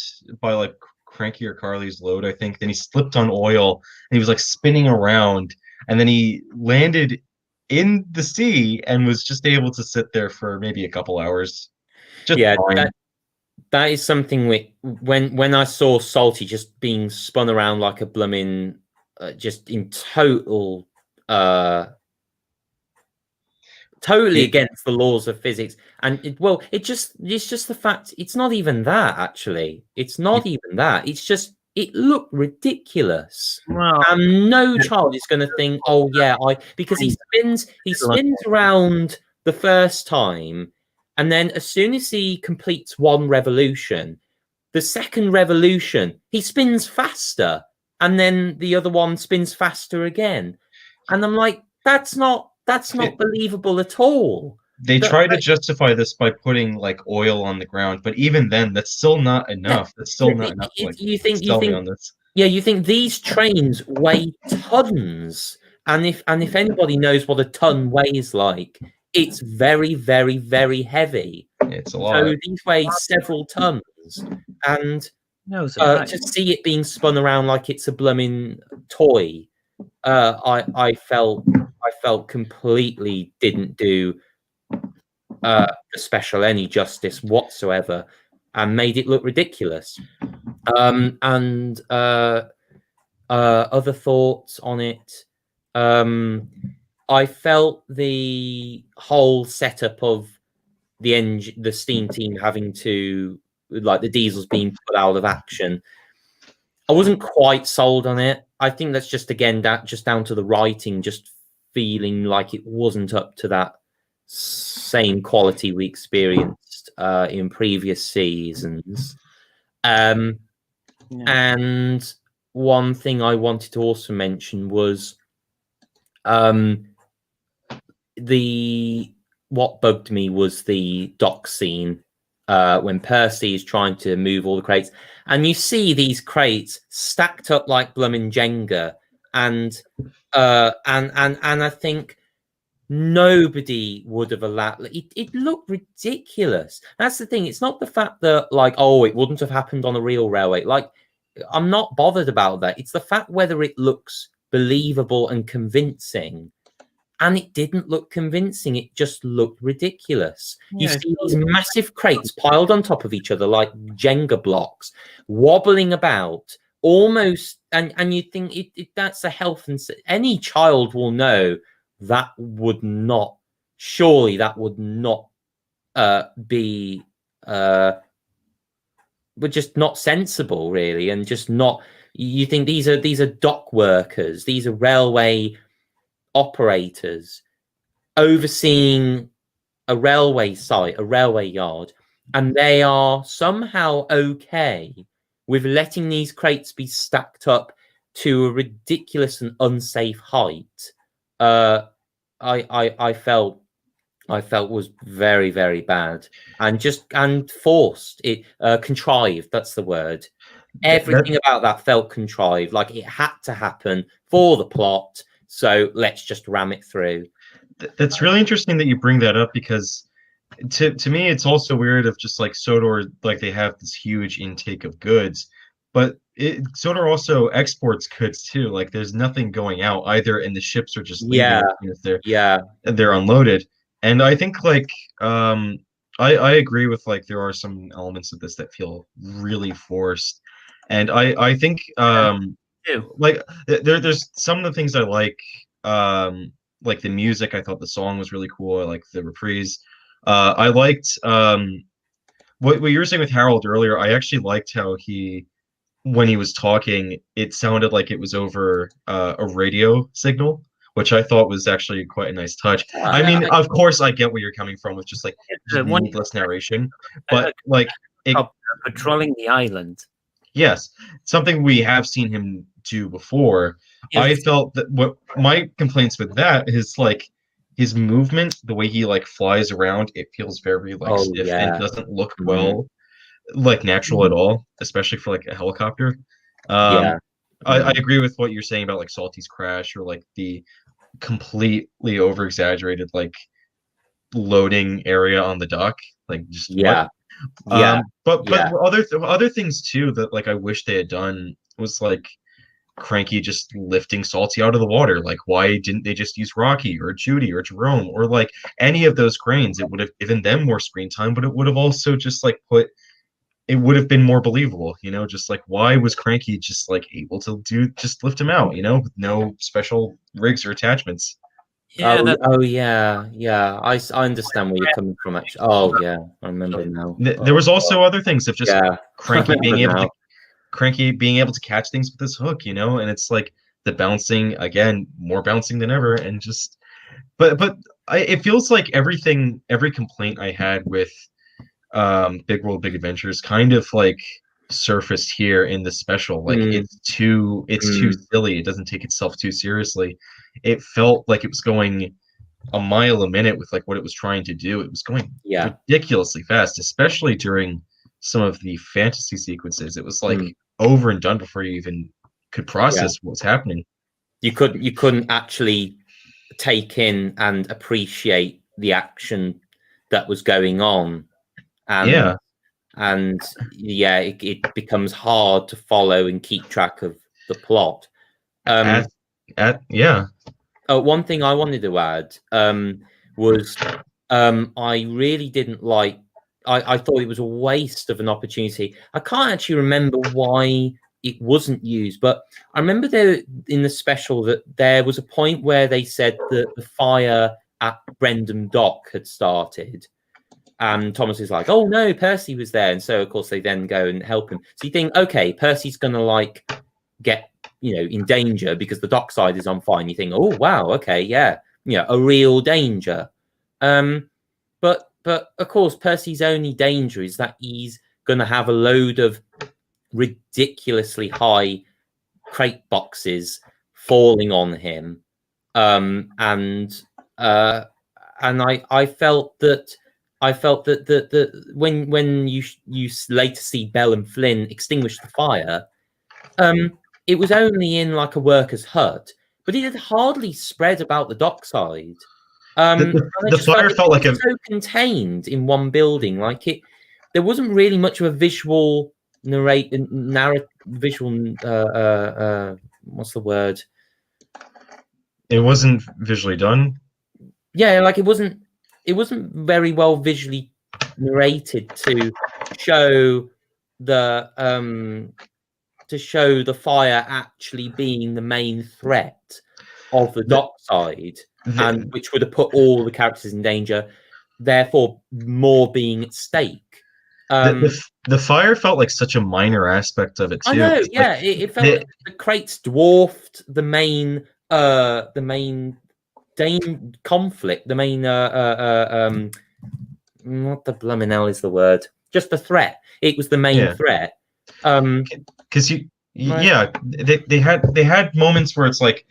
by Cranky or Carly's load, I think. Then he slipped on oil and he was spinning around, and then he landed in the sea and was just able to sit there for maybe a couple hours. That is something when I saw Salty just being spun around like a blooming, just in total, totally against the laws of physics. And it's just the fact it's not even that, actually. It's not even that. It's just, it looked ridiculous. Wow. And no child is going to think, oh yeah, because he spins around the first time. And then as soon as he completes one revolution, the second revolution, he spins faster. And then the other one spins faster again. And I'm like, that's not believable at all. They try to justify this by putting oil on the ground, but even then, that's still not enough. That's still not enough. You think these trains weigh tons, and if anybody knows what a ton weighs like, it's very, very, very heavy. It's a lot. So these weigh several tons, and No surprise. to see it being spun around like it's a blooming toy, I felt completely didn't do the special any justice whatsoever, and made it look ridiculous. And other thoughts on it. I felt the whole setup of the steam team having to, like, the diesels being put out of action, I wasn't quite sold on it. I think that's just, again, just down to the writing, just feeling like it wasn't up to that same quality we experienced in previous seasons. And one thing I wanted to also mention was what bugged me was the dock scene when Percy is trying to move all the crates, and you see these crates stacked up like blooming Jenga, and I think nobody would have allowed it. Looked ridiculous. That's the thing. It's not the fact that, like, oh, it wouldn't have happened on a real railway. Like, I'm not bothered about that. It's the fact whether it looks believable and convincing. And it didn't look convincing. It just looked ridiculous. You see these massive crates piled on top of each other like Jenga blocks, wobbling about almost. And you think that's a health and any child will know that would not. Surely that would not be. But just not sensible, really, and just not. You think these are dock workers. These are railway operators overseeing a railway site, a railway yard, and they are somehow okay with letting these crates be stacked up to a ridiculous and unsafe height. I felt was very, very bad, and forced. It contrived. That's the word. Everything about that felt contrived, like it had to happen for the plot. So let's just ram it through. That's really interesting that you bring that up, because to me it's also weird of just like Sodor, like they have this huge intake of goods, but Sodor also exports goods too. Like there's nothing going out either, and the ships are just leaving if they're unloaded. And I think like I agree with, like, there are some elements of this that feel really forced, and I think like there's some of the things I like the music. I thought the song was really cool. I liked the reprise. I liked what you were saying with Harold earlier. I actually liked how when he was talking, it sounded like it was over a radio signal, which I thought was actually quite a nice touch. I mean, of course, I get where you're coming from with just like needless narration, but like patrolling the island. Yes, something we have seen him do before. Yes. I felt that what my complaints with that is like his movement, the way he like flies around, it feels very like stiff and doesn't look well, like natural at all, especially for like a helicopter. I agree with what you're saying about like Salty's crash, or like the completely over exaggerated like loading area on the dock, like just but other things too that like I wish they had done was like Cranky just lifting Salty out of the water. Like, why didn't they just use Rocky or Judy or Jerome or like any of those cranes? It would have given them more screen time, but it would have also just like it would have been more believable, you know. Just like, why was Cranky just like able to just lift him out, you know, with no special rigs or attachments? I understand where you're coming from, actually. I remember now. There was also other things of just Cranky being able to catch things with his hook, you know, and it's like the bouncing, again, more bouncing than ever, and just but it feels like every complaint I had with Big World Big Adventures kind of like surfaced here in the special. Like it's too silly. It doesn't take itself too seriously. It felt like it was going a mile a minute with like what it was trying to do. It was going ridiculously fast, especially during some of the fantasy sequences. It was like over and done before you even could process what was happening. you couldn't actually take in and appreciate the action that was going on, and it becomes hard to follow and keep track of the plot. One thing I wanted to add was I really didn't like. I thought it was a waste of an opportunity. I can't actually remember why it wasn't used, but I remember there in the special that there was a point where they said that the fire at Brendam Dock had started, and Thomas is like, "Oh no, Percy was there," and so of course they then go and help him. So you think, okay, Percy's gonna like get in danger because the dockside is on fire. And you think, oh wow, okay, yeah, a real danger. But of course, Percy's only danger is that he's going to have a load of ridiculously high crate boxes falling on him, and I felt that when you later see Bell and Flynn extinguish the fire, it was only in like a worker's hut, but it had hardly spread about the dockside. The fire felt like so contained in one building. Like there wasn't really much of a visual what's the word? It wasn't visually done. Yeah, like it wasn't very well visually narrated to show the fire actually being the main threat of the dockside, and which would have put all the characters in danger, therefore more being at stake. The fire felt like such a minor aspect of it too. I know, yeah, it felt like the crates dwarfed the main conflict, the main what the blooming hell is the word? Just the threat. It was the main threat. Because they had moments where it's like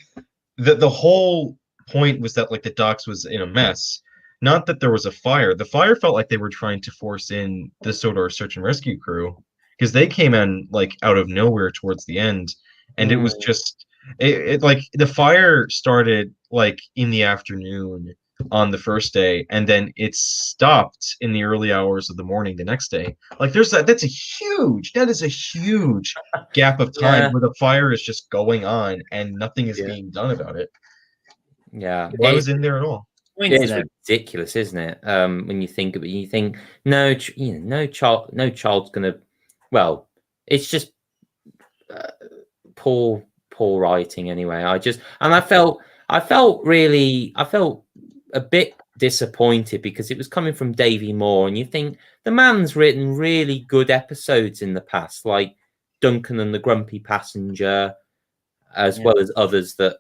the whole point was that like the docks was in a mess, not that there was a fire. The fire felt like they were trying to force in the Sodor search and rescue crew, because they came in like out of nowhere towards the end, and it was just it like the fire started like in the afternoon on the first day, and then it stopped in the early hours of the morning the next day. Like that is a huge gap of time where the fire is just going on and nothing is being done about it. Yeah, why was in there at all? It's ridiculous, isn't it? When you think of it, you think no child's gonna. Well, it's just poor writing anyway. I felt a bit disappointed because it was coming from Davey Moore, and you think the man's written really good episodes in the past, like Duncan and the Grumpy Passenger, as well as others that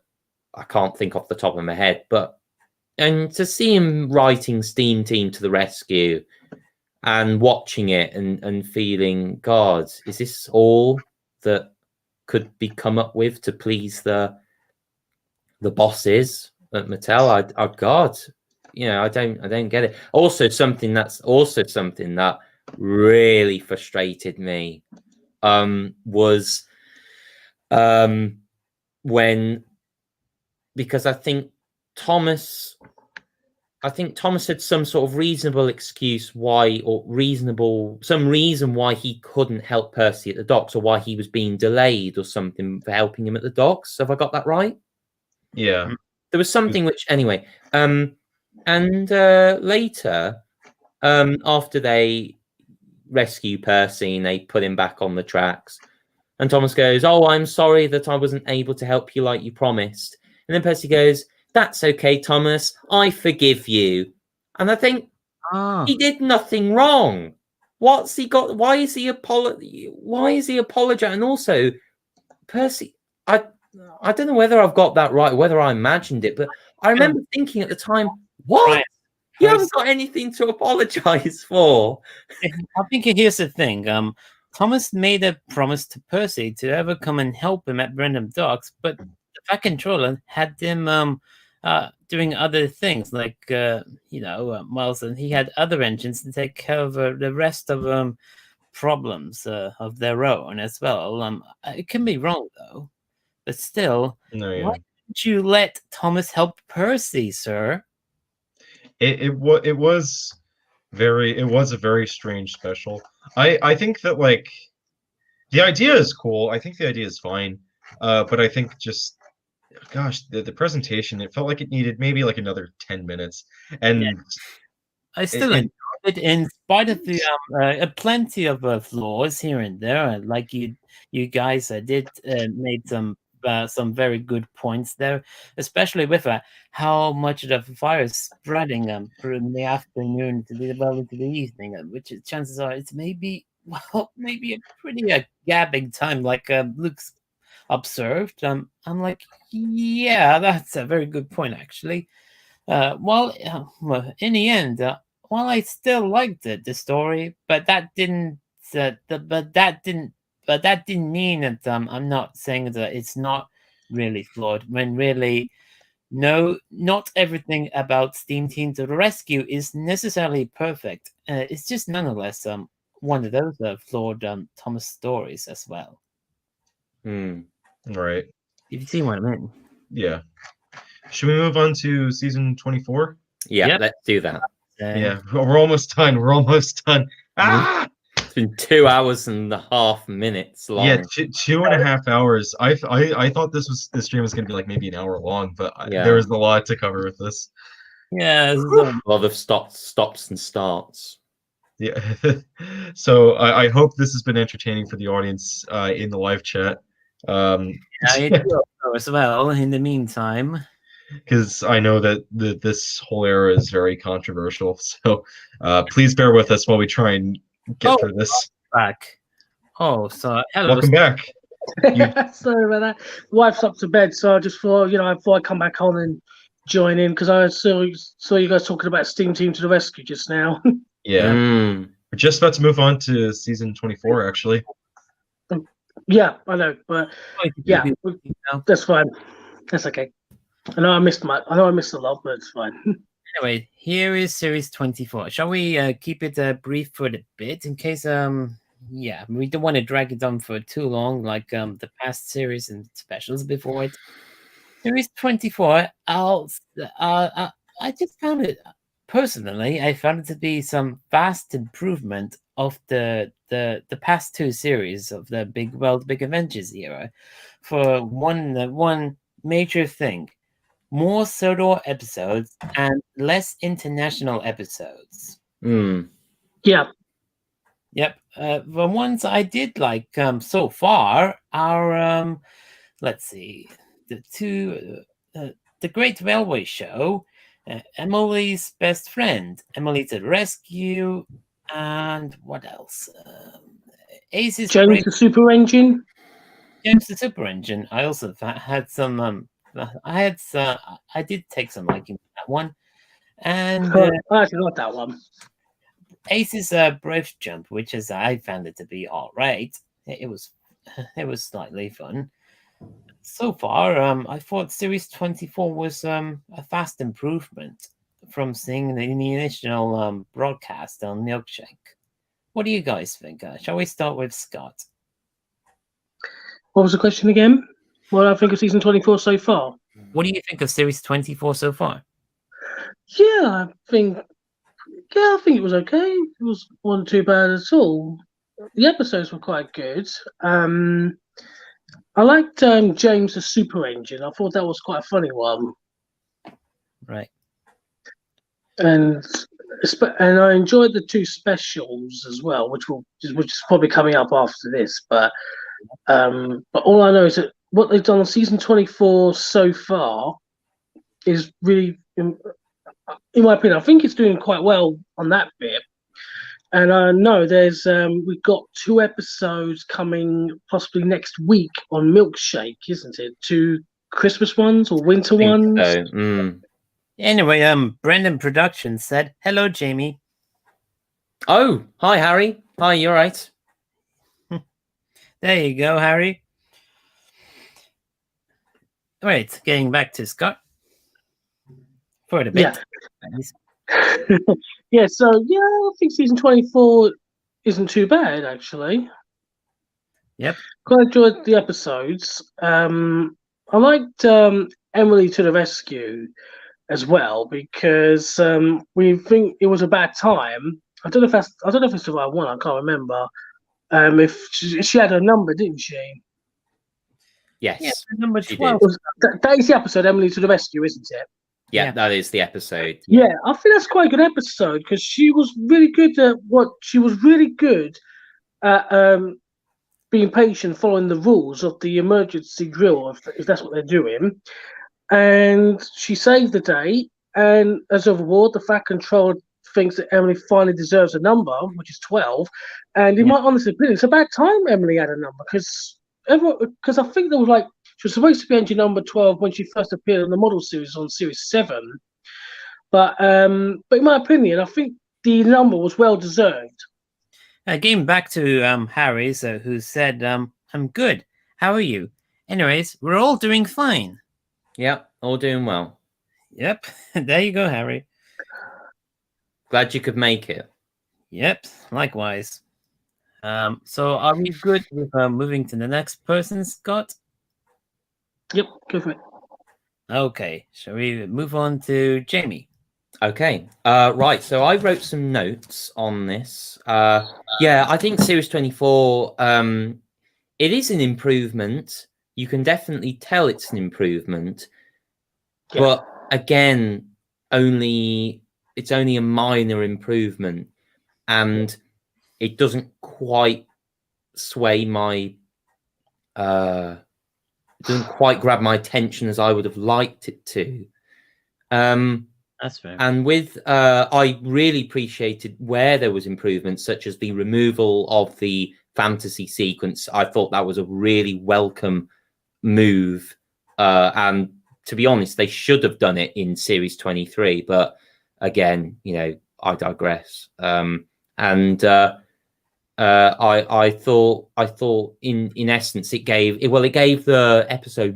I can't think off the top of my head. And to see him writing Steam Team to the Rescue and watching it and feeling, God, is this all that could be come up with to please the bosses at Mattel? God, I don't get it. Also, something that really frustrated me was because I think Thomas had some sort of reasonable excuse why, or some reason why he couldn't help Percy at the docks, or why he was being delayed or something for helping him at the docks. Have I got that right? Yeah. There was something which, anyway, and later, after they rescue Percy and they put him back on the tracks, and Thomas goes, "Oh, I'm sorry that I wasn't able to help you like you promised." And then Percy goes, "That's okay, Thomas. I forgive you." And I think he did nothing wrong. What's he got? Why is he apologizing? And also, Percy, I don't know whether I've got that right, whether I imagined it, but I remember thinking at the time, what? Right. You haven't got anything to apologize for. I think here's the thing. Thomas made a promise to Percy to ever come and help him at Brendam Docks, but the Fat Controller had him doing other things, like Miles, and he had other engines to take care of the rest of problems of their own as well. It can be wrong though, but still, why did you let Thomas help Percy, sir? It was a very strange special. I think that like the idea is cool. I think the idea is fine. But I think just gosh, the presentation, it felt like it needed maybe like another 10 minutes. And I still enjoyed it in spite of the plenty of flaws here and there. Like you guys did made some very good points there, especially with how much of the fire is spreading from the afternoon to into the evening, which chances are it's maybe a pretty gabbing time, like Luke's observed. I'm like, yeah, that's a very good point, actually. Well, in the end, well, I still liked the story, but that didn't mean that I'm not saying that it's not really flawed. When really, no, not everything about Steam Team to the Rescue is necessarily perfect. It's just nonetheless one of those flawed Thomas stories as well. Right. If you see what I mean. Yeah. Should we move on to season 24? Yeah, Yep. let's do that. Yeah, we're almost done. Ah! It's been 2 hours and a half minutes long. Yeah, 2.5 hours. I thought this stream was gonna be like maybe an hour long, but there was a lot to cover with this. Yeah, a lot of stops and starts. Yeah. So I hope this has been entertaining for the audience in the live chat. As well in the meantime, because I know that this whole era is very controversial, so please bear with us while we try and get through this. Back. Oh, so welcome back. Sorry about that. Wife's up to bed, so I just thought, I thought I'd come back on and join in because I saw you guys talking about Steam Team to the Rescue just now. Yeah, we're just about to move on to season 24, actually. Yeah, I know, but yeah, that's fine. That's okay. I know I missed a lot, but it's fine. Anyway, here is series 24. Shall we keep it brief for a bit in case yeah, we don't want to drag it on for too long like the past series and specials before it. Series 24, I just found it personally, I found it to be some vast improvement of the past two series of the Big Adventures era. For one major thing, more solo episodes and less international episodes. Yeah. Yep. The ones I did like so far are let's see, the Great Railway Show, Emily's Best Friend, Emily to the Rescue, and what else? Ace's James the Super Engine. James the Super Engine. I also had some. I did take some liking to that one, and I actually like that one. Ace's Brave Jump, which is I found it to be all right. It was slightly fun. So far, I thought Series 24 was a fast improvement from seeing the initial broadcast on Milkshake. What do you guys think? Shall we start with Scott? What was the question again? What I think of Season 24 so far? What do you think of Series 24 so far? Yeah, I think it was okay. It wasn't too bad at all. The episodes were quite good. I liked James the Super Engine. I thought that was quite a funny one. Right. And I enjoyed the two specials as well, which is probably coming up after this. But all I know is that what they've done on season 24 so far is really, in my opinion, I think it's doing quite well on that bit. And I know we've got 2 episodes coming possibly next week on Milkshake, isn't it? 2 Christmas ones or winter ones. So. Anyway, Brendan Productions said, "Hello, Jamie." Oh, hi, Harry. Hi, you're right. There you go, Harry. All right, getting back to Scott for a bit. Yeah. Yeah, so I think season 24 isn't too bad actually. Yep. Quite enjoyed the episodes. I liked Emily to the rescue as well, because we think it was a bad time. I don't know if it's the right one. I can't remember. If she had a number, didn't she? Yes, Yeah, number she 12. did. That is the episode, Emily to the rescue, isn't it? Yeah, Yeah. that is the episode. Yeah, I think that's quite a good episode because she was really good at being patient, following the rules of the emergency drill, if that's what they're doing. And she saved the day. And as a reward, the Fat Controller thinks that Emily finally deserves a number, which is 12. And in my honest opinion, it's about time Emily had a number because I think there was like she was supposed to be entry number 12 when she first appeared in the model series on series 7. But in my opinion, I think the number was well deserved. Getting back to Harry, who said, I'm good. How are you? Anyways, we're all doing fine. Yep, all doing well. Yep, there you go, Harry. Glad you could make it. Yep, likewise. So are we good with moving to the next person, Scott? Yep, go for it. Okay, shall we move on to Jamie? Okay, right. So I wrote some notes on this. Yeah, I think Series 24, it is an improvement. You can definitely tell it's an improvement. Yeah. But again, it's only a minor improvement. And it doesn't quite sway my... doesn't quite grab my attention as I would have liked it to. That's fair. And with I really appreciated where there was improvement, such as the removal of the fantasy sequence. I thought that was a really welcome move. And to be honest, they should have done it in Series 23. But again, you know, I digress. I thought in essence it gave the episode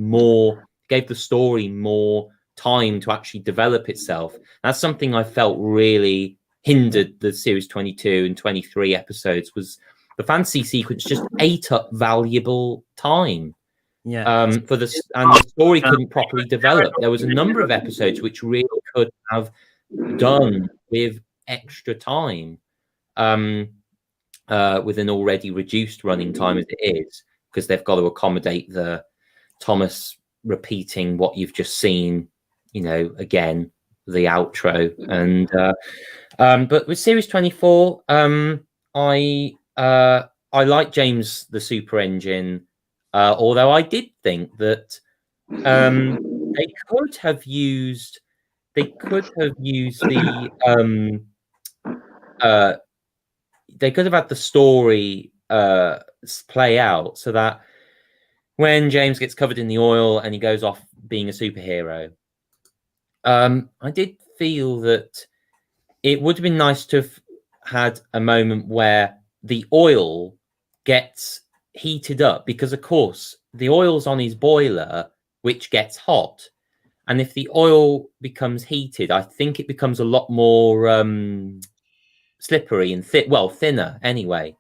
gave the story more time to actually develop itself. That's something I felt really hindered the Series 22 and 23 episodes, was the fantasy sequence just ate up valuable time. Yeah. And the story couldn't properly develop. There was a number of episodes which really could have done with extra time. With an already reduced running time as it is, because they've got to accommodate the Thomas repeating what you've just seen, you know, again, the outro. And but with Series 24, I like James the Super Engine, although I did think that they could have used the they could have had the story play out so that when James gets covered in the oil and he goes off being a superhero, I did feel that it would have been nice to have had a moment where the oil gets heated up, because of course the oil's on his boiler, which gets hot. And if the oil becomes heated, I think it becomes a lot more slippery and thinner anyway.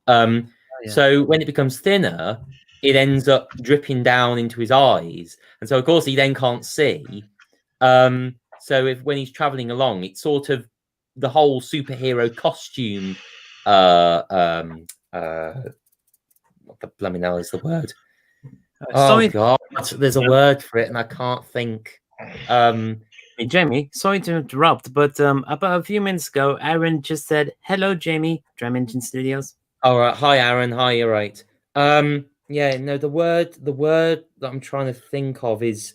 So when it becomes thinner, it ends up dripping down into his eyes, and so of course he then can't see. So when he's traveling along, it's sort of the whole superhero costume. What the blooming hell is the word? Oh God, there's a word for it, and I can't think. Hey, Jamie, sorry to interrupt, but about a few minutes ago, Aaron just said, "Hello, Jamie, Drum Engine Studios." All right, hi, Aaron. Hi, you're right. Yeah, no, the word that I'm trying to think of is,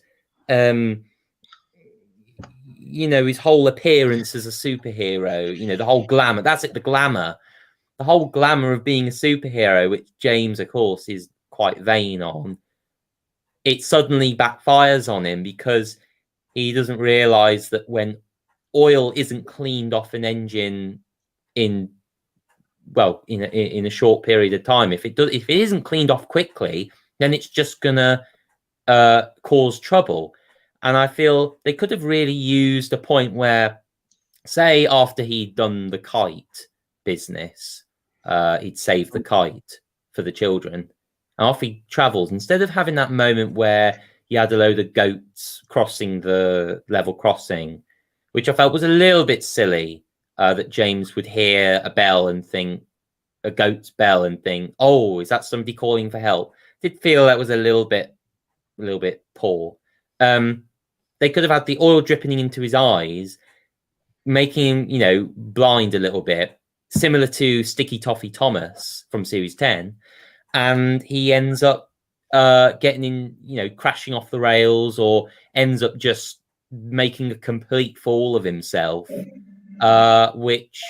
you know, his whole appearance as a superhero. You know, the whole glamour. That's it, the glamour. The whole glamour of being a superhero, which James, of course, is quite vain on. It suddenly backfires on him because he doesn't realize that when oil isn't cleaned off an engine in a short period of time, if it isn't cleaned off quickly, then it's just gonna cause trouble. And I feel they could have really used a point where, say, after he'd done the kite business, he'd saved the kite for the children, and off he travels. Instead of having that moment where he had a load of goats crossing the level crossing, which I felt was a little bit silly, that James would hear a bell and think, a goat's bell, and think, oh, is that somebody calling for help? Did feel that was a little bit poor. They could have had the oil dripping into his eyes, making him, blind a little bit, similar to Sticky Toffee Thomas from series 10, and he ends up getting in, crashing off the rails, or ends up just making a complete fool of himself, which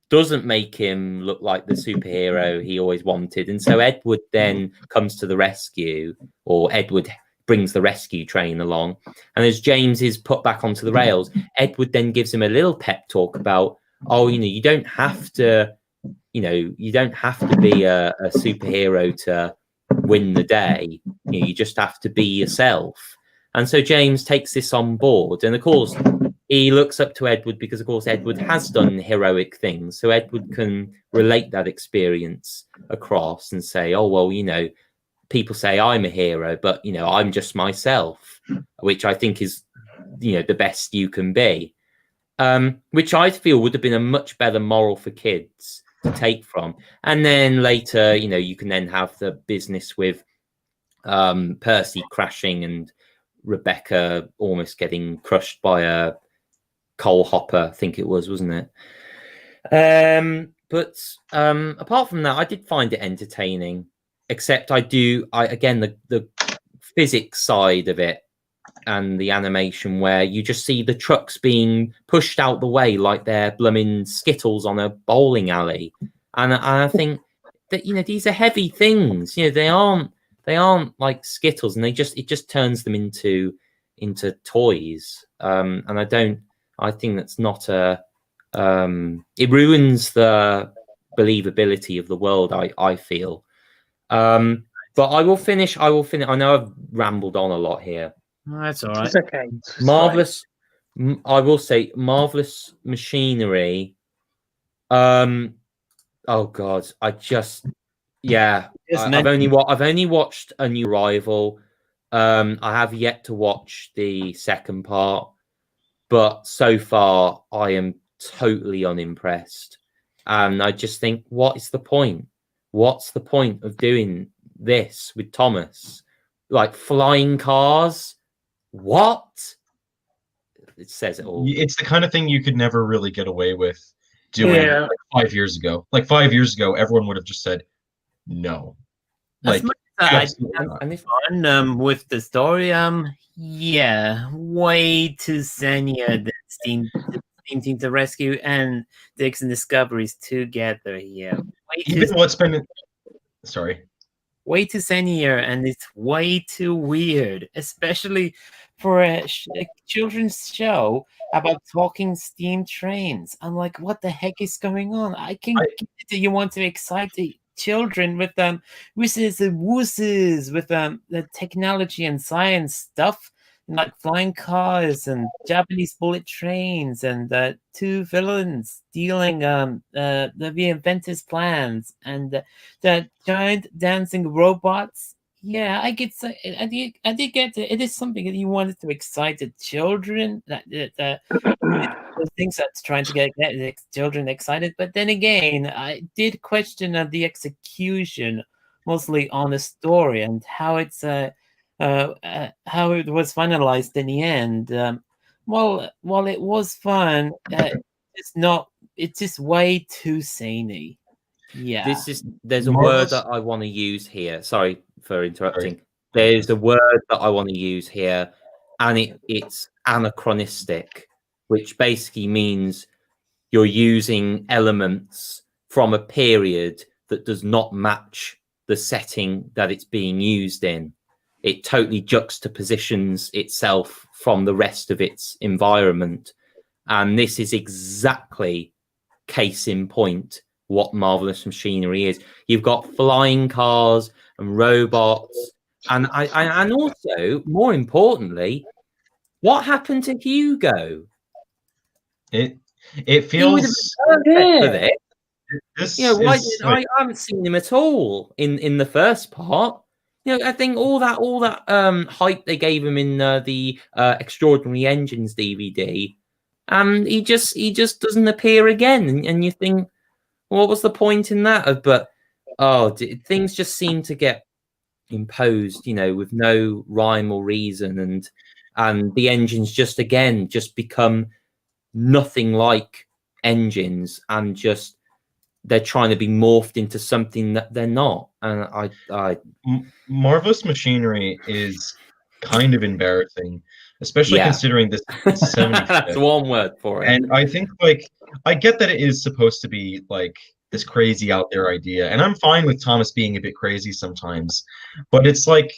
doesn't make him look like the superhero he always wanted. And so Edward then comes to the rescue, or Edward brings the rescue train along. And as James is put back onto the rails, Edward then gives him a little pep talk about, you don't have to, you don't have to be a superhero to win the day. You just have to be yourself. And so James takes this on board. And of course, he looks up to Edward because, of course, Edward has done heroic things. So Edward can relate that experience across and say, oh, well, people say I'm a hero, but, I'm just myself, which I think is, the best you can be, which I feel would have been a much better moral for kids to take from. And then later, you can then have the business with Percy crashing and Rebecca almost getting crushed by a coal hopper, I think it was, wasn't it? But apart from that, I did find it entertaining, except again, the physics side of it and the animation, where you just see the trucks being pushed out the way like they're blooming Skittles on a bowling alley. And I think that, these are heavy things. They aren't like Skittles, and it just turns them into toys. And I think that's not it ruins the believability of the world, I feel. But I will finish. I know I've rambled on a lot here. That's all right. It's okay. Marvelous. I will say marvelous machinery. Oh God, I've only watched A New Arrival. I have yet to watch the second part, but so far I am totally unimpressed, and I just think, what is the point? What's the point of doing this with Thomas? Like flying cars? What? It says it all. It's the kind of thing you could never really get away with doing like 5 years ago. Like 5 years ago, everyone would have just said no. Like, I'm fun with the story. Way too senior than Steam Team to Rescue and Dixon Discoveries together here. Way too senior, and it's way too weird, especially for a children's show about talking steam trains. I'm like, what the heck is going on? I can get it. You want to excite the children with whistles and wooses, with the technology and science stuff, like flying cars and Japanese bullet trains and two villains stealing the inventor's plans and the giant dancing robots. Yeah, I did get it. It is something that you wanted to excite the children. The things that's trying to get the children excited. But then again, I did question the execution, mostly on the story and how it's how it was finalized in the end. While it was fun, it's just way too samey. Yeah. There's a word that I want to use here. Sorry for interrupting. Sorry. There's a word that I want to use here, and it's anachronistic, which basically means you're using elements from a period that does not match the setting that it's being used in. It totally juxtapositions itself from the rest of its environment. And this is exactly, case in point, what Marvelous Machinery is. You've got flying cars and robots. And also, more importantly, what happened to Hugo? It feels perfect for this. I haven't seen him at all in the first part. I think all that hype they gave him in the Extraordinary Engines DVD, and he just doesn't appear again, and you think, what was the point in that? But things just seem to get imposed, with no rhyme or reason, and the engines just become nothing like engines, and just they're trying to be morphed into something that they're not. And Marvelous Machinery is kind of embarrassing, especially considering this 75th. That's one word for it. And I think, I get that it is supposed to be like this crazy out there idea, and I'm fine with Thomas being a bit crazy sometimes, but it's like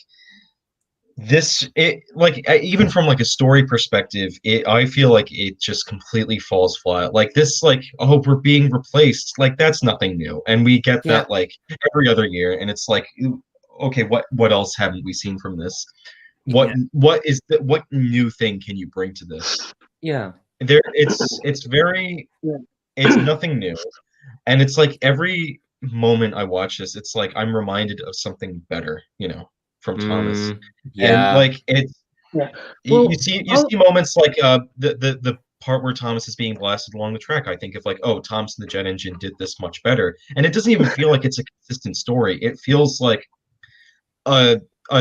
even from like a story perspective, I feel like it just completely falls flat. Like this, we're being replaced, like that's nothing new, and we get that like every other year, and it's like, okay, what else haven't we seen from this? What new thing can you bring to this? It's nothing new, and it's like every moment I watch this, it's like I'm reminded of something better, from Thomas. And like it's you see moments like the part where Thomas is being blasted along the track. I think of like, oh, Thomas and the Jet Engine did this much better, and it doesn't even feel like it's a consistent story. It feels like a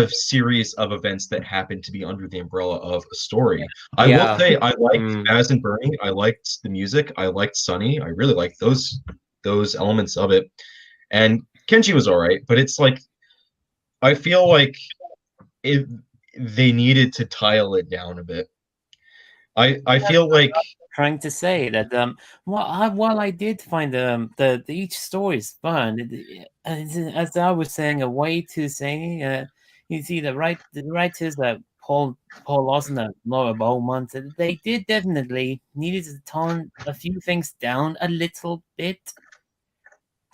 series of events that happen to be under the umbrella of a story. I will say I liked Baz and Bernie. I liked the music. I liked Sunny. I really liked those elements of it. And Kenji was all right, but it's like I feel like they needed to tile it down a bit. I feel like trying to say that while I did find the each story is fun, as I was saying, a way to say you see the writers that Paul Lawson and Laura Beaumont, they did definitely needed to tone a few things down a little bit.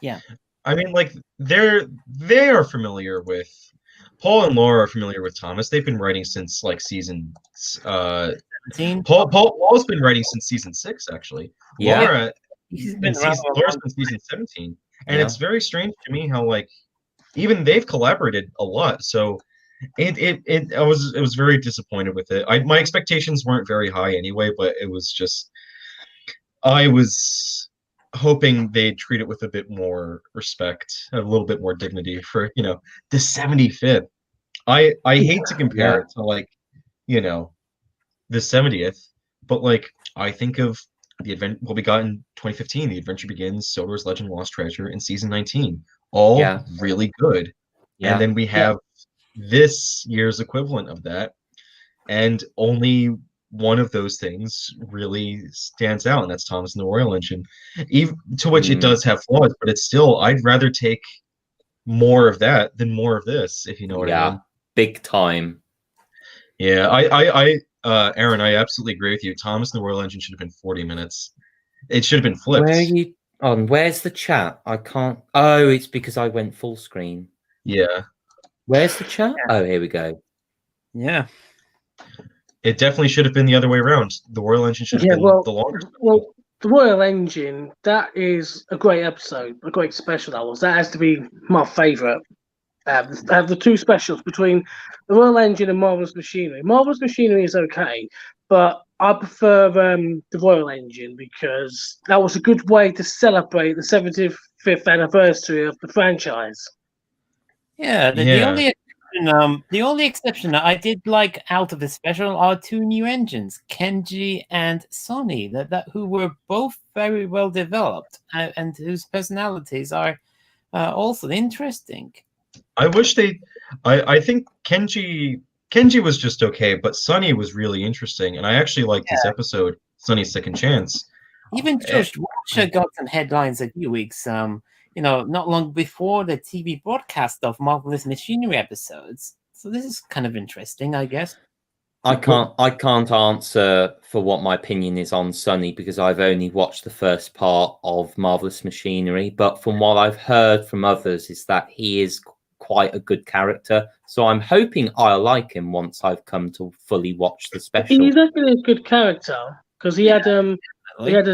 Yeah. I mean, like they are familiar with Paul and Laura are familiar with Thomas. They've been writing since like season 17. Paul's been writing since season 6, actually. Yeah. Laura's been season 17, and it's very strange to me how like even they've collaborated a lot. So I was very disappointed with it. My expectations weren't very high anyway, but it was just I was hoping they'd treat it with a bit more respect, a little bit more dignity for the 75th. I hate to compare it to like the 70th, but like I think of the event what we got in 2015, The Adventure Begins, Sodor's Legend, Lost Treasure, and season 19, all really good. And then we have this year's equivalent of that, and only one of those things really stands out, and that's Thomas and the Royal Engine. Even to which it does have flaws, but it's still, I'd rather take more of that than more of this, if you know what I mean. Big time. Yeah, I Aaron, I absolutely agree with you. Thomas and the Royal Engine should have been 40 minutes. It should have been flipped. Where are you on? Where's the chat? I can't. Oh, it's because I went full screen. Yeah. Where's the chat? Oh, here we go. Yeah. It definitely should have been the other way around. The Royal Engine should have been the longest. Well, the Royal Engine, that is a great episode, a great special that was. That has to be my favourite. The two specials between the Royal Engine and Marvelous Machinery. Marvelous Machinery is okay, but I prefer the Royal Engine because that was a good way to celebrate the 75th anniversary of the franchise. Yeah, the only exception that I did like out of the special are two new engines, Kenji and Sonny, that who were both very well developed and whose personalities are also interesting. I wish I think Kenji was just okay, but Sonny was really interesting, and I actually liked this episode, Sonny's Second Chance. Even Josh Walsh got some headlines a few weeks, not long before the TV broadcast of Marvelous Machinery episodes. So this is kind of interesting, I guess. I can't answer for what my opinion is on Sonny because I've only watched the first part of Marvelous Machinery, but from what I've heard from others is that he is quite a good character. So I'm hoping I'll like him once I've come to fully watch the special. He's definitely a good character because he had he had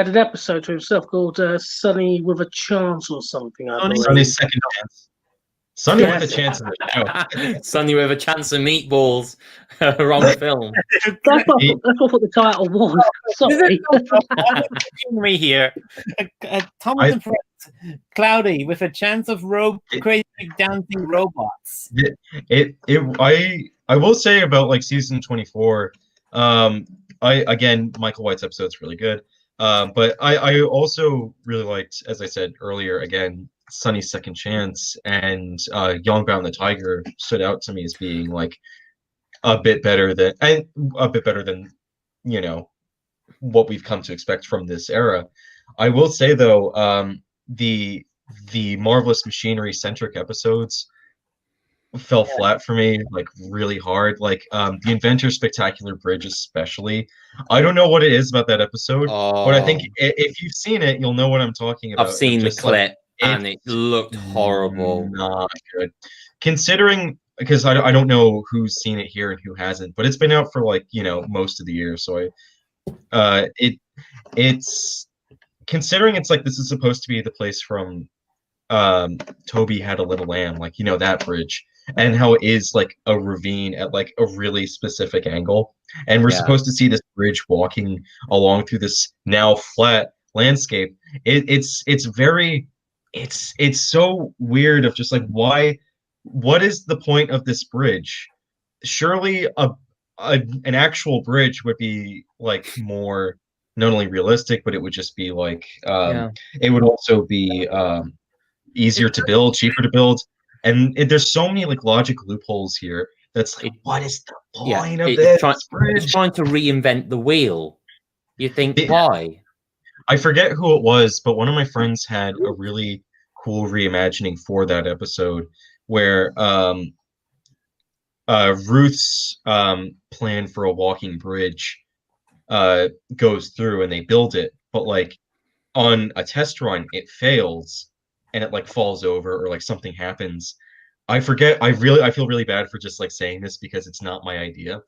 an episode to himself called Sonny with a Chance or something. Sonny's Second Chance. Sonny with a chance of the show. Sonny with a chance of meatballs. Wrong film. That's what the title was. Sorry. Me here. Thomas and Friends, Cloudy with a chance of crazy dancing robots. I will say about like season 24. Michael White's episode's really good. But I also really liked, as I said earlier, again, Sonny's Second Chance and Young Brown the Tiger stood out to me as being like a bit better than you know what we've come to expect from this era. I will say though, the Marvelous Machinery centric episodes fell flat for me, like really hard. Like the Inventor Spectacular Bridge especially. I don't know what it is about that episode, but I think if you've seen it, you'll know what I'm talking about. I've seen the clip, like, and it looked horrible. Not good. Considering, because I don't know who's seen it here and who hasn't, but it's been out for like, you know, most of the year. So it's considering it's like this is supposed to be the place from Toby Had a Little Lamb, like, you know, that bridge, and how it is like a ravine at like a really specific angle, and we're supposed to see this bridge walking along through this now flat landscape. It's so weird of just like, what is the point of this bridge? Surely an actual bridge would be like more not only realistic, but it would just be like it would also be easier to build, cheaper to build, and there's so many like logic loopholes here. That's like, what is the point of this bridge? It's trying to reinvent the wheel. You think why? I forget who it was, but one of my friends had a really cool reimagining for that episode where Ruth's plan for a walking bridge goes through and they build it, but like on a test run it fails and it like falls over or like something happens. I forget. I feel really bad for just like saying this because it's not my idea.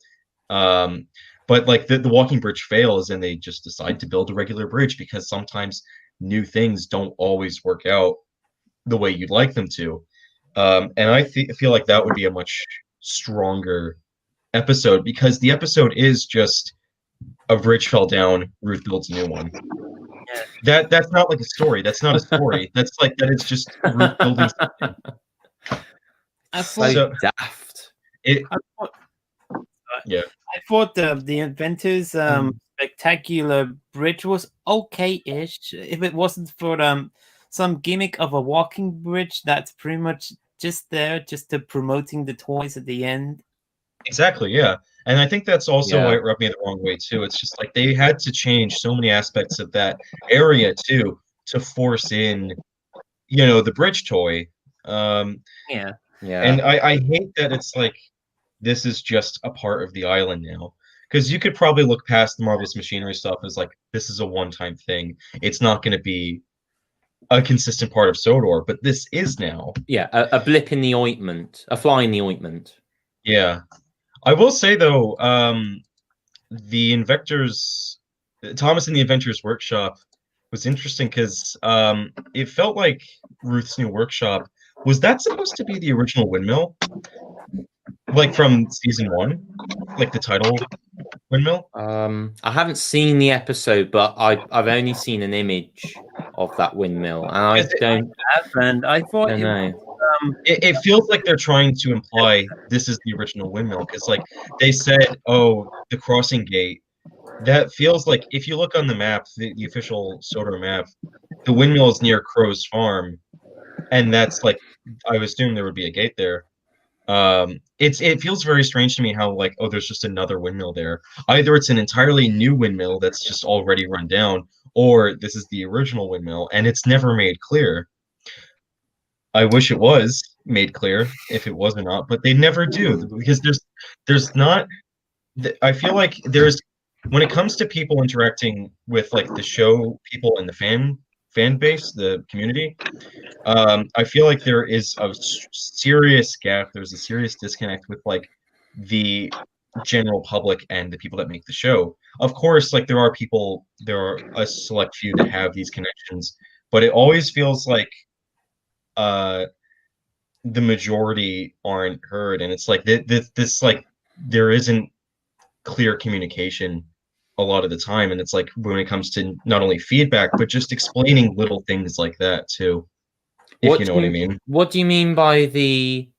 But like the walking bridge fails and they just decide to build a regular bridge because sometimes new things don't always work out the way you'd like them to. And I feel like that would be a much stronger episode, because the episode is just a bridge fell down, Ruth builds a new one. That's not like a story. That's not a story. That's like that. It's just Ruth building something. That's so daft. I thought the Inventor's Spectacular Bridge was okay-ish if it wasn't for some gimmick of a walking bridge that's pretty much just there just to promoting the toys at the end. Exactly, yeah. And I think that's also why it rubbed me the wrong way too. It's just like they had to change so many aspects of that area too to force in, you know, the bridge toy. Yeah. And I hate that it's like this is just a part of the island now. Because you could probably look past the Marvelous Machinery stuff as like, this is a one-time thing. It's not going to be a consistent part of Sodor, but this is now. Yeah, a blip in the ointment, a fly in the ointment. Yeah. I will say, though, the Inventors, Thomas in the Inventors Workshop was interesting because it felt like Ruth's New Workshop. Was that supposed to be the original windmill? Like from season 1? Like the title windmill? I haven't seen the episode, but I've only seen an image of that windmill, and I don't. And I thought it feels like they're trying to imply this is the original windmill, because like they said, oh, the crossing gate. That feels like, if you look on the map, the official Sodor map, the windmill is near Crow's Farm, and that's like, I would assume there would be a gate there. It feels very strange to me how like, oh, there's just another windmill there. Either it's an entirely new windmill that's just already run down, or this is the original windmill, and it's never made clear. I wish it was made clear if it was or not, but they never do, because there's not. I feel like there's, when it comes to people interacting with like the show people and the fan base, the community, I feel like there is a serious gap. There's a serious disconnect with like the general public and the people that make the show. Of course, like there are a select few that have these connections, but it always feels like the majority aren't heard, and it's like this like there isn't clear communication a lot of the time, and it's like when it comes to not only feedback but just explaining little things like that too, if you know what I mean. What do you mean by the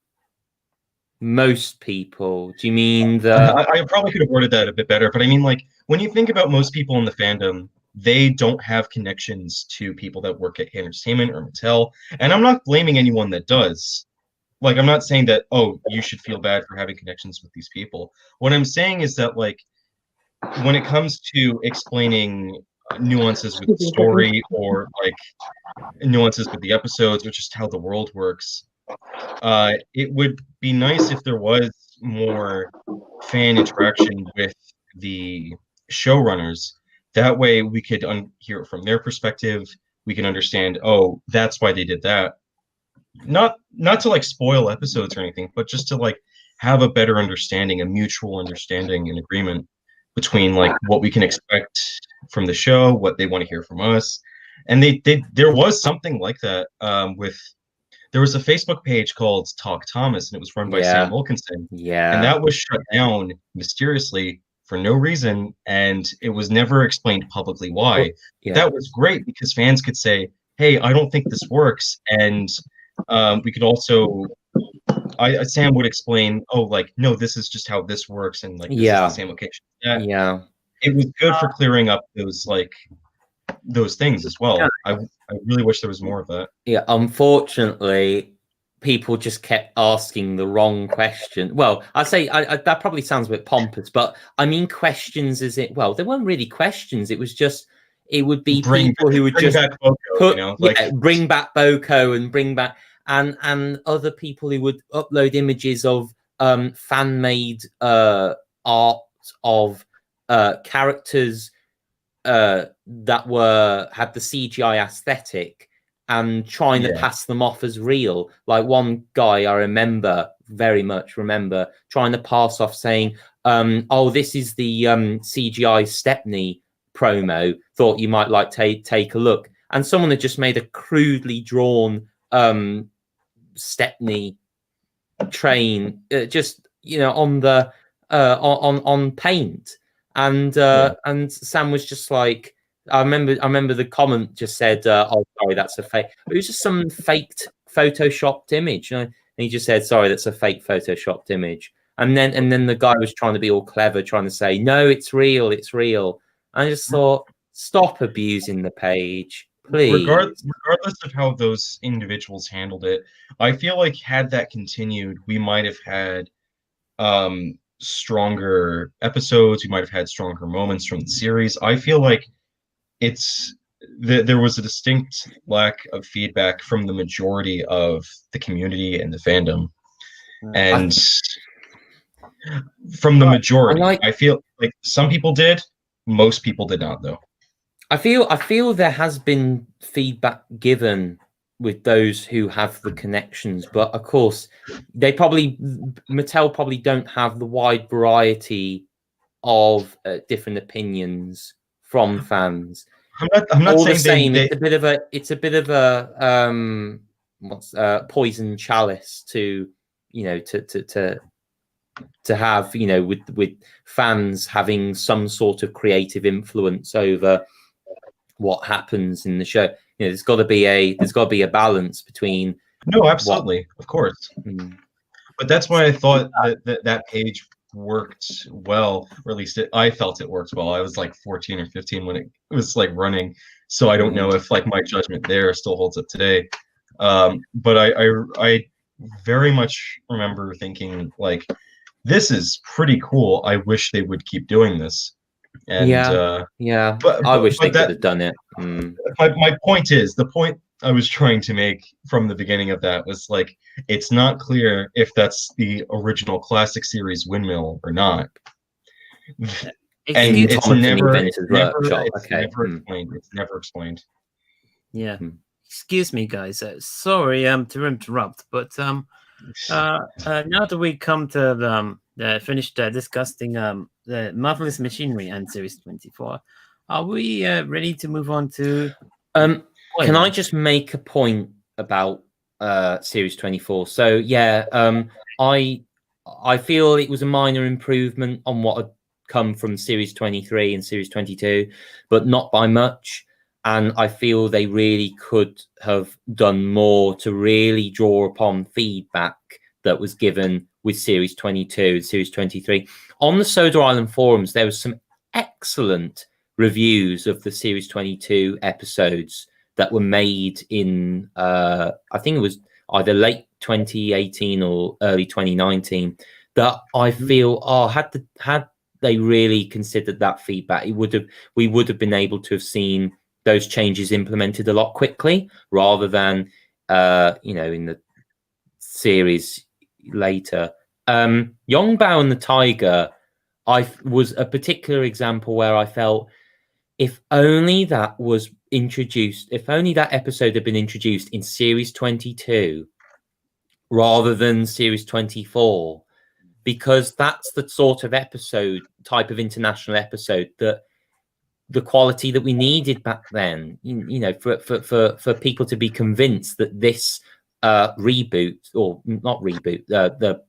most people? Do you mean the I probably could have worded that a bit better, but I mean, like, when you think about most people in the fandom, they don't have connections to people that work at HiT Entertainment or Mattel, and I'm not blaming anyone that does. Like, I'm not saying that, oh, you should feel bad for having connections with these people. What I'm saying is that, like, when it comes to explaining nuances with the story, or like nuances with the episodes, or just how the world works, it would be nice if there was more fan interaction with the showrunners. That way we could hear it from their perspective. We can understand, oh, that's why they did that. Not to like spoil episodes or anything, but just to like have a better understanding, a mutual understanding and agreement between like what we can expect from the show, what they want to hear from us. And there was something like that there was a Facebook page called Talk Thomas, and it was run by Sam Wilkinson. Yeah. And that was shut down mysteriously for no reason, and it was never explained publicly why. Yeah. That was great because fans could say, hey, I don't think this works. And we could also, Sam would explain, oh, like, no, this is just how this works, and like, this is the same location. Yeah. It was good for clearing up those, like, those things as well. I really wish there was more of that. Yeah, unfortunately, people just kept asking the wrong question. Well, I say that probably sounds a bit pompous, but I mean questions as it, well, they weren't really questions. It was just, it would be people who would just bring back Boko and bring back, and other people who would upload images of fan-made art of characters that had the CGI aesthetic and trying to pass them off as real. Like one guy I very much remember trying to pass off saying, oh, this is the CGI Stepney promo, thought you might like take a look. And someone had just made a crudely drawn Stepney train, just, you know, on the on paint. And Sam was just like, I remember the comment just said, oh, sorry, that's a fake. It was just some faked photoshopped image, you know? And he just said, sorry, that's a fake photoshopped image. And then the guy was trying to be all clever, trying to say, no, it's real, it's real. I just thought, stop abusing the page, please. Regardless of how those individuals handled it, I feel like had that continued, we might have had stronger episodes. We might have had stronger moments from the series. I feel like there was a distinct lack of feedback from the majority of the community and the fandom, and from the majority, I feel like some people did, most people did not, though. I feel there has been feedback given with those who have the connections, but of course Mattel probably don't have the wide variety of different opinions from fans. I'm not saying it's a bit of a poison chalice to, you know, to have, you know, with fans having some sort of creative influence over what happens in the show. You know, there's got to be a balance between. No, absolutely, of course. But that's why I thought that page worked well, or at least I felt it worked well. I was like 14 or 15 when it was like running, so I don't know if like my judgment there still holds up today. But I very much remember thinking like, this is pretty cool. I wish they would keep doing this. And but I wish they could have done it. My point is, the point I was trying to make from the beginning of that was like, it's not clear if that's the original classic series windmill or not. And it's never explained. It's never explained. Yeah. Excuse me, guys. Sorry to interrupt, but now that we come to finished discussing the Marvelous Machinery and Series 24, are we ready to move on to? Can I just make a point about series 24. So yeah, I feel it was a minor improvement on what had come from series 23 and series 22, but not by much. And I feel they really could have done more to really draw upon feedback that was given with series 22 and series 23. On the Soda Island forums, there was some excellent reviews of the series 22 episodes that were made in I think it was either late 2018 or early 2019, that I feel had they really considered that feedback, we would have been able to have seen those changes implemented a lot quickly, rather than in the series later. Yongbao and the Tiger was a particular example where I felt, if only that was introduced, if only that episode had been introduced in series 22 rather than series 24, because that's the sort of type of international episode that the quality that we needed back then, for people to be convinced that this reboot, or not reboot, that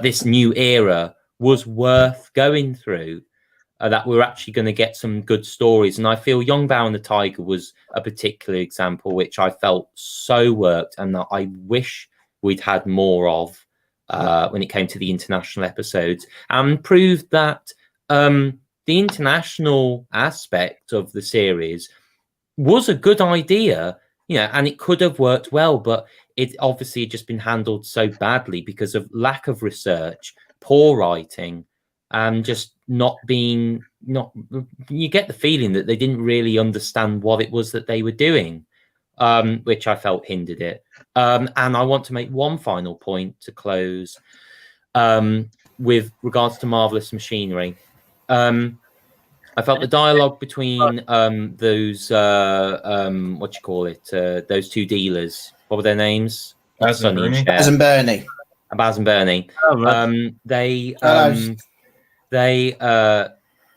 this new era was worth going through, that we're actually going to get some good stories. And I feel Yongbao and the Tiger was a particular example which I felt so worked, and that I wish we'd had more of when it came to the international episodes, and proved that the international aspect of the series was a good idea, and it could have worked well, but it obviously had just been handled so badly because of lack of research, poor writing, and just you get the feeling that they didn't really understand what it was that they were doing, which I felt hindered it. And I want to make one final point to close with regards to Marvelous Machinery. I felt the dialogue between those those two dealers, what were their names? Baz and Bernie. Baz and Bernie. Baz and Bernie. Oh, right.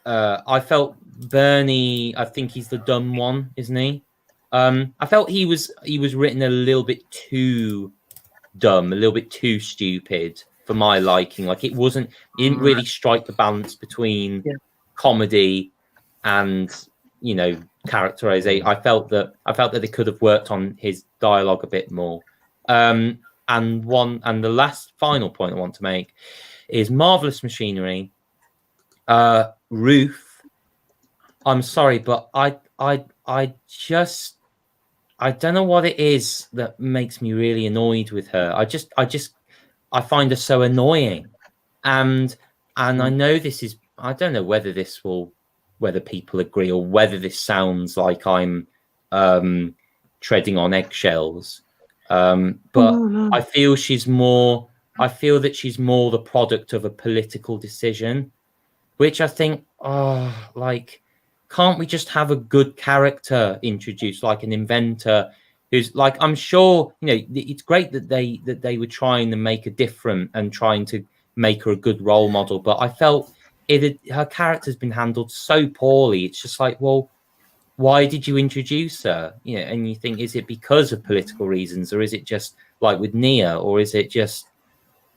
I felt Bernie, I think he's the dumb one, isn't he? I felt he was written a little bit too dumb, a little bit too stupid for my liking. Like, it didn't really strike the balance between comedy and characterization. I felt that they could have worked on his dialogue a bit more. And the last final point I want to make is Marvelous Machinery. Ruth, I'm sorry, but I don't know what it is that makes me really annoyed with her. I find her so annoying, and I know this is, I don't know whether people agree, or whether this sounds like I'm treading on eggshells. But I feel that she's more the product of a political decision, which I think, can't we just have a good character introduced, like an inventor who's like, I'm sure, it's great that they were trying to make a difference and trying to make her a good role model, but I felt her character's been handled so poorly. It's just like, well, why did you introduce her? And you think, is it because of political reasons, or is it just like with Nia, or is it just,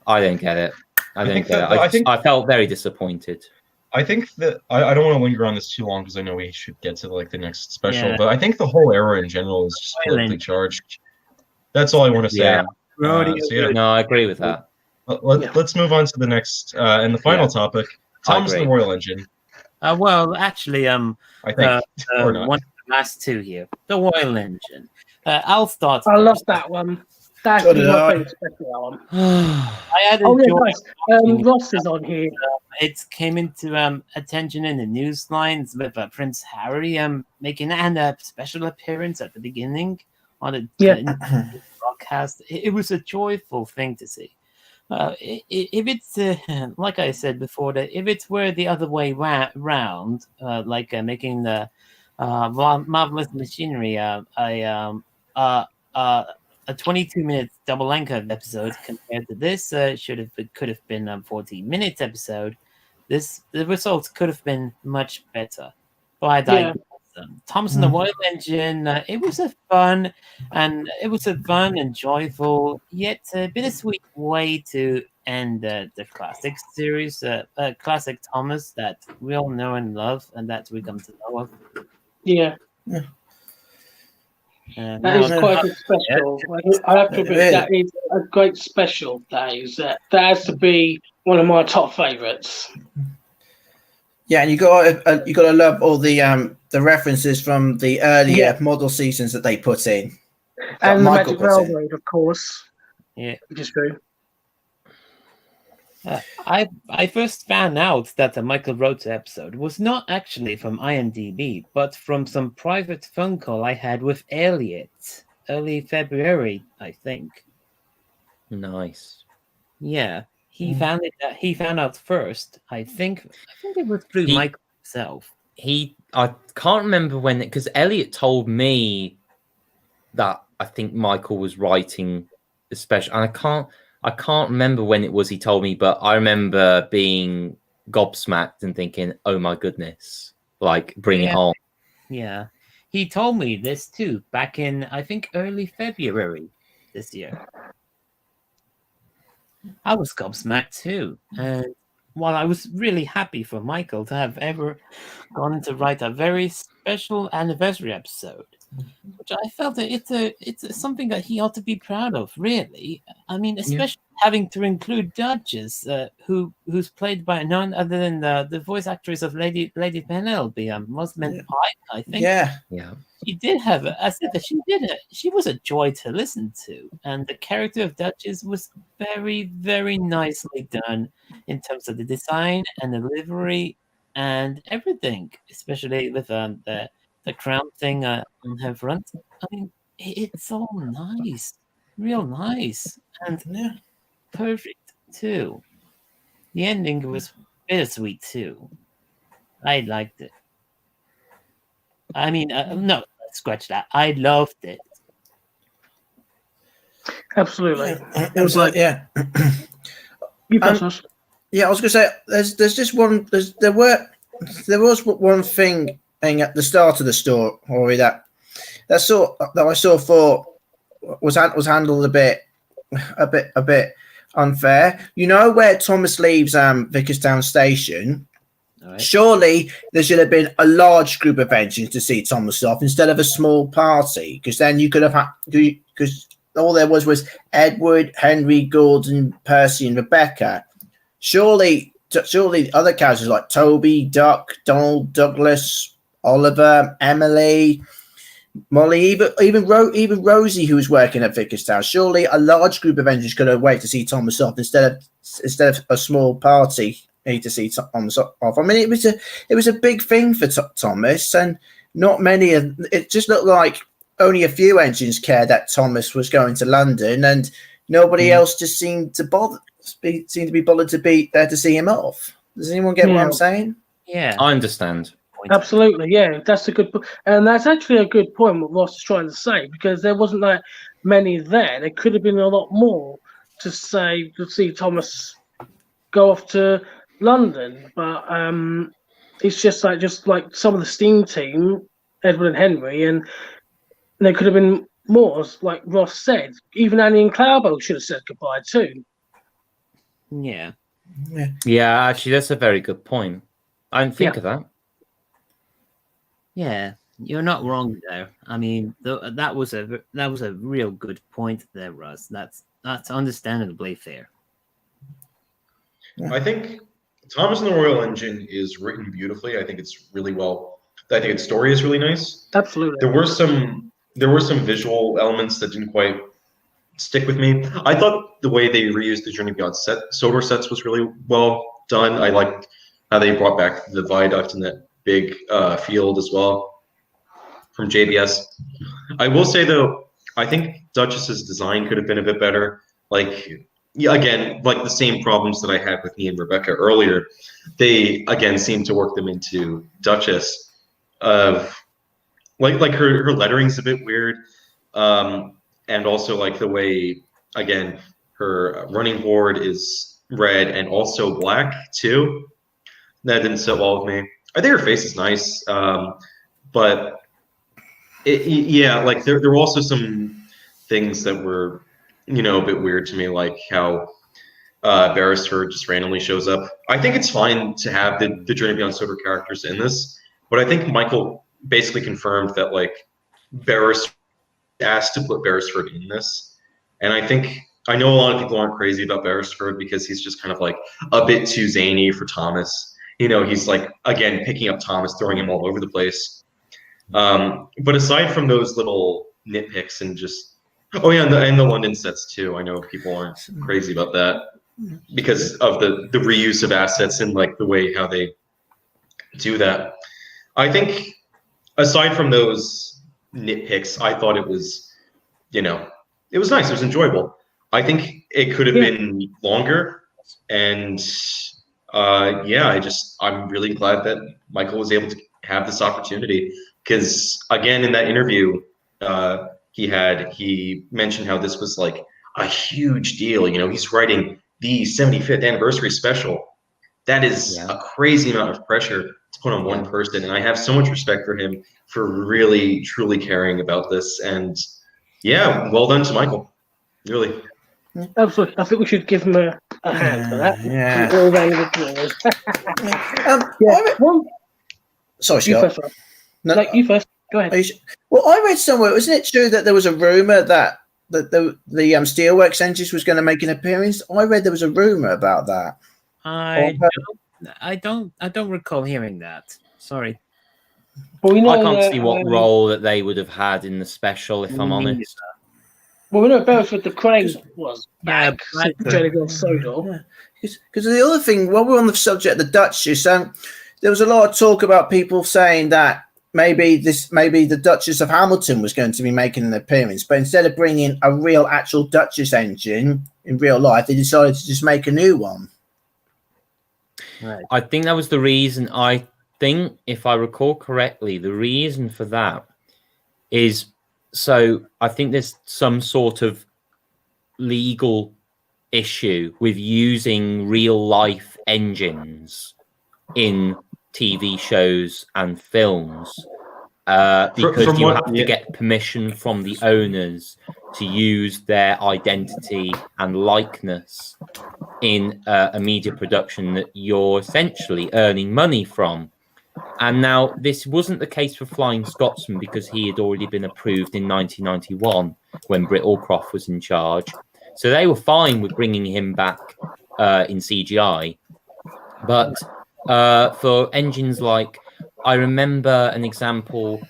I don't get it. I felt very disappointed. I think that I don't want to linger on this too long, because I know we should get to the next special. But I think the whole era in general is just politically charged. That's all I want to say. Yeah. No, I agree with that. Let's move on to the next and the final topic. Tom's the Royal Engine. Well, actually, I think one of the last two here, the Royal Engine. I'll start. I love that one. That's my favorite special one. I had Ross is on here. It came into attention in the news lines with Prince Harry making a special appearance at the beginning on the broadcast. It was a joyful thing to see. If it's like I said before, that if it were the other way round, like making the Marvelous Machinery a 22-minute double length episode compared to this, could have been a 14-minute episode. The results could have been much better. But I digress. Thomas and the Royal Engine. It was a fun and joyful yet bittersweet way to end the classic series, classic Thomas that we all know and love, and that we come to know of. Yeah. That is quite a special. I have to admit, that is a great special. That has to be one of my top favourites. Yeah, and you got to love all the references from the earlier model seasons that they put in, and the Magic Railroad, of course. Yeah, which is true. I first found out that the Michael Rhodes episode was not actually from IMDb, but from some private phone call I had with Elliot early February, I think. Nice. Yeah, he found out first. I think it was through Michael himself. I can't remember when, because Elliot told me that I think Michael was writing the special, and I can't remember when it was he told me, but I remember being gobsmacked and thinking, oh my goodness, like, bring it on. Yeah. He told me this too, back in, I think, early February this year. I was gobsmacked too. And while I was really happy for Michael to have ever gone to write a very special anniversary episode, which I felt that it's something that he ought to be proud of, really. I mean, especially having to include Duchess, who's played by none other than the voice actress of Lady Penelope, Rosamund Pike, I think. Yeah. She did have she was a joy to listen to, and the character of Duchess was very, very nicely done in terms of the design and the livery and everything, especially with the crown thing on her front. I mean, it's all nice, real nice, and perfect too. The ending was bittersweet too. I liked it. I mean, no, scratch that. I loved it. Absolutely. It was like, You pass us. Yeah, I was going to say, there's just one. There was one thing at the start of the story that I saw thought was handled a bit unfair. You know where Thomas leaves Vickerstown Station. Right. Surely there should have been a large group of engines to see Thomas off instead of a small party, because then you could have had, because all there was Edward, Henry, Gordon, Percy, and Rebecca. Surely the other characters like Toby, Duck, Donald, Douglas, Oliver, Emily, Molly, even Rosie, who was working at Vickerstown. Surely a large group of engines could have waited to see Thomas off instead of a small party to see Thomas off. I mean, it was a big thing for Thomas, and not many. It just looked like only a few engines cared that Thomas was going to London, and nobody else just seemed to be bothered to be there to see him off. Does anyone get what I'm saying? Yeah, I understand. Absolutely, yeah, that's a good point, and that's actually a good point what Ross is trying to say, because there wasn't that many there. There could have been a lot more to see Thomas go off to London, but it's just like some of the steam team, Edward and Henry, and there could have been more, like Ross said. Even Annie and Claubo should have said goodbye too. Yeah. Actually, that's a very good point. I didn't think of that. Yeah, you're not wrong there. I mean, that was a real good point there, Russ. That's understandably fair. I think Thomas and the Royal Engine is written beautifully. I think it's really well. I think its story is really nice. Absolutely. There were some visual elements that didn't quite stick with me. I thought the way they reused the Journey Beyond solar sets was really well done. I liked how they brought back the viaduct and that big field as well from JBS. I will say though, I think Duchess's design could have been a bit better. Again, like the same problems that I had with Nia and Rebecca earlier, they again seem to work them into Duchess. Like her lettering's a bit weird, and also like the way again her running board is red and also black too. That didn't sit well with me. I think her face is nice, but yeah, like there were also some things that were, you know, a bit weird to me, like how Beresford just randomly shows up. I think it's fine to have the Journey Beyond Sober characters in this, but I think Michael basically confirmed that like Beresford asked to put Beresford in this, and I know a lot of people aren't crazy about Beresford because he's just kind of like a bit too zany for Thomas. You know, he's like, again, picking up Thomas, throwing him all over the place. But aside from those little nitpicks and just, oh yeah, and the London sets too. I know people aren't crazy about that because of the reuse of assets and like the way how they do that. I think aside from those nitpicks, I thought it was, you know, it was nice. It was enjoyable. I think it could have been longer, and yeah, I'm really glad that Michael was able to have this opportunity, because again, in that interview he mentioned how this was like a huge deal. You know, he's writing the 75th anniversary special. That is a crazy amount of pressure to put on one person, and I have so much respect for him for really truly caring about this. And yeah, well done to Michael, really. Absolutely. I think we should give him a hand for that. Yeah. All round of applause. Sorry, You Scott. first. No, you first. Go ahead. Well, I read somewhere, wasn't it true that there was a rumor that the Steelworks engines was going to make an appearance? I read there was a rumor about that. I don't recall hearing that. Sorry. Well, we know I can't see what role that they would have had in the special, if I'm honest. Well, we know Beresford the Crane was back. Yeah, Journey Beyond Sober. Because the other thing, while we're on the subject of the Duchess, there was a lot of talk about people saying that maybe the Duchess of Hamilton was going to be making an appearance, but instead of bringing a real actual Duchess engine in real life, they decided to just make a new one. Right. I think that was the reason. I think, if I recall correctly, the reason for that is, so I think there's some sort of legal issue with using real life engines in TV shows and films, because you have to get permission from the owners to use their identity and likeness in a media production that you're essentially earning money from. And now this wasn't the case for Flying Scotsman, because he had already been approved in 1991 when Brit Allcroft was in charge. So they were fine with bringing him back in CGI. But for engines like, I remember an example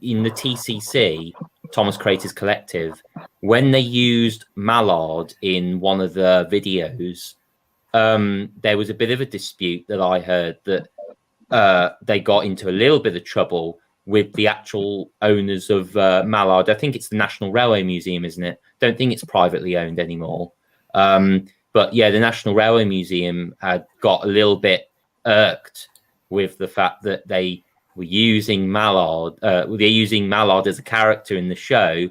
in the TCC, Thomas Creators Collective, when they used Mallard in one of the videos, there was a bit of a dispute that I heard that they got into a little bit of trouble with the actual owners of Mallard. I think it's the National Railway Museum, isn't it? Don't think it's privately owned anymore. But yeah, the National Railway Museum had got a little bit irked with the fact that they were using Mallard. They're using Mallard as a character in the show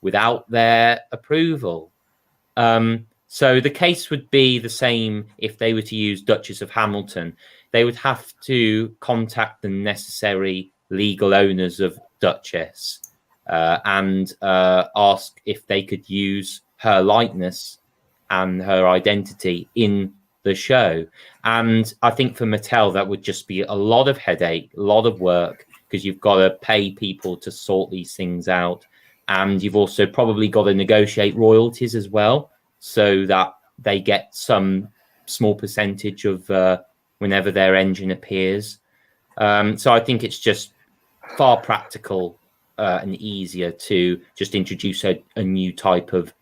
without their approval. So the case would be the same if they were to use Duchess of Hamilton. They would have to contact the necessary legal owners of Duchess and ask if they could use her likeness and her identity in the show. And I think for Mattel, that would just be a lot of headache, a lot of work, because you've got to pay people to sort these things out. And you've also probably got to negotiate royalties as well, so that they get some small percentage of whenever their engine appears. So I think it's just far practical and easier to just introduce a new type of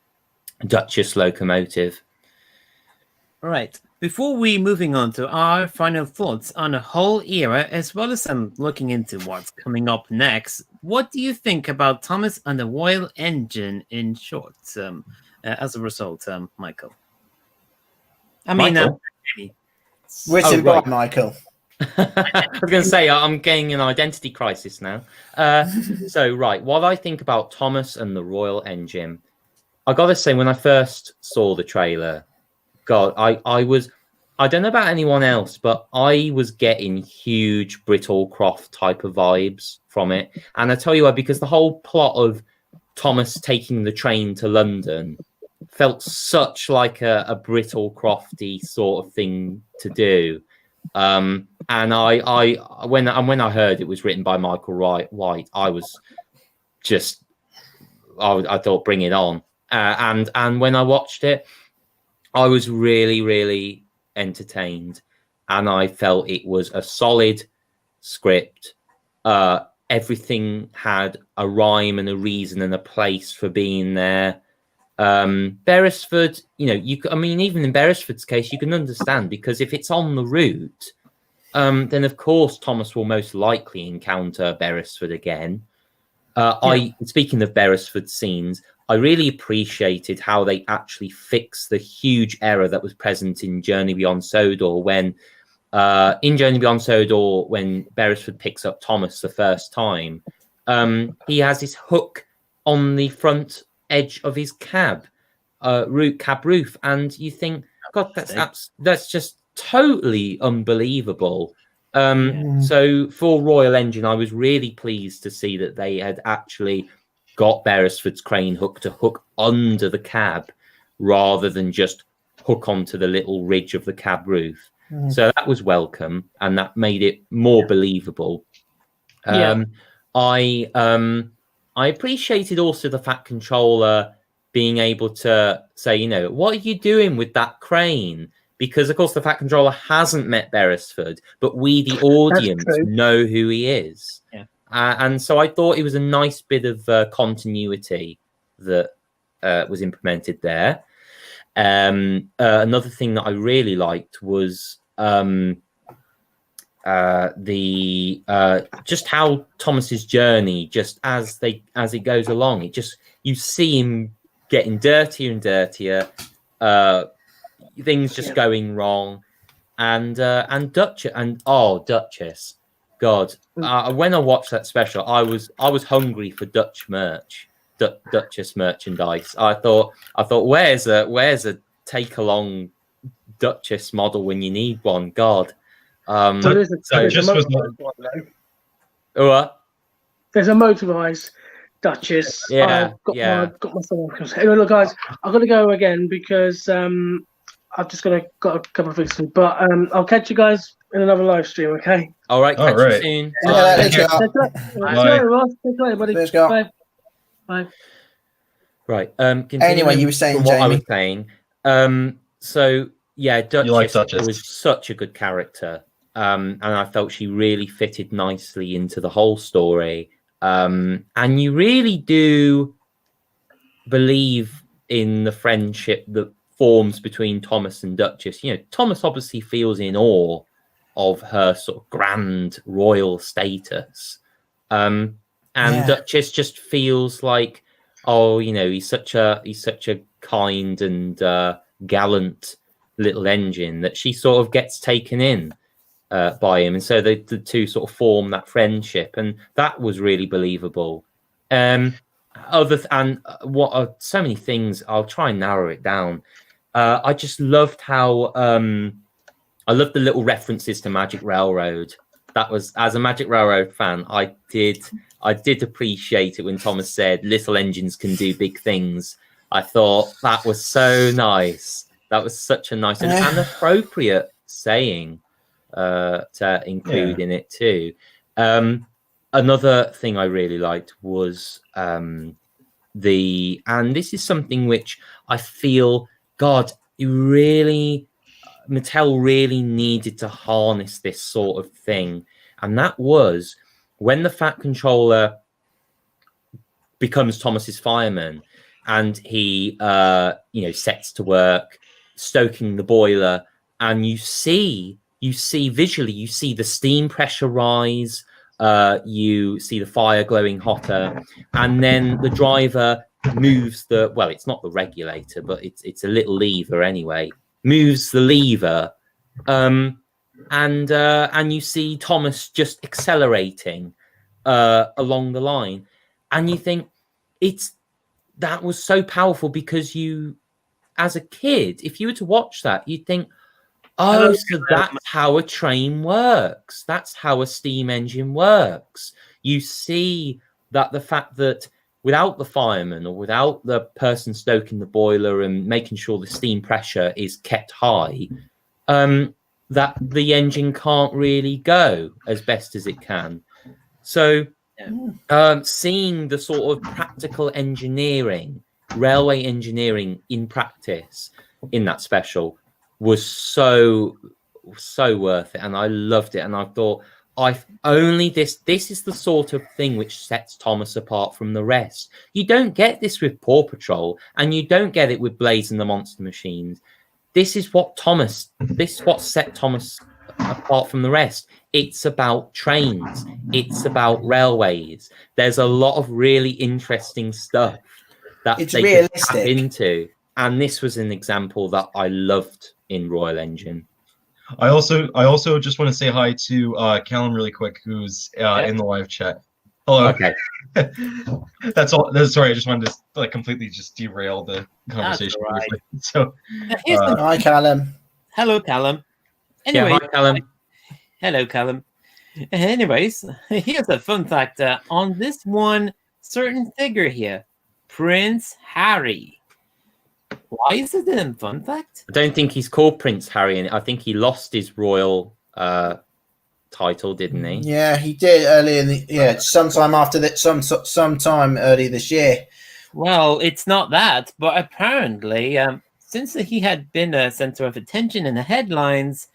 Duchess locomotive. All right. Before we moving on to our final thoughts on the whole era, as well as looking into what's coming up next, what do you think about Thomas and the Royal Engine in short? As a result, Michael. I mean, written by Michael. I was going to say, I'm getting an identity crisis now. So, right, what I think about Thomas and the Royal Engine, I got to say, when I first saw the trailer, God, I I don't know about anyone else, but I was getting huge Brit Allcroft type of vibes from it. And I tell you what, because the whole plot of Thomas taking the train to London felt such like a Brit Allcrofty sort of thing to do. And when I heard it was written by Michael White, I was just, I thought, bring it on. And when I watched it, I was really, really entertained, and I felt it was a solid script. Everything had a rhyme and a reason and a place for being there. Beresford, I mean, even in Beresford's case, you can understand, because if it's on the route, then of course Thomas will most likely encounter Beresford again. Speaking of Beresford scenes, I really appreciated how they actually fixed the huge error that was present in Journey Beyond Sodor when Beresford picks up Thomas the first time, he has his hook on the front edge of his cab roof, and you think, God, that's just totally unbelievable. So for Royal Engine, I was really pleased to see that they had actually got Beresford's crane hook to hook under the cab rather than just hook onto the little ridge of the cab roof. So that was welcome, and that made it more believable. I appreciated also the Fat Controller being able to say, what are you doing with that crane? Because, of course, the Fat Controller hasn't met Beresford, but we, the audience, know who he is. Yeah. And so I thought it was a nice bit of continuity that was implemented there. Another thing that I really liked was just how Thomas's journey, just as he goes along, you see him getting dirtier and dirtier, things just going wrong, and Duchess, God, when I watched that special, I was hungry for Duchess merchandise. I thought, where's a take along Duchess model when you need one? God. There's a motorized Duchess. Yeah, I've got myself. Anyway, look, guys, I've got to go again because I've just got a couple of things to do. But I'll catch you guys in another live stream, okay? All right, catch you soon. Bye, buddy. Bye. Right. Anyway, you were saying, what Jamie. I was saying. So yeah, Duchess was such a good character, and I felt she really fitted nicely into the whole story. And you really do believe in the friendship that forms between Thomas and Duchess. Thomas obviously feels in awe of her sort of grand royal status, and Duchess just feels like, he's such a kind and gallant little engine that she sort of gets taken in by him, and so the two sort of form that friendship, and that was really believable. So many things. I'll try and narrow it down. I just loved how I loved the little references to Magic Railroad. That was, as a Magic Railroad fan, I did appreciate it when Thomas said little engines can do big things. I thought that was so nice. That was such a nice and appropriate saying to include in it too. Another thing I really liked was and this is something which I feel, God, Mattel really needed to harness this sort of thing, and that was when the Fat Controller becomes Thomas's fireman, and he sets to work stoking the boiler, and you see visually, you see the steam pressure rise, you see the fire glowing hotter, and then the driver moves it's not the regulator, but it's a little lever anyway, moves the lever, and you see Thomas just accelerating along the line, and you think that was so powerful, because you, as a kid, if you were to watch that, you'd think, Oh, so that's how a train works. That's how a steam engine works. You see that the fact that without the fireman or without the person stoking the boiler and making sure the steam pressure is kept high, that the engine can't really go as best as it can. So seeing the sort of practical engineering, railway engineering in practice in that special was so worth it, and I loved it. And I thought, this is the sort of thing which sets Thomas apart from the rest. You don't get this with Paw Patrol, and you don't get it with Blaze and the Monster Machines. This is what set Thomas apart from the rest. It's about trains. It's about railways. There's a lot of really interesting stuff that they could tap into, and this was an example that I loved in Royal Engine. I also just want to say hi to Callum really quick, who's in the live chat. Hello. Okay. That's all. Sorry, I just wanted to completely just derail the conversation. Right. So, hi, Callum. Hello, Callum. Anyway, hi, Callum. Hello, Callum. Anyways, here's a fun fact on this one certain figure here, Prince Harry. Why is it a fun fact? I don't think he's called Prince Harry, and I think he lost his royal title, didn't he? Yeah, he did earlier sometime after that, sometime early this year. Well, it's not that, but apparently, since he had been a center of attention in the headlines,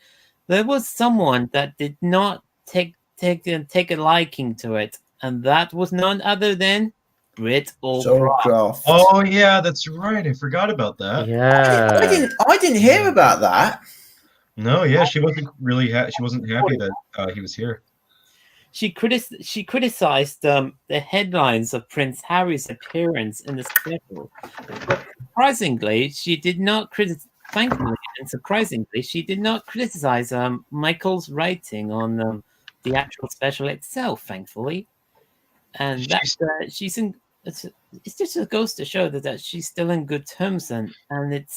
there was someone that did not take a liking to it, and that was none other than Brit Allcroft. Oh yeah, that's right. I forgot about that. Yeah, I didn't hear about that. No, yeah, she wasn't really she wasn't happy that he was here. She criticized the headlines of Prince Harry's appearance in the special. But surprisingly, she did not criticize. Thankfully and surprisingly, she did not criticize Michael's writing on the actual special itself. Thankfully, and that she's in. It just goes to show that she's still in good terms, and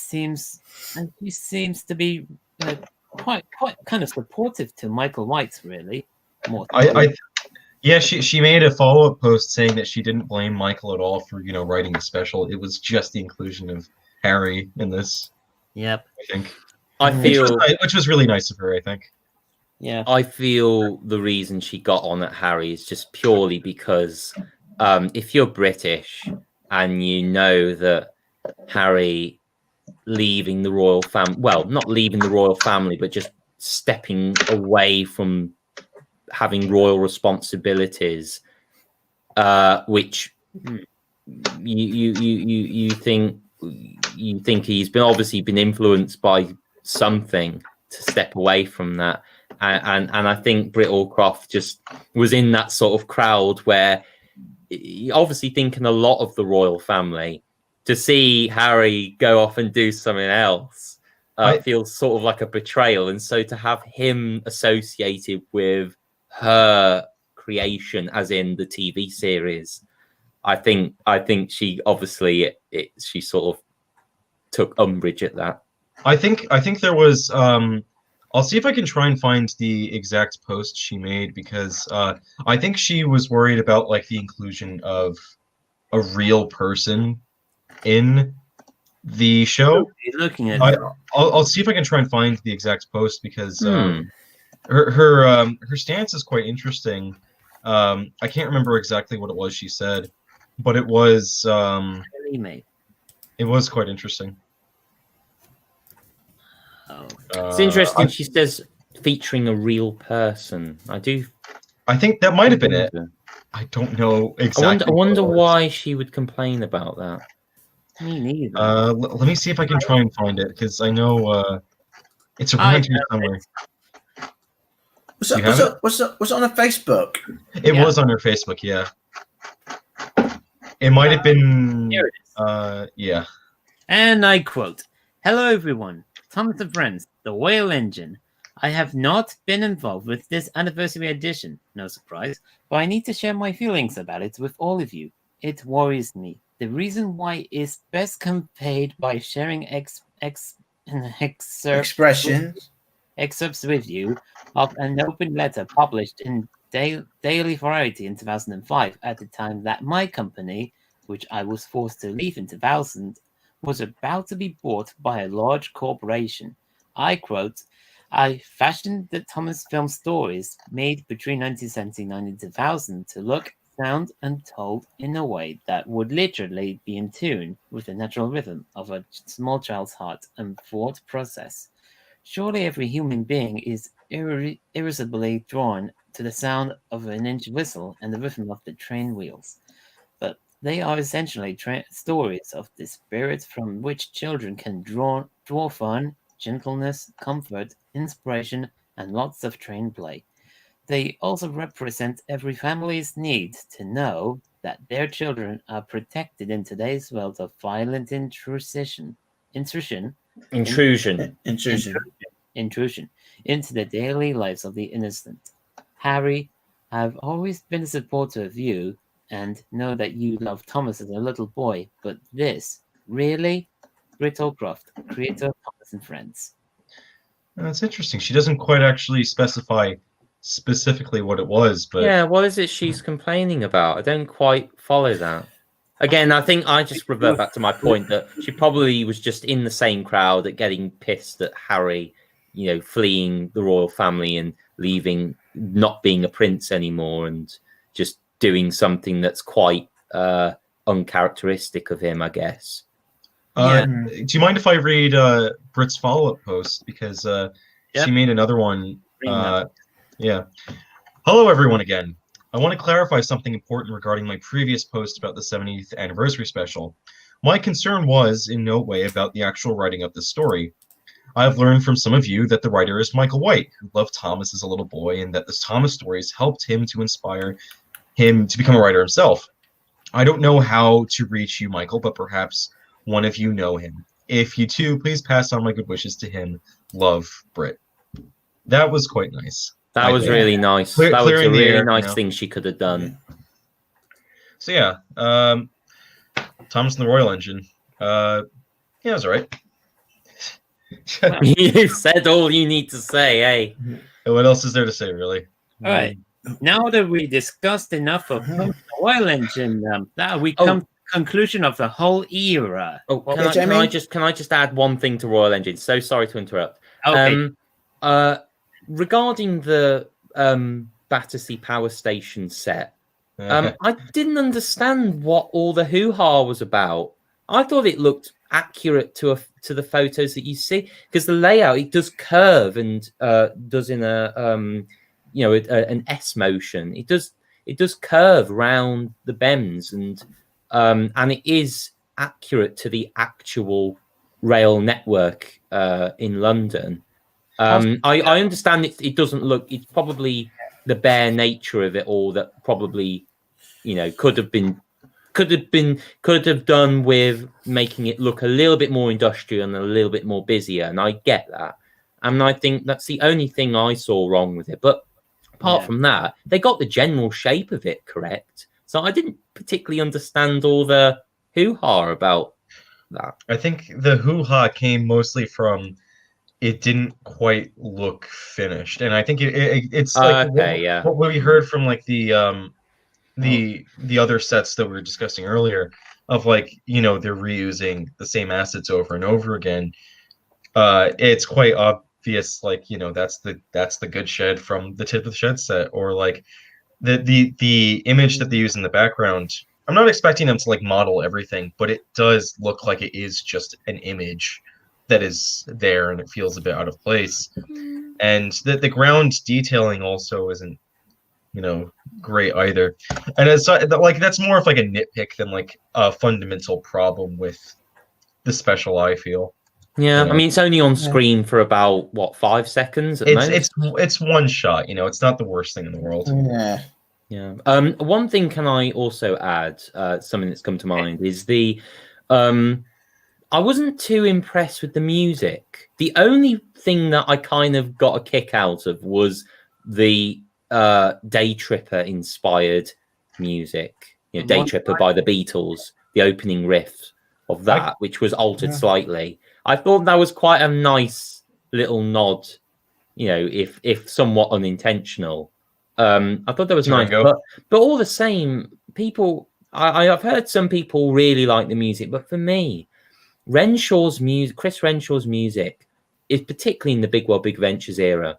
she seems to be quite kind of supportive to Michael White's really. More. Yeah, she made a follow-up post saying that she didn't blame Michael at all for writing the special. It was just the inclusion of Harry in this. Yep. I think. Which was really nice of her, I think. Yeah. I feel the reason she got on at Harry is just purely because if you're British and you know that Harry leaving the royal family, well, not leaving the royal family, but just stepping away from having royal responsibilities, which you think he's obviously been influenced by something to step away from that, and I think Brit Allcroft just was in that sort of crowd where obviously thinking a lot of the royal family. To see Harry go off and do something else feels sort of like a betrayal, and so to have him associated with her creation, as in the TV series, I think she obviously she sort of took umbrage at that. I think there was I'll see if I can try and find the exact post she made, because I think she was worried about like the inclusion of a real person in the show. Looking at I'll see if I can try and find the exact post, because her stance is quite interesting. I can't remember exactly what it was she said, but it was quite interesting. It's interesting. She says featuring a real person. I think that might have been it. I don't know exactly. I wonder why she would complain about that. Me neither. Let me see if I can try and find it, because I know it's around here somewhere. Was it on her Facebook? It was on her Facebook, yeah. It might have been. Here it is. Yeah. And I quote, "Hello everyone, Thomas and friends, the Whale Engine. I have not been involved with this anniversary edition, no surprise, but I need to share my feelings about it with all of you. It worries me. The reason why is best conveyed by sharing expressions excerpts with you of an open letter published in Daily Variety in 2005, at the time that my company, which I was forced to leave in 2000, was about to be bought by a large corporation. I quote, "I fashioned the Thomas film stories made between 1979 and 2000 to look, sound, and told in a way that would literally be in tune with the natural rhythm of a small child's heart and thought process. Surely every human being is irresistibly drawn to the sound of an engine whistle and the rhythm of the train wheels. But they are essentially stories of the spirit from which children can draw fun, gentleness, comfort, inspiration, and lots of train play. They also represent every family's need to know that their children are protected in today's world of violent intrusion into the daily lives of the innocent. Harry, I've always been a supporter of you and know that you loved Thomas as a little boy, but this, really? Brit Allcroft, creator of Thomas and Friends." That's interesting. She doesn't quite actually specify specifically what it was, but yeah, what is it she's complaining about? I don't quite follow that. Again, I think I just revert back to my point that she probably was just in the same crowd at getting pissed at Harry, fleeing the royal family and leaving, not being a prince anymore, and just doing something that's quite uncharacteristic of him, I guess. Do you mind if I read Brit's follow-up post? Because she made another one. Yeah. Hello, everyone, again. I want to clarify something important regarding my previous post about the 70th anniversary special. My concern was in no way about the actual writing of the story. I have learned from some of you that the writer is Michael White, who loved Thomas as a little boy, and that the Thomas stories helped him to inspire him to become a writer himself. I don't know how to reach you, Michael, but perhaps one of you know him. If you do, please pass on my good wishes to him. Love, Brit. That was quite nice. That was really nice. That was a really nice thing she could have done. So yeah, Thomas and the Royal Engine. Yeah, it was alright. You said all you need to say, eh? What else is there to say, really? All right. Now that we discussed enough of the Royal Engine, now we come to the conclusion of the whole era. Oh, can I just add one thing to Royal Engine? So sorry to interrupt. Okay. Regarding the Battersea Power Station set, I didn't understand what all the hoo-ha was about. I thought it looked accurate to the photos that you see, because the layout, it does curve and does in an S motion. It does curve around the bends, and it is accurate to the actual rail network in London. I understand it doesn't look. It's probably the bare nature of it all that probably, could have done with making it look a little bit more industrial and a little bit more busier. And I get that, and I think that's the only thing I saw wrong with it. But apart from that, they got the general shape of it correct. So I didn't particularly understand all the hoo-ha about that. I think the hoo-ha came mostly from it didn't quite look finished, and I think it's like what we heard from like the other sets that we were discussing earlier, of like they're reusing the same assets over and over again. It's quite obvious, like that's the good shed from the Tip of the Shed set, or like the image that they use in the background. I'm not expecting them to like model everything, but it does look like it is just an image that is there, and it feels a bit out of place. And the ground detailing also isn't great either, and it's like that's more of like a nitpick than like a fundamental problem with the special, I feel. I mean, it's only on screen for about 5 seconds at most. It's one shot, it's not the worst thing in the world. One thing can I also add, something that's come to mind, is the I wasn't too impressed with the music. The only thing that I kind of got a kick out of was the Day Tripper inspired music. Day Tripper by the Beatles, the opening riff of that, which was altered slightly. I thought that was quite a nice little nod, if somewhat unintentional. I thought that was nice, Durango. but all the same, people. I've heard some people really like the music, but for me, Chris Renshaw's music is particularly in the Big World Big Ventures era.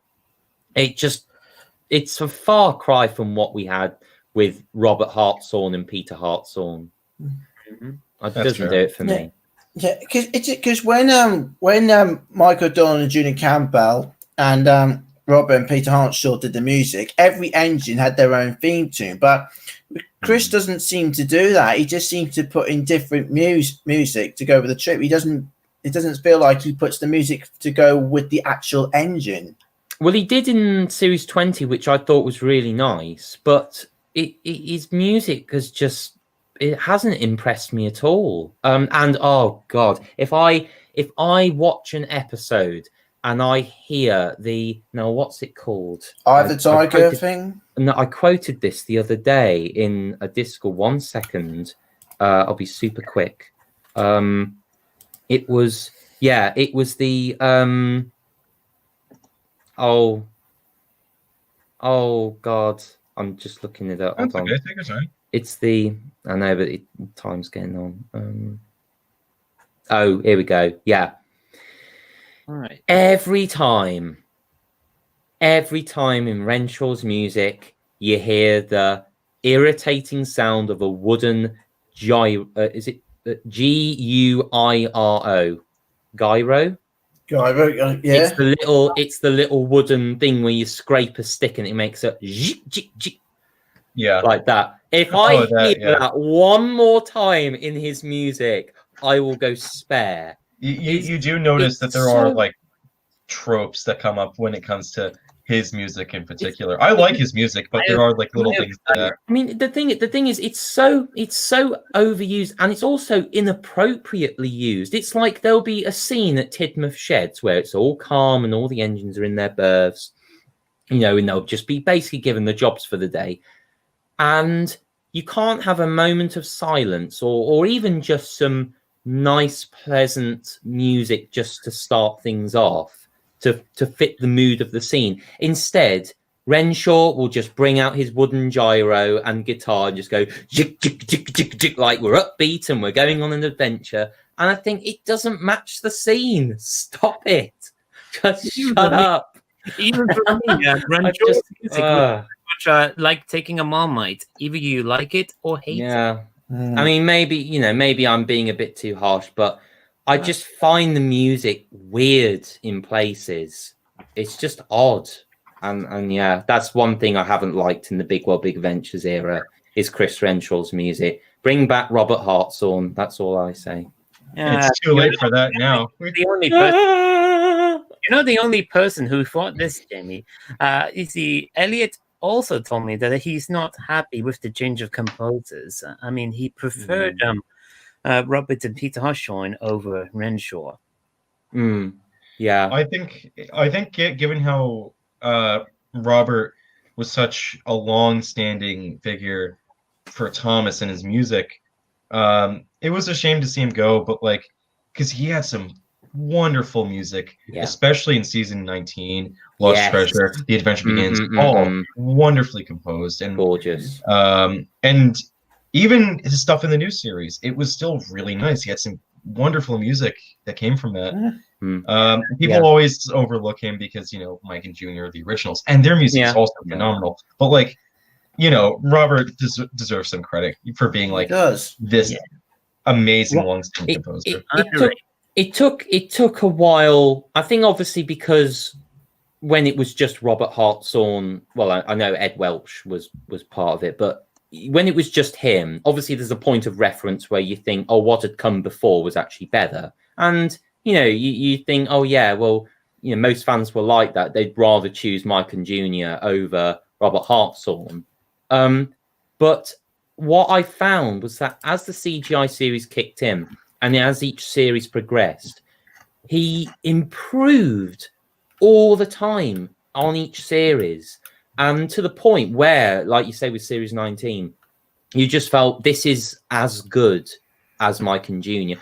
It's a far cry from what we had with Robert Hartshorn and Peter Hartshorn. It doesn't do it for me. Yeah, because when Michael Donald and Julian Campbell and Robert and Peter Hartshorn did the music, every engine had their own theme tune, but Chris doesn't seem to do that. He just seems to put in different music to go with the trip. It doesn't feel like he puts the music to go with the actual engine. Well, he did in Series 20, which I thought was really nice, but his music it hasn't impressed me at all. And oh god, if I watch an episode and I hear what's it called? Eye of the Tiger thing? No, I quoted this the other day in a Discord. 1 second. I'll be super quick. It was the oh god, I'm just looking it up. That's okay, take your time. It's I know, but time's getting on. Here we go. Yeah. All right. Every time in Renshaw's music, you hear the irritating sound of a wooden gyro. Is it Guiro? Gyro? Gyro, yeah. It's the little wooden thing where you scrape a stick and it makes a like that. If I hear that one more time in his music, I will go spare. You do notice that there are like tropes that come up when it comes to his music in particular. I like his music, but there are like little things that I mean, the thing is, it's so overused, and it's also inappropriately used. It's like there'll be a scene at Tidmouth Sheds where it's all calm and all the engines are in their berths, and they'll just be basically given the jobs for the day, and you can't have a moment of silence or even just some nice, pleasant music just to start things off to fit the mood of the scene. Instead, Renshaw will just bring out his wooden gyro and guitar and just go jig, jig, jig, jig, jig, like we're upbeat and we're going on an adventure. And I think it doesn't match the scene. Stop it. Just shut up. Even for me, Renshaw's music much like taking a Marmite. Either you like it or hate it. I mean, maybe I'm being a bit too harsh, but I just find the music weird in places. It's just odd. And yeah, that's one thing I haven't liked in the Big World Big Adventures era is Chris Renshaw's music. Bring back Robert Hartshorn. That's all I say. Yeah, it's too late for that now. The only person, the only person who thought this, Jamie, is Elliot also told me that he's not happy with the change of composers. I mean, he preferred Robert and Peter Hartshorn over Renshaw. Yeah, I think given how Robert was such a long-standing figure for Thomas and his music, it was a shame to see him go. But because he had some wonderful music, especially in season 19, Lost Treasure, The Adventure Begins, all wonderfully composed and gorgeous. And even his stuff in the new series, it was still really nice. He had some wonderful music that came from that. People always overlook him because Mike and Junior are the originals, and their music is also phenomenal. But Robert deserves some credit for being this amazing long-standing composer. It took a while. I think obviously because when it was just Robert Hartshorn, well, I know Ed Welch was part of it, but when it was just him, obviously there's a point of reference where you think, oh, what had come before was actually better. And, you think, oh, yeah, well, most fans were like that. They'd rather choose Mike and Junior over Robert Hartshorn. But what I found was that as the CGI series kicked in and as each series progressed, he improved all the time on each series. And to the point where, like you say with Series 19, you just felt this is as good as Mike and Junior.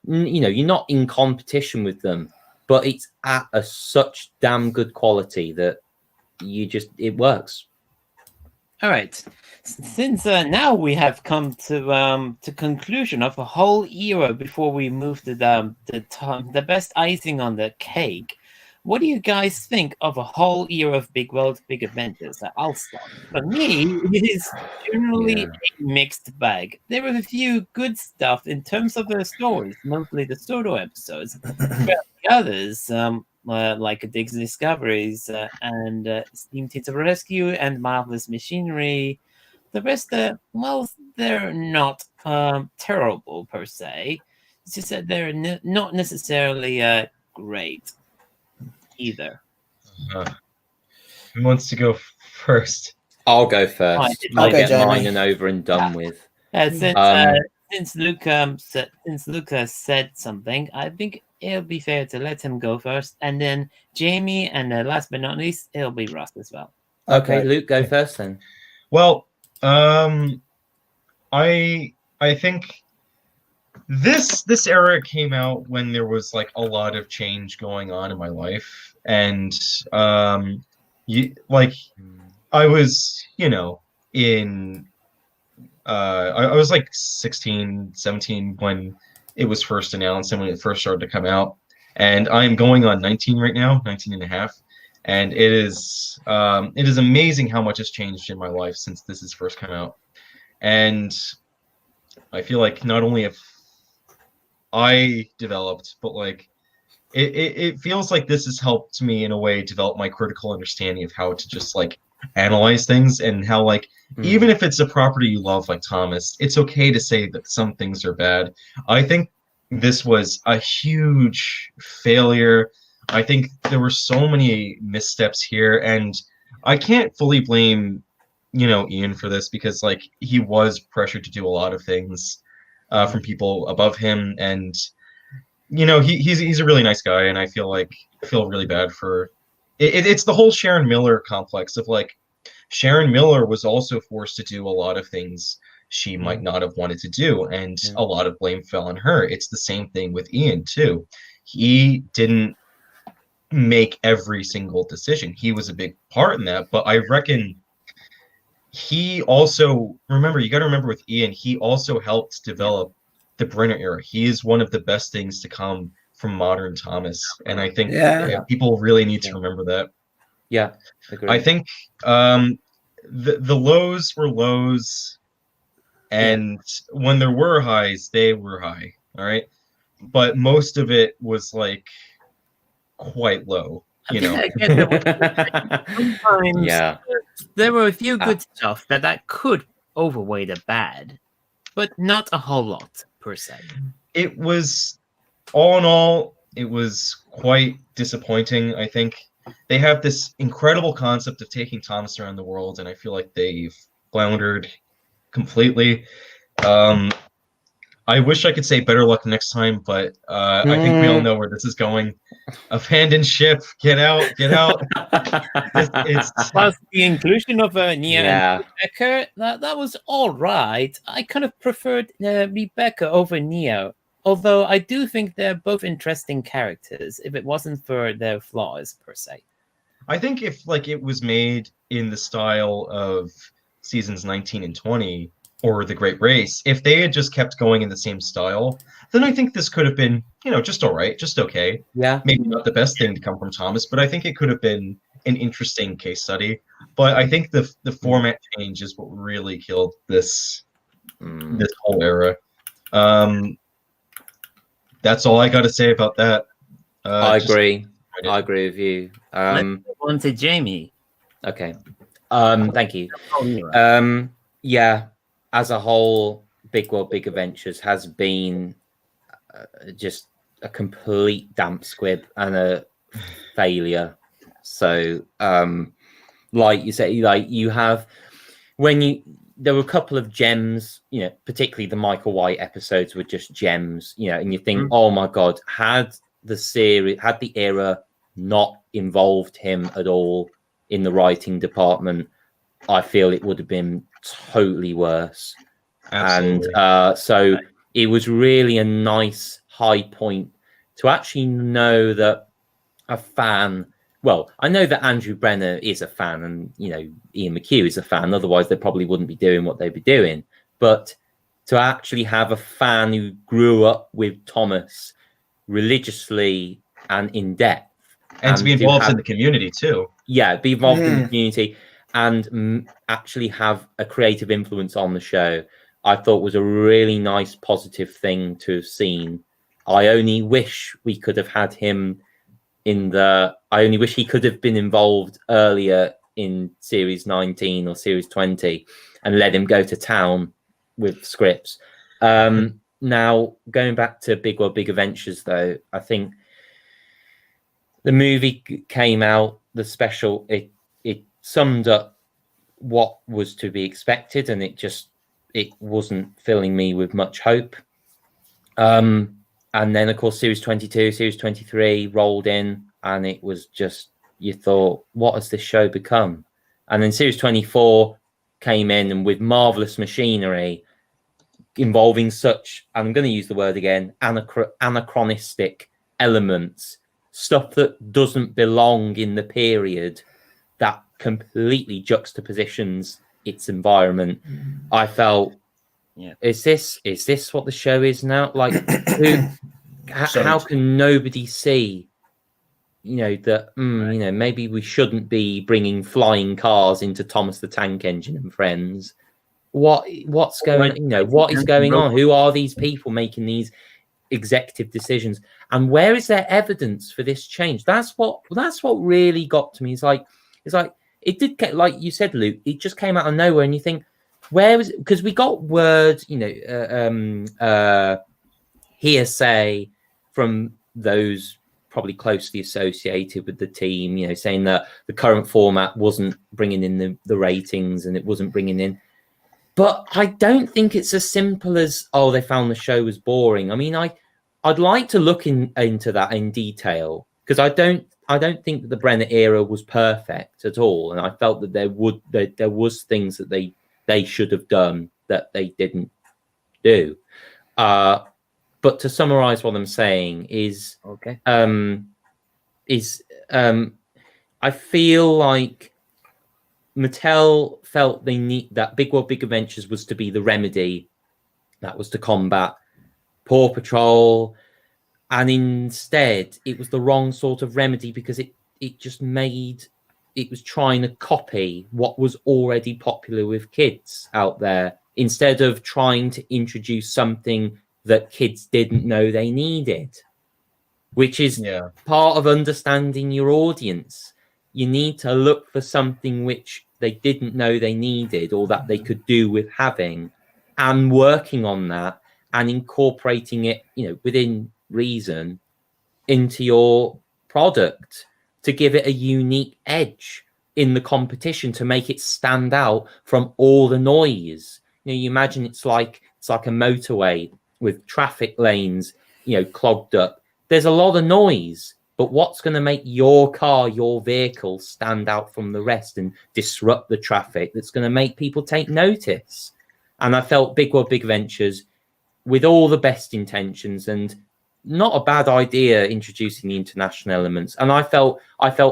You're not in competition with them. but it's at such damn good quality that it works. All right. Since now we have come to conclusion of a whole era before we move to the best icing on the cake. What do you guys think of a whole year of Big World, Big Adventures? I'll start. For me, it is generally a mixed bag. There are a few good stuff in terms of the stories, mostly the solo episodes. But the others, like Diggs Discoveries and Steam Teacher Rescue and Marvelous Machinery, the rest, well, they're not terrible per se. It's just that they're not necessarily great either. Who wants to go first? I'll go first. I'll get mine and over and done with. Since Luca said something, I think it'll be fair to let him go first, and then Jamie, and last but not least, it'll be Russ as well. Okay, Luke, go first then. Well, I think this era came out when there was like a lot of change going on in my life, and I was, in I was like 16, 17 when it was first announced and when it first started to come out, and I'm going on 19 right now, 19 and a half, and it is amazing how much has changed in my life since this has first come out. And I feel like not only have I developed, but like it feels like this has helped me in a way develop my critical understanding of how to just like analyze things, and how like even if it's a property you love like Thomas, it's okay to say that some things are bad. I think this was a huge failure. I think there were so many missteps here, and I can't fully blame Ian for this, because like he was pressured to do a lot of things from people above him, and he's a really nice guy, and I feel really bad for it's the whole Sharon Miller complex of like Sharon Miller was also forced to do a lot of things she might not have wanted to do, and a lot of blame fell on her. It's the same thing with Ian too. He didn't make every single decision. He was a big part in that, but I reckon he also, you got to remember with Ian, he also helped develop the Brenner era. He is one of the best things to come from modern Thomas, and I think people really need to remember that. Yeah, agreed. I think the lows were lows, and when there were highs, they were high. All right, but most of it was like quite low. Sometimes there were a few good stuff that could overweigh the bad, but not a whole lot per se. It was, all in all, it was quite disappointing. I think they have this incredible concept of taking Thomas around the world, and I feel like they've floundered completely. I wish I could say better luck next time, but I think we all know where this is going. Abandon ship, get out. Plus the inclusion of Nia and Rebecca, that was all right. I kind of preferred Rebecca over Nia, although I do think they're both interesting characters if it wasn't for their flaws per se. I think if like it was made in the style of seasons 19 and 20 or The Great Race, if they had just kept going in the same style, then I think this could have been, just all right, just okay. Yeah. Maybe not the best thing to come from Thomas, but I think it could have been an interesting case study. But I think the format change is what really killed this whole era. That's all I got to say about that. I agree. I agree with you. Let's move on to Jamie. Okay. Thank you. Yeah. As a whole, Big World, Big Adventures has been just a complete damp squib and a failure. So, like you say, like you have there were a couple of gems, particularly the Michael White episodes were just gems, and you think, oh my God, had the era not involved him at all in the writing department, I feel it would have been totally worse. Absolutely. And so it was really a nice high point to actually know that a fan. Well, I know that Andrew Brenner is a fan, and Ian McHugh is a fan. Otherwise, they probably wouldn't be doing what they'd be doing. But to actually have a fan who grew up with Thomas religiously and in depth, and to be involved in the community too. Yeah, be involved in the community and actually have a creative influence on the show, I thought was a really nice, positive thing to have seen. I only wish we could have had him I only wish he could have been involved earlier in series 19 or series 20 and let him go to town with scripts. Now, going back to Big World, Big Adventures, though, I think the movie came out, the special, it summed up what was to be expected, and it wasn't filling me with much hope. And then, of course, Series 22, Series 23 rolled in, and it was just, you thought, what has this show become? And then Series 24 came in, and with marvelous machinery involving such, I'm going to use the word again, anachronistic elements, stuff that doesn't belong in the period, that completely juxtapositions its environment. I felt, is this what the show is now? Like, how can nobody see, that maybe we shouldn't be bringing flying cars into Thomas the Tank Engine and Friends? What's going? What is going on? Who are these people making these executive decisions? And where is there evidence for this change? That's what really got to me. It's like it did get, like you said, Luke. It just came out of nowhere, and you think, where was it? Because we got word, hearsay from those probably closely associated with the team, saying that the current format wasn't bringing in the ratings and it wasn't bringing in. But I don't think it's as simple as, they found the show was boring. I mean, I'd like to look into that in detail, because I don't think that the Brenner era was perfect at all, and I felt that there was things that they should have done that they didn't do. But to summarize what I'm saying is, I feel like Mattel felt they need that Big World, Big Adventures was to be the remedy that was to combat Paw Patrol, and instead it was the wrong sort of remedy, because it was trying to copy what was already popular with kids out there, instead of trying to introduce something that kids didn't know they needed, which is part of understanding your audience. You need to look for something which they didn't know they needed, or that they could do with having, and working on that and incorporating it, within reason, into your product to give it a unique edge in the competition, to make it stand out from all the noise. You imagine it's like a motorway with traffic lanes, clogged up. There's a lot of noise, but what's going to make your car, your vehicle, stand out from the rest and disrupt the traffic, that's going to make people take notice? And I felt Big World, Big Adventures, with all the best intentions, and not a bad idea introducing the international elements. And I felt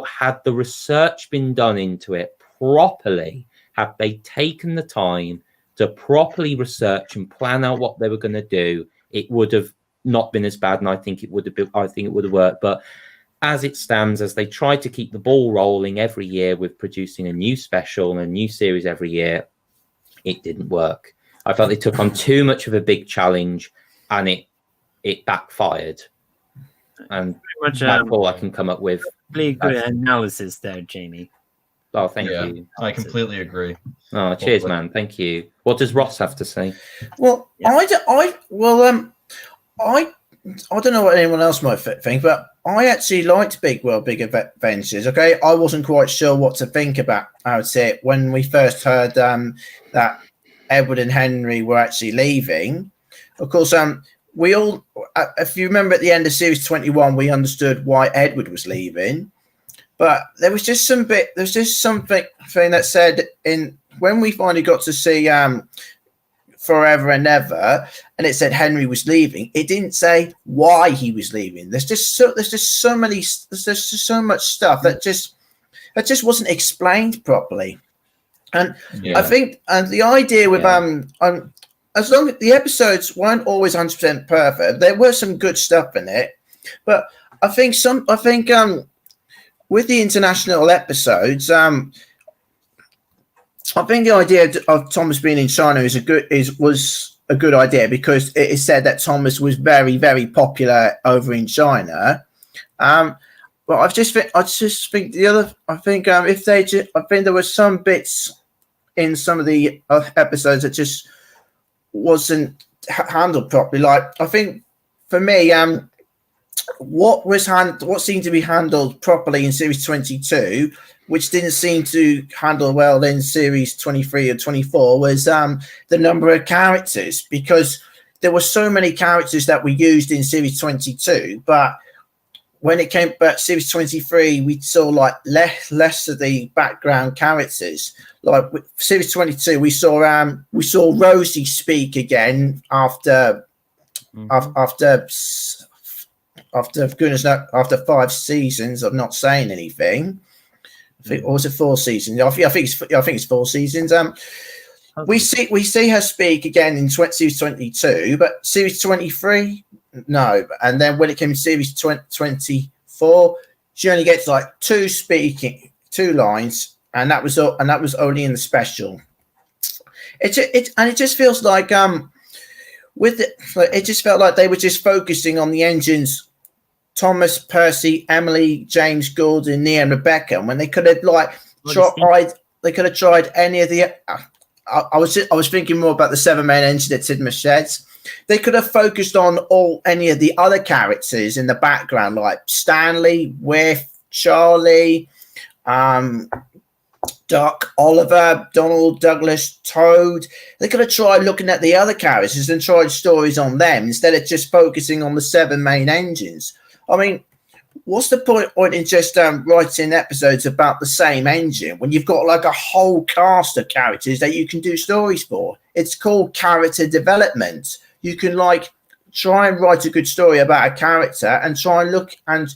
had the research been done into it properly, had they taken the time to properly research and plan out what they were going to do, it would have not been as bad. And I think it would have worked. But as it stands, as they tried to keep the ball rolling every year with producing a new special and a new series every year, it didn't work. I felt they took on too much of a big challenge, and it backfired. And that's all I can come up with. Really good analysis there, Jamie. Oh, thank you. I completely agree. Oh, cheers, man. Thank you. What does Ross have to say? Well, I don't know what anyone else might think, but I actually liked Big World, Big Adventures. Okay, I wasn't quite sure what to think about. I would say when we first heard that Edward and Henry were actually leaving. Of course, we all, if you remember, at the end of series 21, we understood why Edward was leaving. But there was just something that said when we finally got to see forever and ever, and it said Henry was leaving. It didn't say why he was leaving. There's just so much stuff that just wasn't explained properly. And I think, and the idea with as long as the episodes weren't always 100% perfect, there were some good stuff in it. But I think with the international episodes, I think the idea of Thomas being in China was a good idea, because it is said that Thomas was very, very popular over in China. But I think there were some bits in some of the episodes that just wasn't handled properly. Like, I think for me, what seemed to be handled properly in series 22, which didn't seem to handle well in series 23 or 24, was the number of characters, because there were so many characters that we used in series 22, but when it came back series 23, we saw like less of the background characters. Like with series 22, we saw Rosie speak again after goodness knows, after 5 seasons of not saying anything. I think, or was it 4 seasons? I think it's 4 seasons. We see her speak again in series 22, but series 23, no. And then when it came to series 24, she only gets like 2 lines, and that was only in the special. It just feels like it just felt like they were just focusing on the engines. Thomas, Percy, Emily, James, Gordon, Nia and Rebecca, and when they could have tried any of the. I was thinking more about the 7 main engine that Tidmus sheds. They could have focused on any of the other characters in the background, like Stanley, Whiff, Charlie, Duck, Oliver, Donald, Douglas, Toad. They could have tried looking at the other characters and tried stories on them instead of just focusing on the 7 main engines. I mean, what's the point in just writing episodes about the same engine when you've got like a whole cast of characters that you can do stories for? It's called character development. You can like try and write a good story about a character and try and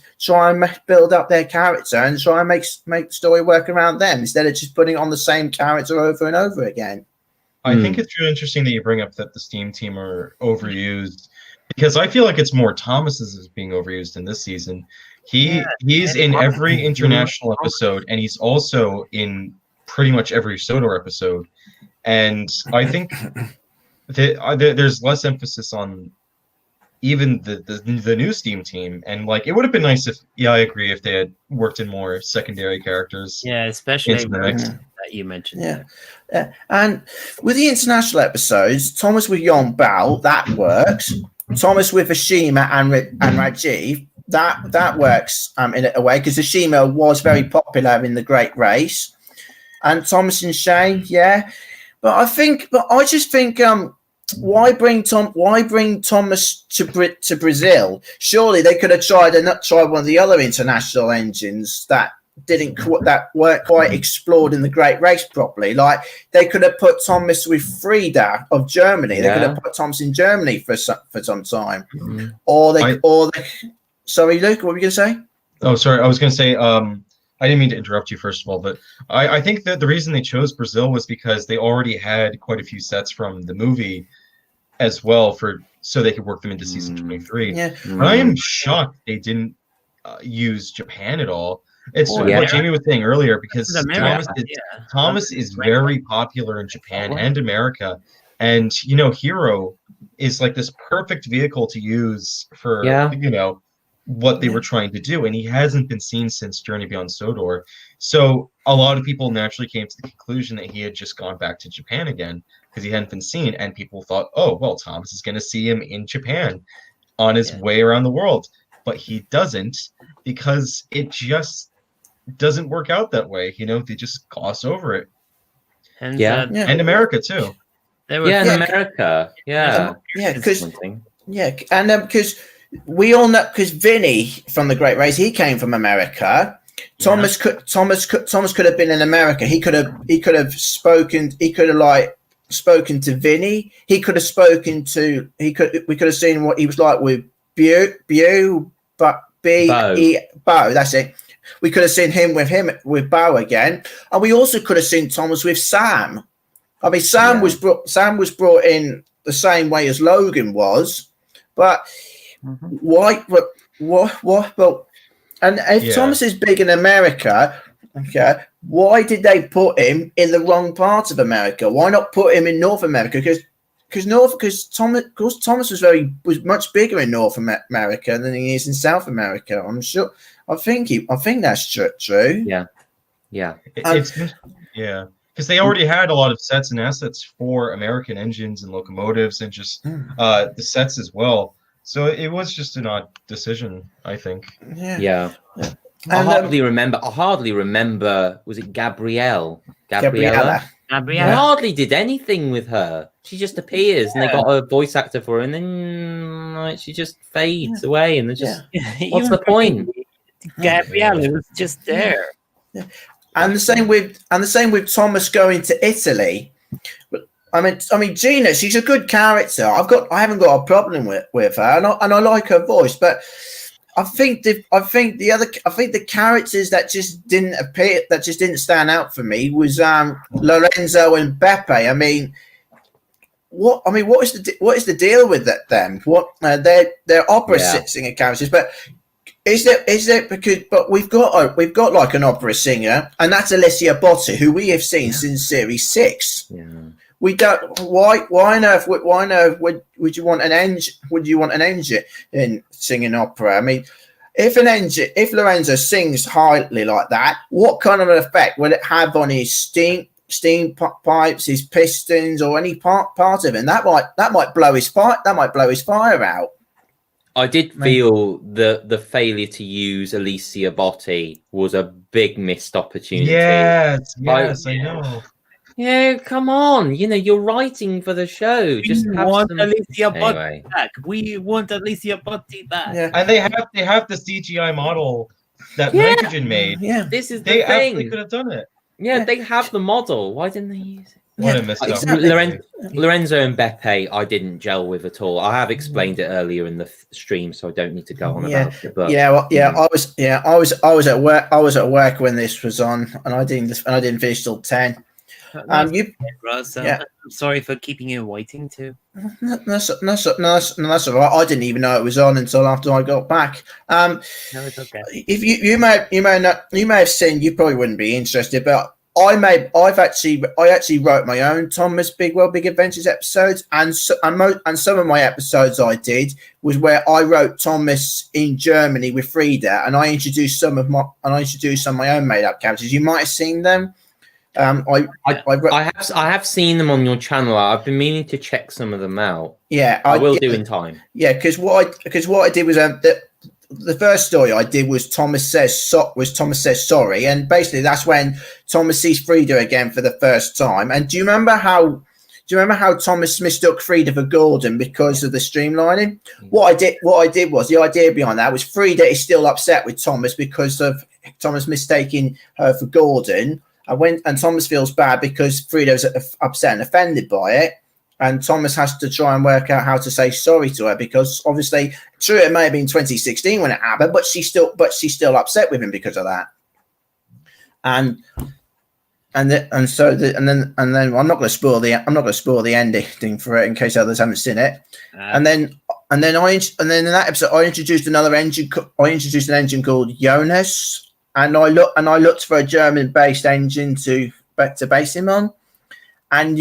build up their character and try and make the story work around them instead of just putting on the same character over and over again. I think it's really interesting that you bring up that the Steam team are overused, because I feel like it's more Thomas's is being overused in this season. He's in every international episode, and he's also in pretty much every Sodor episode. And I think there's less emphasis on even the new Steam team, and like it would have been nice if I agree if they had worked in more secondary characters. Yeah, especially that you mentioned. Yeah, and with the international episodes, Thomas with Yon Bao, that works. Thomas with Ashima and Rajiv, that works in a way, because Ashima was very popular in the Great Race, and Thomas and Shane, but I just think why bring Thomas to Brazil? Surely they could have tried one of the other international engines that weren't quite explored in the Great Race properly. Like they could have put Thomas with Frida of Germany. They could have put Thomas in Germany for some time. Sorry, Luke, what were you going to say? Oh, sorry, I was going to say. I didn't mean to interrupt you, first of all, but I think that the reason they chose Brazil was because they already had quite a few sets from the movie as well, so they could work them into season 23. Yeah. But I am shocked they didn't use Japan at all. It's what Jamie was saying earlier, because Thomas is very popular in Japan and America, and Hero is like this perfect vehicle to use for what they were trying to do, and he hasn't been seen since Journey Beyond Sodor. So a lot of people naturally came to the conclusion that he had just gone back to Japan again because he hadn't been seen, and people thought, oh well, Thomas is going to see him in Japan on his way around the world, but he doesn't, because it just doesn't work out that way. They just gloss over it. And and America too. In America, because we all know, because Vinny from the Great Race, he came from America. Thomas could have been in America. He could have spoken. He could have spoken to Vinny. He could have spoken to. We could have seen what he was like with Bo. That's it. We could have seen him with Bo again, and we also could have seen Thomas with Sam. I mean, Sam was brought in the same way as Logan was, but why? What? Well, and if Thomas is big in America, okay, why did they put him in the wrong part of America? Why not put him in North America? Because Thomas was much bigger in North America than he is in South America. I'm sure. I think that's true. Yeah. Because they already had a lot of sets and assets for American engines and locomotives and just the sets as well. So it was just an odd decision, I think. Yeah. I hardly remember. Was it Gabriella? Gabriella. I hardly did anything with her. She just appears, and they got a voice actor for her, and then she just fades away, and just what's the point? Gabriella was just there. And the same with Thomas going to Italy. I mean, Gina, she's a good character. I haven't got a problem with her, and I like her voice, but I think the characters that just didn't appear, that just didn't stand out for me was Lorenzo and Beppe. I mean, what is the deal with them? What they're opera singer characters, but is there because we've got like an opera singer, and that's Alicia Botta, who we have seen since series 6. Yeah. We don't. Why on earth would you want an engine? Would you want an engine in singing opera? I mean, if Lorenzo sings highly like that, what kind of an effect will it have on his steam pipes, his pistons, or any part of him? That might blow his fire out. I did feel the failure to use Alicia Botti was a big missed opportunity. Yes, I know. Yeah, come on. You're writing for the show. Just want Alicia Botti back. We want Alicia Botti back. Yeah. And they have the CGI model that Nitrogen made. Yeah. This is They the thing. absolutely could have done it. Yeah, they have the model. Why didn't they use it? What a missed exactly. opportunity. Lorenzo and Beppe, I didn't gel with at all. I have explained it earlier in the stream, so I don't need to go on about it. But I was at work. I was at work when this was on, and I didn't finish till 10. Ross, I'm sorry for keeping you waiting too. That's all right. I didn't even know it was on until after I got back. No, it's okay. If you may have seen, you probably wouldn't be interested, but I actually wrote my own Thomas Big Adventures episodes, and some of my episodes I did was where I wrote Thomas in Germany with Frida, and I introduced some of my own made up characters. You might have seen them. I have seen them on your channel. I've been meaning to check some of them out. Yeah, I will do in time. Yeah, because what I did was the first story I did was Thomas says sorry, and basically that's when Thomas sees Frida again for the first time. And do you remember how Thomas mistook Frida for Gordon because of the streamlining? What I did was, the idea behind that was Frida is still upset with Thomas because of Thomas mistaking her for Gordon. And Thomas feels bad because Frida's upset and offended by it, and Thomas has to try and work out how to say sorry to her, because obviously, true, it may have been 2016 when it happened, but she's still upset with him because of that. And then I'm not going to spoil the ending for it in case others haven't seen it. And then in that episode I introduced an engine called Jonas. And I looked for a German-based engine to base him on, and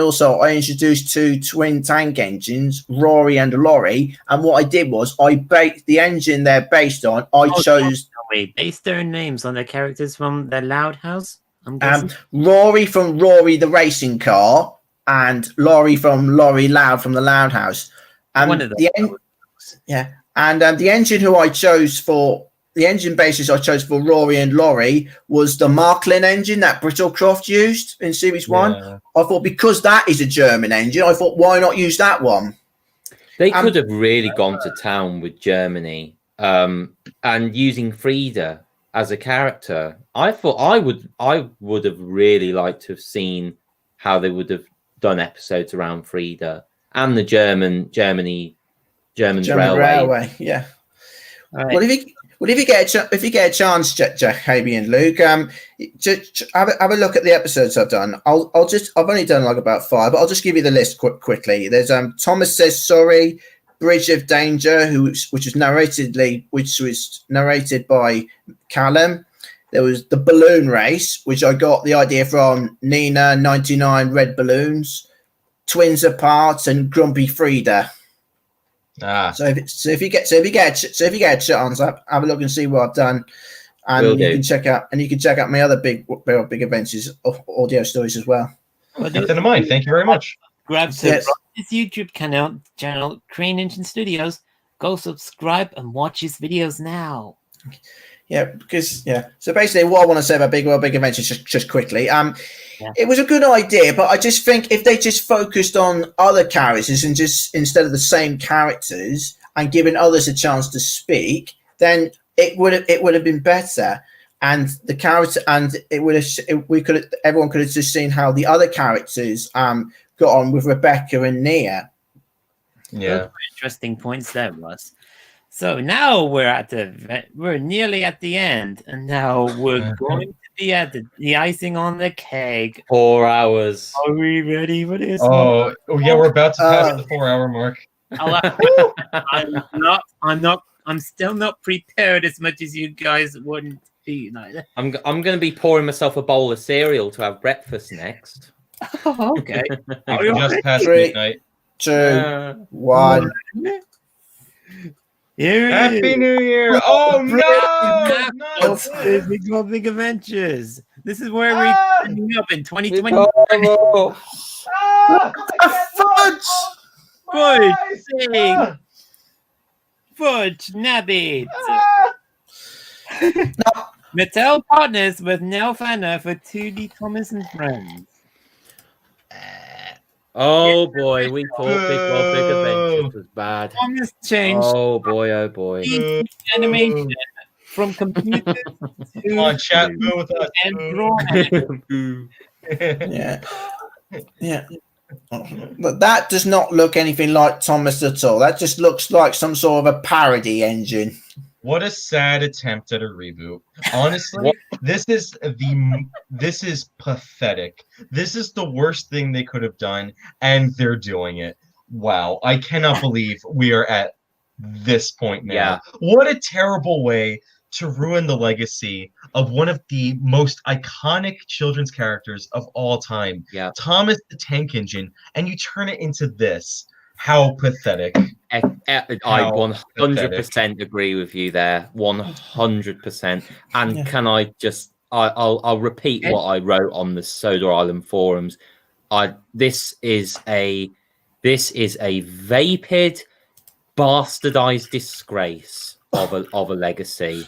also I introduced 2 twin tank engines, Rory and Lorry. And what I did was I based the engine they're based on. I chose. Wait, based their names on the characters from the Loud House. Rory from Rory the racing car, and Lorry from Lorry Loud from the Loud House. One of them. The engine who I chose for. The engine basis I chose for Rory and Lorry was the Marklin engine that Brit Allcroft used in Series 1. I thought, because that is a German engine, I thought, why not use that one? They could have really gone to town with Germany, and using Frida as a character. I thought I would have really liked to have seen how they would have done episodes around Frida and the German German Railway. Yeah. Right. Well, if you get a chance, Jacoby and Luke, just have a look at the episodes I've done. I've only done like about 5, but I'll just give you the list quickly. There's Thomas Says Sorry, Bridge of Danger, which was narrated by Callum. There was the Balloon Race, which I got the idea from Nina 99 Red Balloons, Twins Apart, and Grumpy Frida. So if you get a chance, have a look and see what I've done, and you can check out my other big adventures audio stories as well. Keep that in mind. Thank you very much. Grab this YouTube channel, Crane Engine Studios. Go subscribe and watch his videos now. Yeah, so basically what I want to say about Big Adventures just quickly, it was a good idea, but I just think if they just focused on other characters and just instead of the same characters and giving others a chance to speak, then it would have been better. And the character everyone could have just seen how the other characters got on with Rebecca and Nia. Yeah, interesting points there, Russ. So now we're nearly at the end, and now we're going to be at the icing on the cake. 4 hours. Are we ready for this? Oh yeah, we're about to pass the 4-hour mark. I'm still not prepared as much as you guys wouldn't be. I'm going to be pouring myself a bowl of cereal to have breakfast next. Oh, okay. Just past midnight. 2, 1. Happy New Year! Oh no! Big Adventures. This is where we're ending up in 2020. Fudge, nabbit. Mattel partners with Nell Fanner for 2D Thomas and Friends. Oh boy, we thought Big Adventures was bad. Thomas changed. Oh boy. Animation from computer Come on, chat with us. And drawing. Yeah. But that does not look anything like Thomas at all. That just looks like some sort of a parody engine. What a sad attempt at a reboot. Honestly, this is pathetic. This is the worst thing they could have done, and they're doing it. Wow, I cannot believe we are at this point now. Yeah. What a terrible way to ruin the legacy of one of the most iconic children's characters of all time. Yeah. Thomas the Tank Engine, and you turn it into this. How pathetic. I 100% agree with you there. 100%. And can I just I'll repeat what I wrote on the Soda Island forums. This is a vapid, bastardized disgrace of a legacy.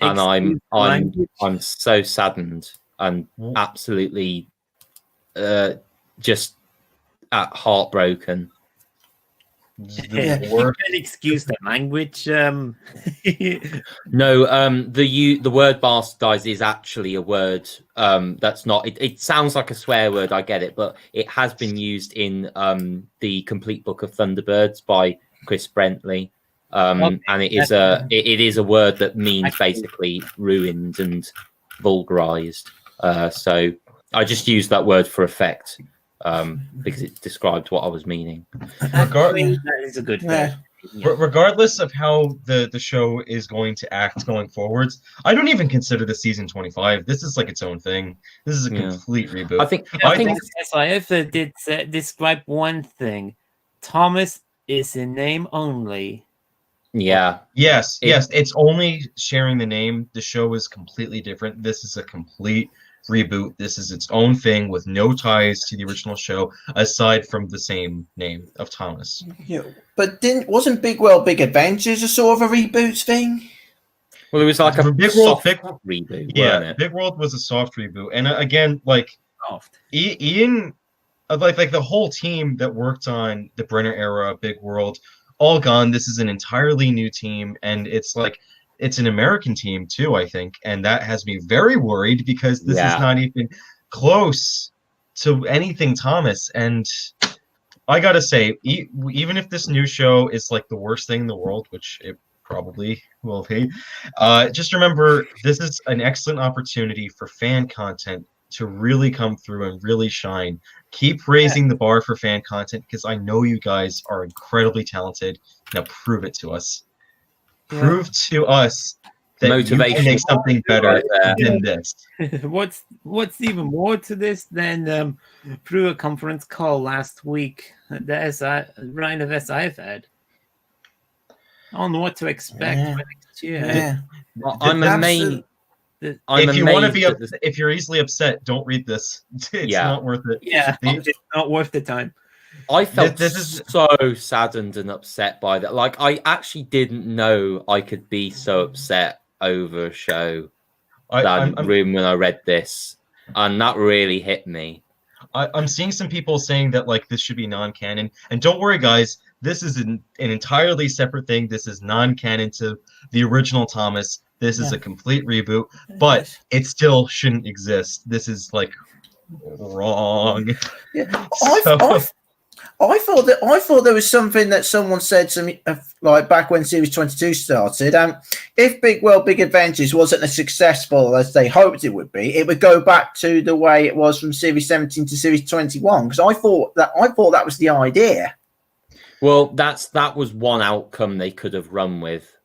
And I'm so saddened and absolutely just heartbroken. You can excuse the language. No, the word bastardized is actually a word that's not. It sounds like a swear word. I get it, but it has been used in the Complete Book of Thunderbirds by Chris Brentley, and it is a word that means basically ruined and vulgarized. So I just used that word for effect. Because it described what I was meaning. That is a good thing. Regardless of how the show is going to act going forwards, I don't even consider the season 25. This is like its own thing. This is a complete reboot. I think SIF did describe one thing. Thomas is in name only. Yeah. Yes. It's only sharing the name. The show is completely different. This is a complete reboot. This is its own thing with no ties to the original show aside from the same name of Thomas. Yeah, but wasn't Big Adventures a sort of a reboot thing? Well, it was like a Big World reboot. Yeah, Big World was a soft reboot, and again, like Ian, like the whole team that worked on the Brenner era, Big World, all gone. This is an entirely new team, and it's an American team too, I think, and that has me very worried because this is not even close to anything Thomas. And I gotta say, even if this new show is like the worst thing in the world, which it probably will be, just remember this is an excellent opportunity for fan content to really come through and really shine. Keep raising the bar for fan content, because I know you guys are incredibly talented. Now prove it to us. Prove to us that Motivation. you can make something better than this. What's even more to this than through a conference call last week, the round of SIF had on what to expect for next year. Yeah. Well, I'm amazed. If you're easily upset, don't read this. It's not worth it. Yeah, it's not worth the time. I felt so saddened and upset by that. Like, I actually didn't know I could be so upset over a show when I read this, and that really hit me. I'm seeing some people saying that like this should be non-canon, and don't worry, guys. This is an entirely separate thing. This is non-canon to the original Thomas. This is a complete reboot, but it still shouldn't exist. This is like wrong. Yeah. I thought there was something that someone said to me, like back when Series 22 started. If Big Adventures wasn't as successful as they hoped it would be, it would go back to the way it was from Series 17 to Series 21. Because I thought that was the idea. Well, that was one outcome they could have run with,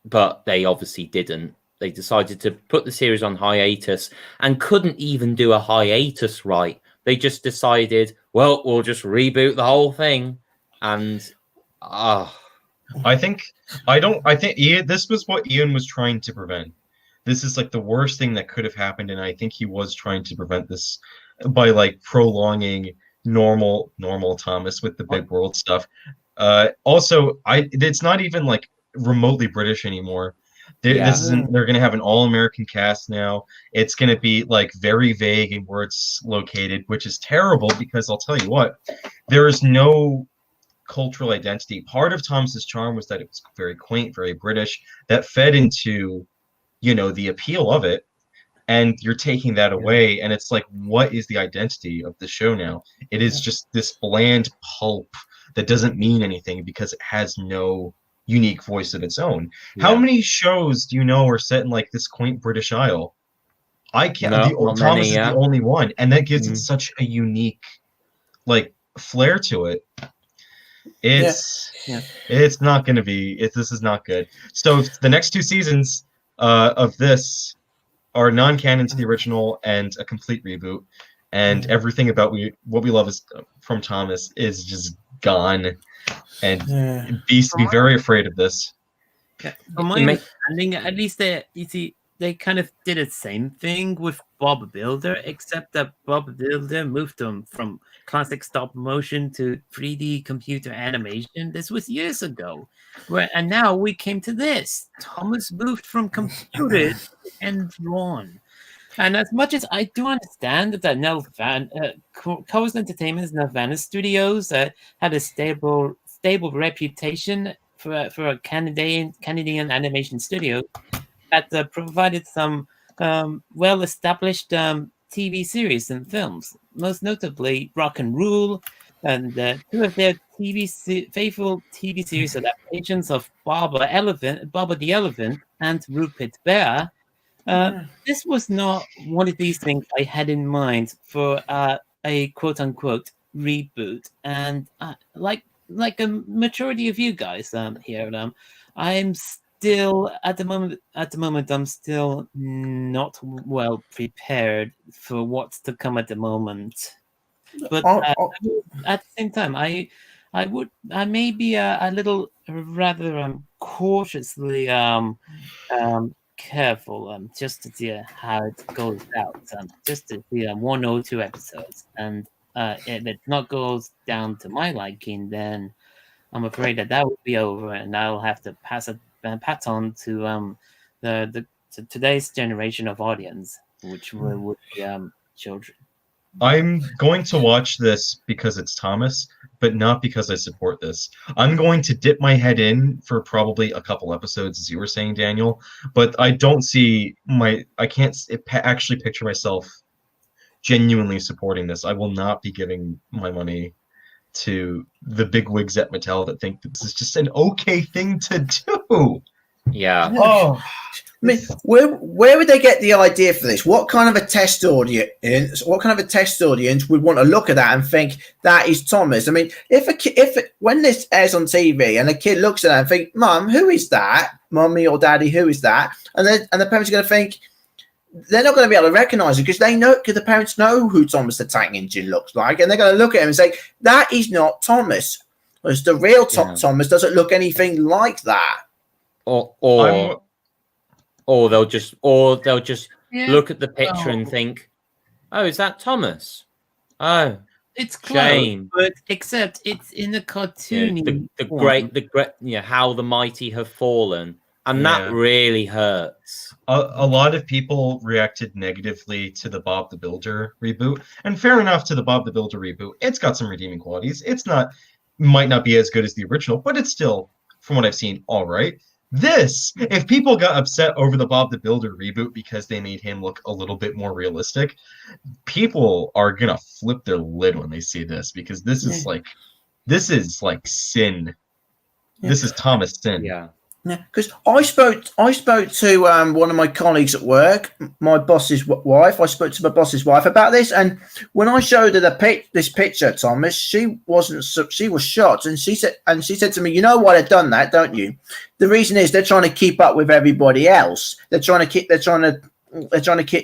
but they obviously didn't. They decided to put the series on hiatus and couldn't even do a hiatus right. They just decided, well, we'll just reboot the whole thing, and I think this was what Ian was trying to prevent. This is like the worst thing that could have happened, and I think he was trying to prevent this by like prolonging normal Thomas with the big world stuff. Also, it's not even like remotely British anymore. This isn't. They're going to have an all-American cast now. It's going to be like very vague in where it's located, which is terrible because I'll tell you what, there is no cultural identity. Part of Thomas's charm was that it was very quaint, very British. That fed into, the appeal of it, and you're taking that away, and it's like, what is the identity of the show now? It is just this bland pulp that doesn't mean anything because it has no unique voice of its own. How many shows do you know are set in like this quaint British Isle? I can't. Thomas is the only one, and that gives it such a unique, like, flair to it. It's not going to be. This is not good. So the next 2 seasons of this are non-canon to the original and a complete reboot, and everything about what we love is from Thomas is just gone. And be very afraid of this. From my understanding, at least they kind of did the same thing with Bob Builder, except that Bob Builder moved them from classic stop motion to 3D computer animation. This was years ago. And now we came to this. Thomas moved from computed and drawn. And as much as I do understand that Coast Entertainment's Nelvana Studios had a stable reputation for a Canadian animation studio that provided some well-established TV series and films, most notably Rock and Rule, and 2 of their faithful TV series adaptations of Baba the Elephant and Rupert Bear. This was not one of these things I had in mind for a quote-unquote reboot, and like a majority of you guys here, I'm still at the moment I'm still not well prepared for what's to come at the moment. But at the same time, I may be a little rather cautiously careful just to see how it goes out, just to see 1 or 2 episodes, and if it not goes down to my liking, then I'm afraid that would be over, and I'll have to pass on to the today's generation of audience, which would be children. I'm going to watch this because it's Thomas, but not because I support this. I'm going to dip my head in for probably a couple episodes, as you were saying, Daniel, but I don't see I can't actually picture myself genuinely supporting this. I will not be giving my money to the big wigs at Mattel that think that this is just an okay thing to do. Yeah. Oh, I mean, where would they get the idea for this? What kind of a test audience? What kind of a test audience would want to look at that and think that is Thomas? I mean, when this airs on TV and a kid looks at that and think, "Mum, who is that? Mummy or Daddy, who is that?" and the parents are going to think they're not going to be able to recognise it because the parents know who Thomas the Tank Engine looks like, and they're going to look at him and say, "That is not Thomas." Whereas the real Thomas doesn't look anything like that. Or they'll just look at the picture and think, "Oh, is that Thomas? Oh, it's close, shame." but except it's in a cartoony. The great, how the mighty have fallen, and that really hurts. A lot of people reacted negatively to the Bob the Builder reboot, and fair enough to the Bob the Builder reboot. It's got some redeeming qualities. Might not be as good as the original, but it's still, from what I've seen, all right. If people got upset over the Bob the Builder reboot because they made him look a little bit more realistic, people are gonna flip their lid when they see this, because this is like sin. Yeah. This is Thomas sin. Yeah, because I spoke to one of my colleagues at work, my boss's wife. I spoke to my boss's wife about this, and when I showed her this picture, Thomas, she was shocked, and she said to me, "You know why they've done that, don't you? The reason is they're trying to keep up with everybody else. They're trying to keep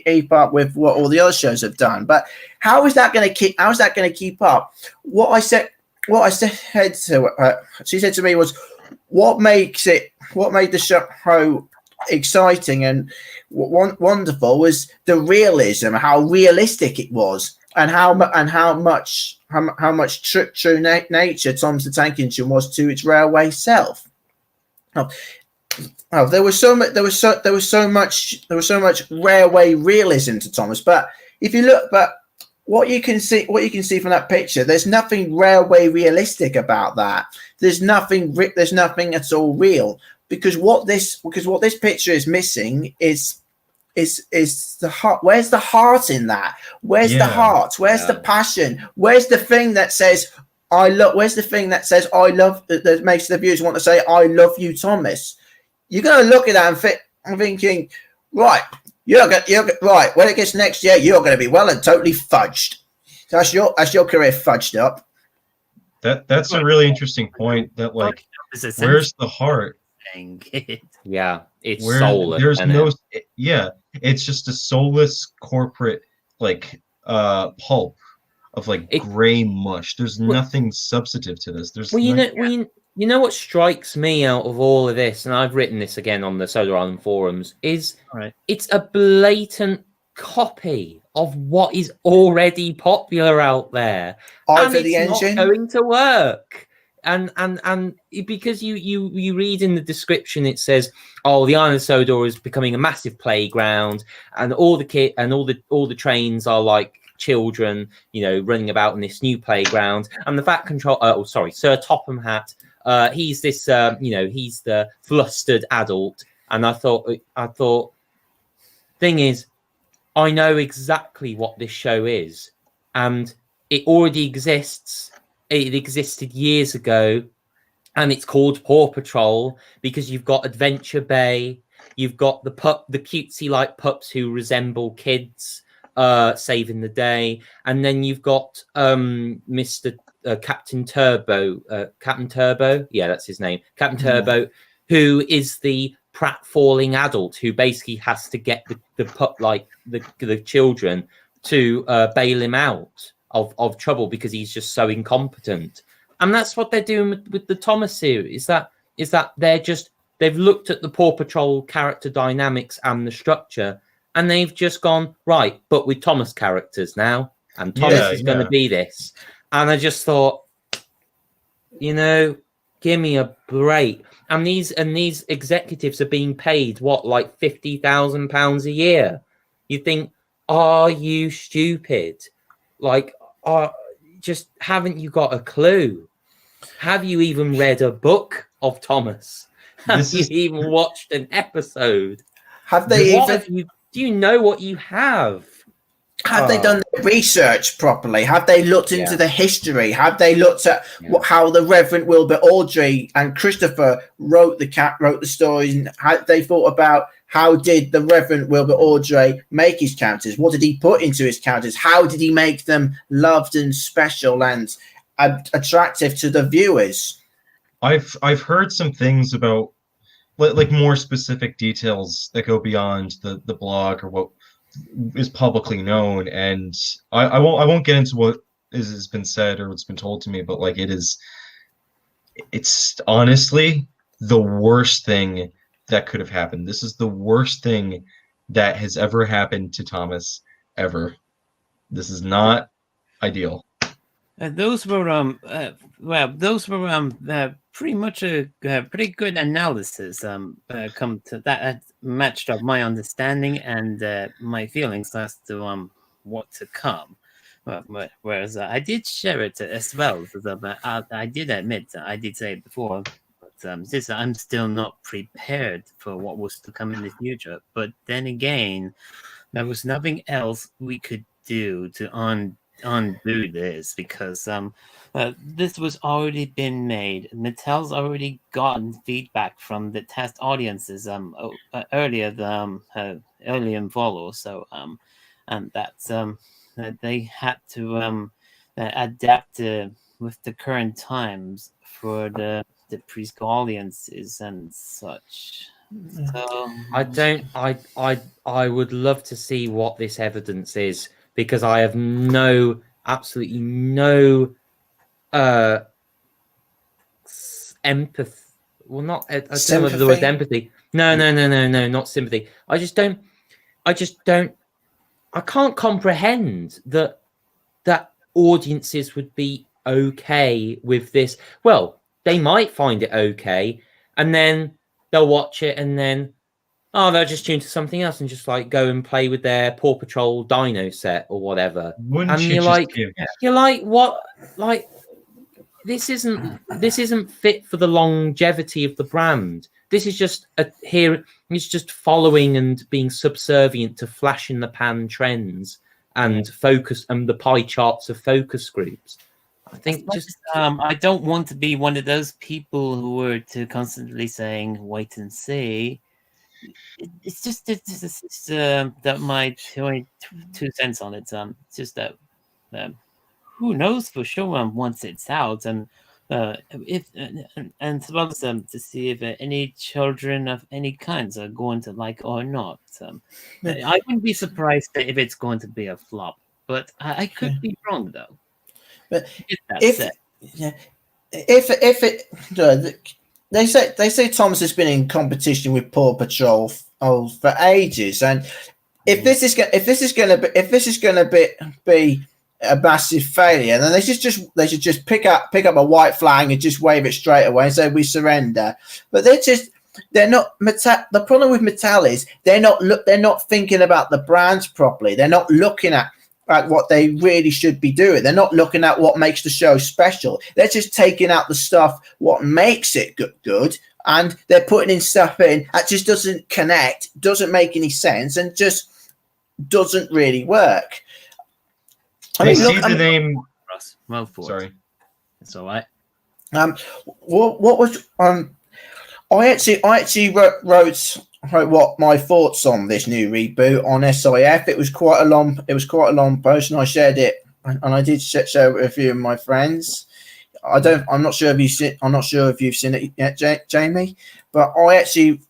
keep up with what all the other shows have done. But how is that going to keep up?" What I said to her, she said to me was, what made the show exciting and wonderful was the realism, how realistic it was, and how much true nature Thomas the Tank Engine was to its railway self. There was so much railway realism to Thomas, but if you look, what you can see from that picture, there's nothing railway realistic about that. There's nothing at all real, because what this picture is missing is the heart. Where's the heart in that? Where's the heart? Where's the passion? Where's the thing that says I love? Where's the thing that says I love, that makes the viewers want to say I love you, Thomas? You're going to look at that and thinking, right. Right. When it gets next year, you're going to be well and totally fudged. That's your career fudged up. That's a really interesting point. That where's the heart? Yeah, it's soulless. There's no. It's just a soulless corporate pulp of gray mush. There's nothing substantive to this. There's you know what strikes me out of all of this, and I've written this again on the Solar Island forums, is it's a blatant copy of what is already popular out there. And it's not going to work. And because you read in the description, it says, "Oh, the Island of Sodor is becoming a massive playground, and all the trains are like children, running about in this new playground." And the Fat Control, Sir Topham Hatt. He's this, he's the flustered adult. And I thought, thing is, I know exactly what this show is, and it already exists. It existed years ago, and it's called Paw Patrol because you've got Adventure Bay, you've got the cutesy like pups who resemble kids, saving the day, and then you've got Mr. Captain Turbo, yeah, that's his name, Captain Turbo, who is the pratfalling adult who basically has to get the pup, the children, to bail him out of trouble because he's just so incompetent. And that's what they're doing with the Thomas series. Is that they've looked at the Paw Patrol character dynamics and the structure, and they've just gone, right, but with Thomas characters now, and Thomas is going to be this. And I just thought, give me a break. And these executives are being paid like £50,000 a year. You think, are you stupid? Just haven't you got a clue? Have you even read a book of Thomas? Have you even watched an episode? Have they do you know what you have? Have they done their research properly? Have they looked into the history? Have they looked at how the Reverend Wilbur Awdry and Christopher wrote the stories? And have they thought about how did the Reverend Wilbur Awdry make his characters? What did he put into his characters? How did he make them loved and special and attractive to the viewers? I've heard some things about like more specific details that go beyond the blog or what is publicly known, and I won't get into what has been said or what's been told to me, but like it's honestly the worst thing that could have happened. This is the worst thing that has ever happened to Thomas ever. This is not ideal. Those were pretty much a pretty good analysis. Come to that matched up my understanding and my feelings as to what to come. Whereas I did share it as well. I did admit, I did say it before, but I'm still not prepared for what was to come in the future. But then again, there was nothing else we could do to undo this, because this was already been made. Mattel's already gotten feedback from the test audiences earlier in follow. So and that's they had to adapt with the current times for the preschool audiences and such. So I would love to see what this evidence is, because I have absolutely no empathy. Well, not I don't know whether the word empathy. No, not sympathy. I can't comprehend that audiences would be okay with this. Well, they might find it okay, and then they'll watch it, and then they'll just tune to something else and just like go and play with their Paw Patrol Dino set or whatever. You're like, what? Like, this isn't fit for the longevity of the brand. This is just it's just following and being subservient to flash in the pan trends and focus and the pie charts of focus groups. I think I don't want to be one of those people who were to constantly saying wait and see. It's just that my 2 cents on it. It's just that who knows for sure once it's out, and if and as well as to see if any children of any kinds are going to like or not. I wouldn't be surprised if it's going to be a flop, but I could be wrong though. But they say Thomas has been in competition with Paw Patrol for ages, and if this is going to be a massive failure, then they should just pick up a white flag and just wave it straight away and say we surrender. But they're not. The problem with Mattel is they're not thinking about the brands properly. They're not looking at what they really should be doing. They're not looking at what makes the show special. They're just taking out the stuff what makes it good, and they're putting in stuff in that just doesn't connect, doesn't make any sense, and just doesn't really work. Name. Well, sorry, it's all right. What was I actually wrote what my thoughts on this new reboot on SIF. It was quite a long post, and I shared it, and I did share it with a few of my friends. I'm not sure if you've seen it yet, Jamie, but I actually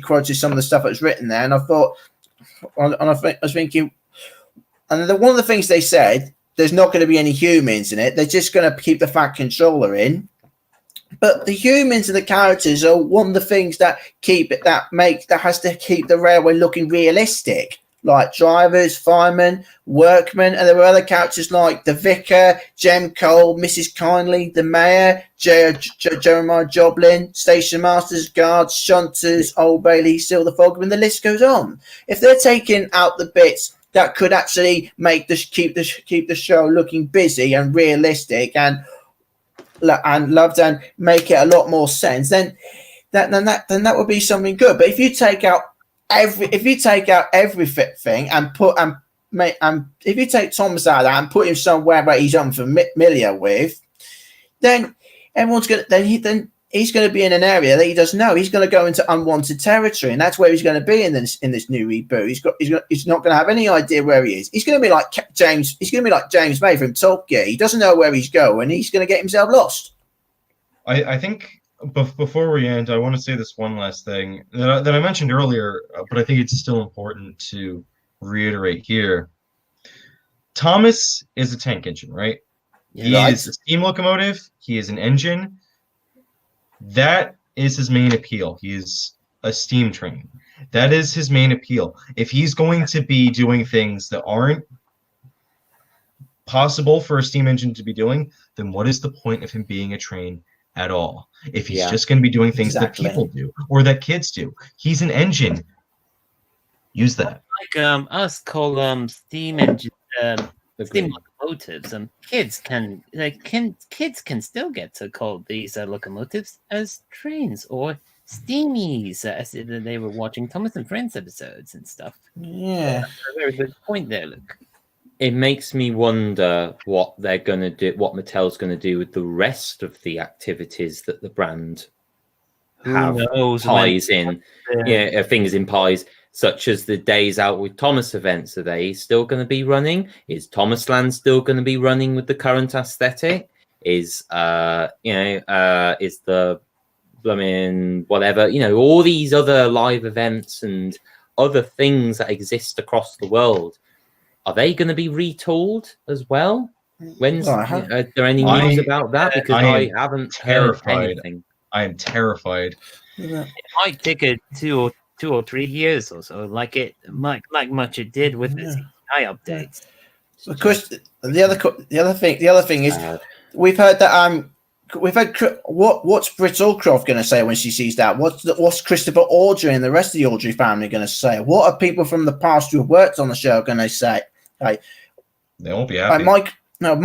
quoted some of the stuff that was written there, and I thought, and I was thinking, and one of the things they said, there's not going to be any humans in it. They're just going to keep the Fat Controller in. But the humans and the characters are one of the things that has to keep the railway looking realistic, like drivers, firemen, workmen, and there were other characters like the vicar, Jem Cole, Mrs. Kindly, the mayor, Jeremiah Joblin, station masters, guards, shunters, Old Bailey, Silver Fogman. The list goes on. If they're taking out the bits that could actually make keep the show looking busy and realistic and loved and make it a lot more sense, then that would be something good. But if you take out everything and if you take Thomas out of that and put him somewhere where he's unfamiliar with, then everyone's gonna then he's going to be in an area that he doesn't know. He's going to go into unwanted territory, and that's where he's going to be in this new reboot. He's not going to have any idea where he is. He's going to be like James. He's going to be like James May from Top Gear. He doesn't know where he's going. He's going to get himself lost. I think before we end, I want to say this one last thing that I mentioned earlier, but I think it's still important to reiterate here. Thomas is a tank engine, right? Yeah, he is a steam locomotive. He is an engine. That is his main appeal. He is a steam train. That is his main appeal. If he's going to be doing things that aren't possible for a steam engine to be doing, then what is the point of him being a train at all? If he's just going to be doing things that people do or that kids do, he's an engine. Use that. Like us call steam engines, steam locomotives. Kids can still get to call these locomotives as trains or steamies, as they were watching Thomas and Friends episodes and stuff. Yeah, a very good point there, Luke. It makes me wonder what they're going to do, what Mattel's going to do with the rest of the activities that the brand have pies in, things in pies, such as the Days Out with Thomas events. Are they still going to be running? Is Thomasland still going to be running with the current aesthetic? Is is the blooming whatever, all these other live events and other things that exist across the world, are they going to be retooled as well? Are there any news about that? Because I haven't heard anything. I am terrified. It might take 2 or 3 years or so, like much it did with the CGI updates. Of course, the other thing is we've heard that what's Brit Allcroft going to say when she sees that? What's Christopher Audrey and the rest of the Audrey family going to say? What are people from the past who have worked on the show going to say? Like, they won't be happy. Michael, I'm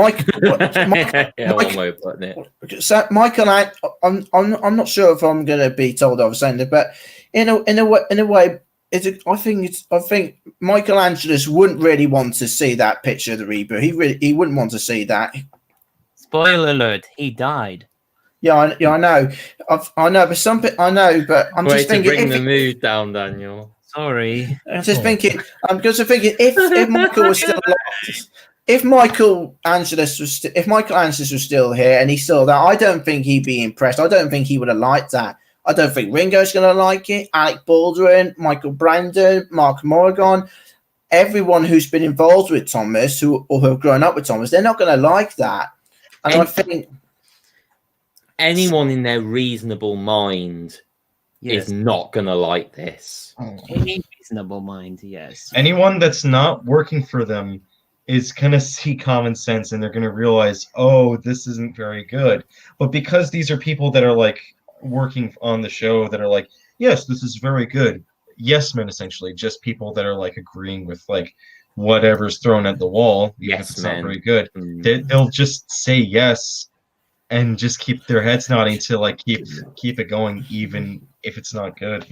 not sure if I'm going to be told I was saying that, but in a way, I think Michelangelos wouldn't really want to see that picture of the reboot. He wouldn't want to see that. Spoiler alert: he died. Yeah, I know. I know, but I'm just thinking. Bring the mood down, Daniel. Sorry. I'm just thinking. If Michael was still alive, if Michelangelos was still here and he saw that, I don't think he'd be impressed. I don't think he would have liked that. I don't think Ringo's going to like it. Alec Baldwin, Michael Brandon, Mark Morgan, everyone who's been involved with Thomas or who have grown up with Thomas, they're not going to like that. And I think anyone in their reasonable mind is not going to like this. Any reasonable mind, yes. Anyone that's not working for them is going to see common sense and they're going to realize, oh, this isn't very good. But because these are people that are like working on the show that are like, yes, this is very good. Yes, men, essentially, just people that are like agreeing with like whatever's thrown at the wall, even if it's not very good. They'll just say yes and just keep their heads nodding to like keep it going, even if it's not good,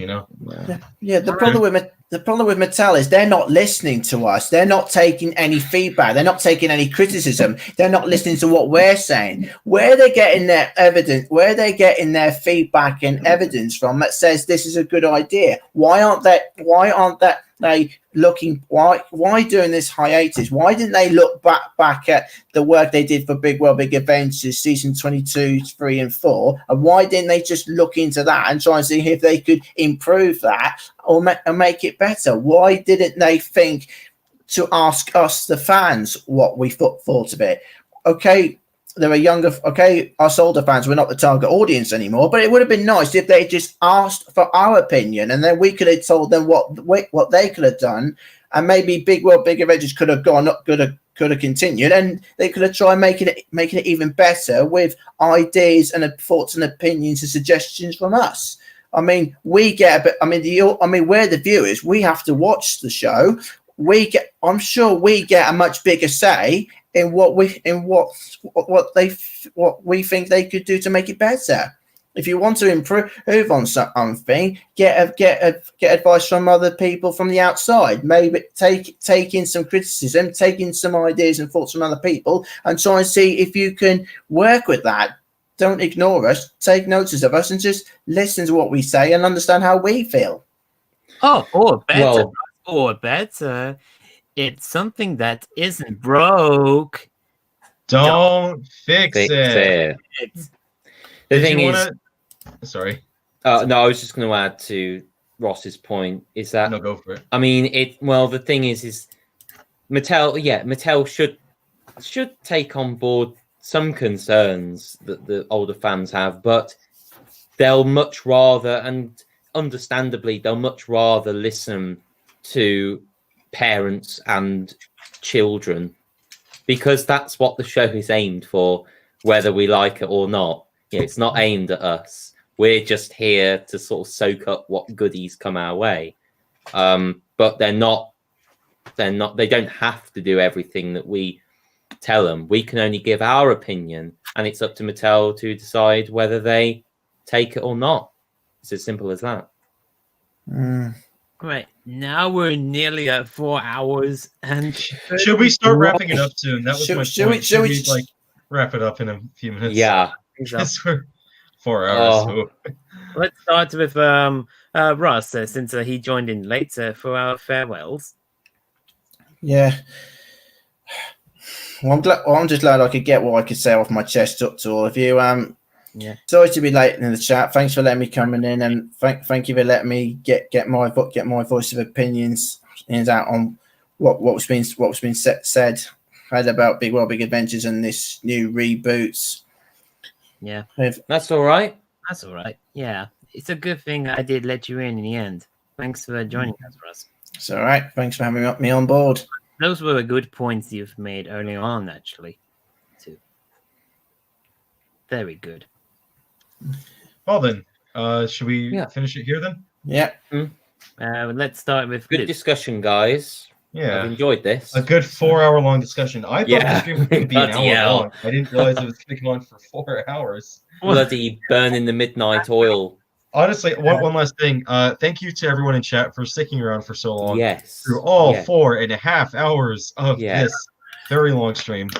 Yeah, the problem with Mattel is they're not listening to us. They're not taking any feedback. They're not taking any criticism. They're not listening to what we're saying. Where they're getting their evidence, where they're getting their feedback and evidence from that says this is a good idea. Why aren't they looking? Why during this hiatus? Why didn't they look back at the work they did for Big World Big Adventures season 22, 3, and 4? And why didn't they just look into that and try and see if they could improve that or make it better? Why didn't they think to ask us, the fans, what we thought of it? Okay, there are younger. Okay, us older fans, we're not the target audience anymore. But it would have been nice if they just asked for our opinion, and then we could have told them what they could have done, and maybe Big World Big Adventures could have gone up, could have continued, and they could have tried making it even better with ideas and thoughts and opinions and suggestions from us. I mean, we get a bit. We're the viewers. We have to watch the show. I'm sure we get a much bigger say in what we think they could do to make it better. if you want to improve on something, get advice from other people from the outside. Maybe take in some criticism, take in some ideas and thoughts from other people, and try and see if you can work with that. Don't ignore us. Take notice of us and just listen to what we say and understand how we feel. Oh, or better, it's something that isn't broke. Don't fix it. The thing is, sorry. no, I was just going to add to Ross's point is that no, go for it. I mean, well, the thing is Mattel should take on board some concerns that the older fans have, but they'll much rather, and understandably, they'll much rather listen to parents and children, because that's what the show is aimed for, whether we like it or not. It's not aimed at us. We're just here to sort of soak up what goodies come our way. But they don't have to do everything that we tell them. We can only give our opinion, and it's up to Mattel to decide whether they take it or not. It's as simple as that. Right, now we're nearly at 4 hours, and should we start wrapping it up soon? That was my point. Should we like wrap it up in a few minutes? Yeah. Because we're 4 hours. Oh. Let's start with Ross, since he joined in later for our farewells. Yeah. Well, I'm just glad I could get what I could say off my chest up to all of you. Yeah. Sorry to be late in the chat. Thanks for letting me come in, and thank you for letting me get my voice of opinions out on what's been said about Big Adventures and this new reboots. Yeah, that's all right. That's all right. Yeah, it's a good thing I did let you in the end. Thanks for joining us, Russ. It's all right. Thanks for having me on board. Those were good points you've made early on, actually, too. Very good. Well then, should we finish it here then? Yeah. Let's start with good discussion, guys. Yeah, I've enjoyed this. A good 4 hour long discussion. I thought the stream was going to be an hour long. I didn't realize it was going to go on for 4 hours. Bloody burning the midnight oil. Honestly, one last thing. Thank you to everyone in chat for sticking around for so long. Yes. Through all 4.5 hours of this very long stream.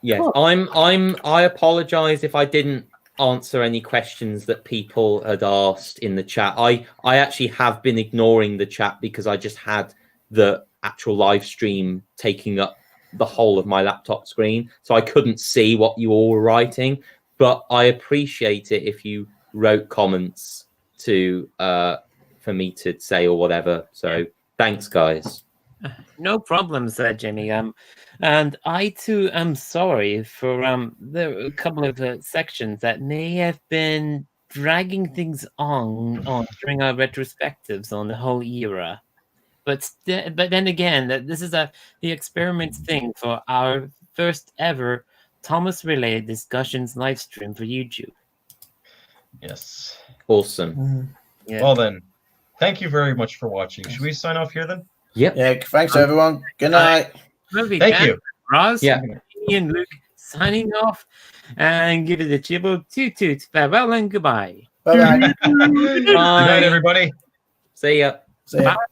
Yes. I apologize if I didn't answer any questions that people had asked in the chat. I actually have been ignoring the chat because I just had the actual live stream taking up the whole of my laptop screen, so I couldn't see what you all were writing. But I appreciate it if you wrote comments to for me to say or whatever. So thanks, guys. No problems there, Jimmy. And I too am sorry for there were a couple of sections that may have been dragging things on during our retrospectives on the whole era. But then again, this is the experiment thing for our first ever Thomas-related discussions live stream for YouTube. Yes. Awesome. Yeah. Well then, thank you very much for watching. Should we sign off here then? Yep. Yeah. Thanks everyone. Good night. Thank you. Ross, yeah. and Luke signing off, and give it a chibble toot farewell and goodbye. Bye-bye. Good night, everybody. See ya. See ya. Bye.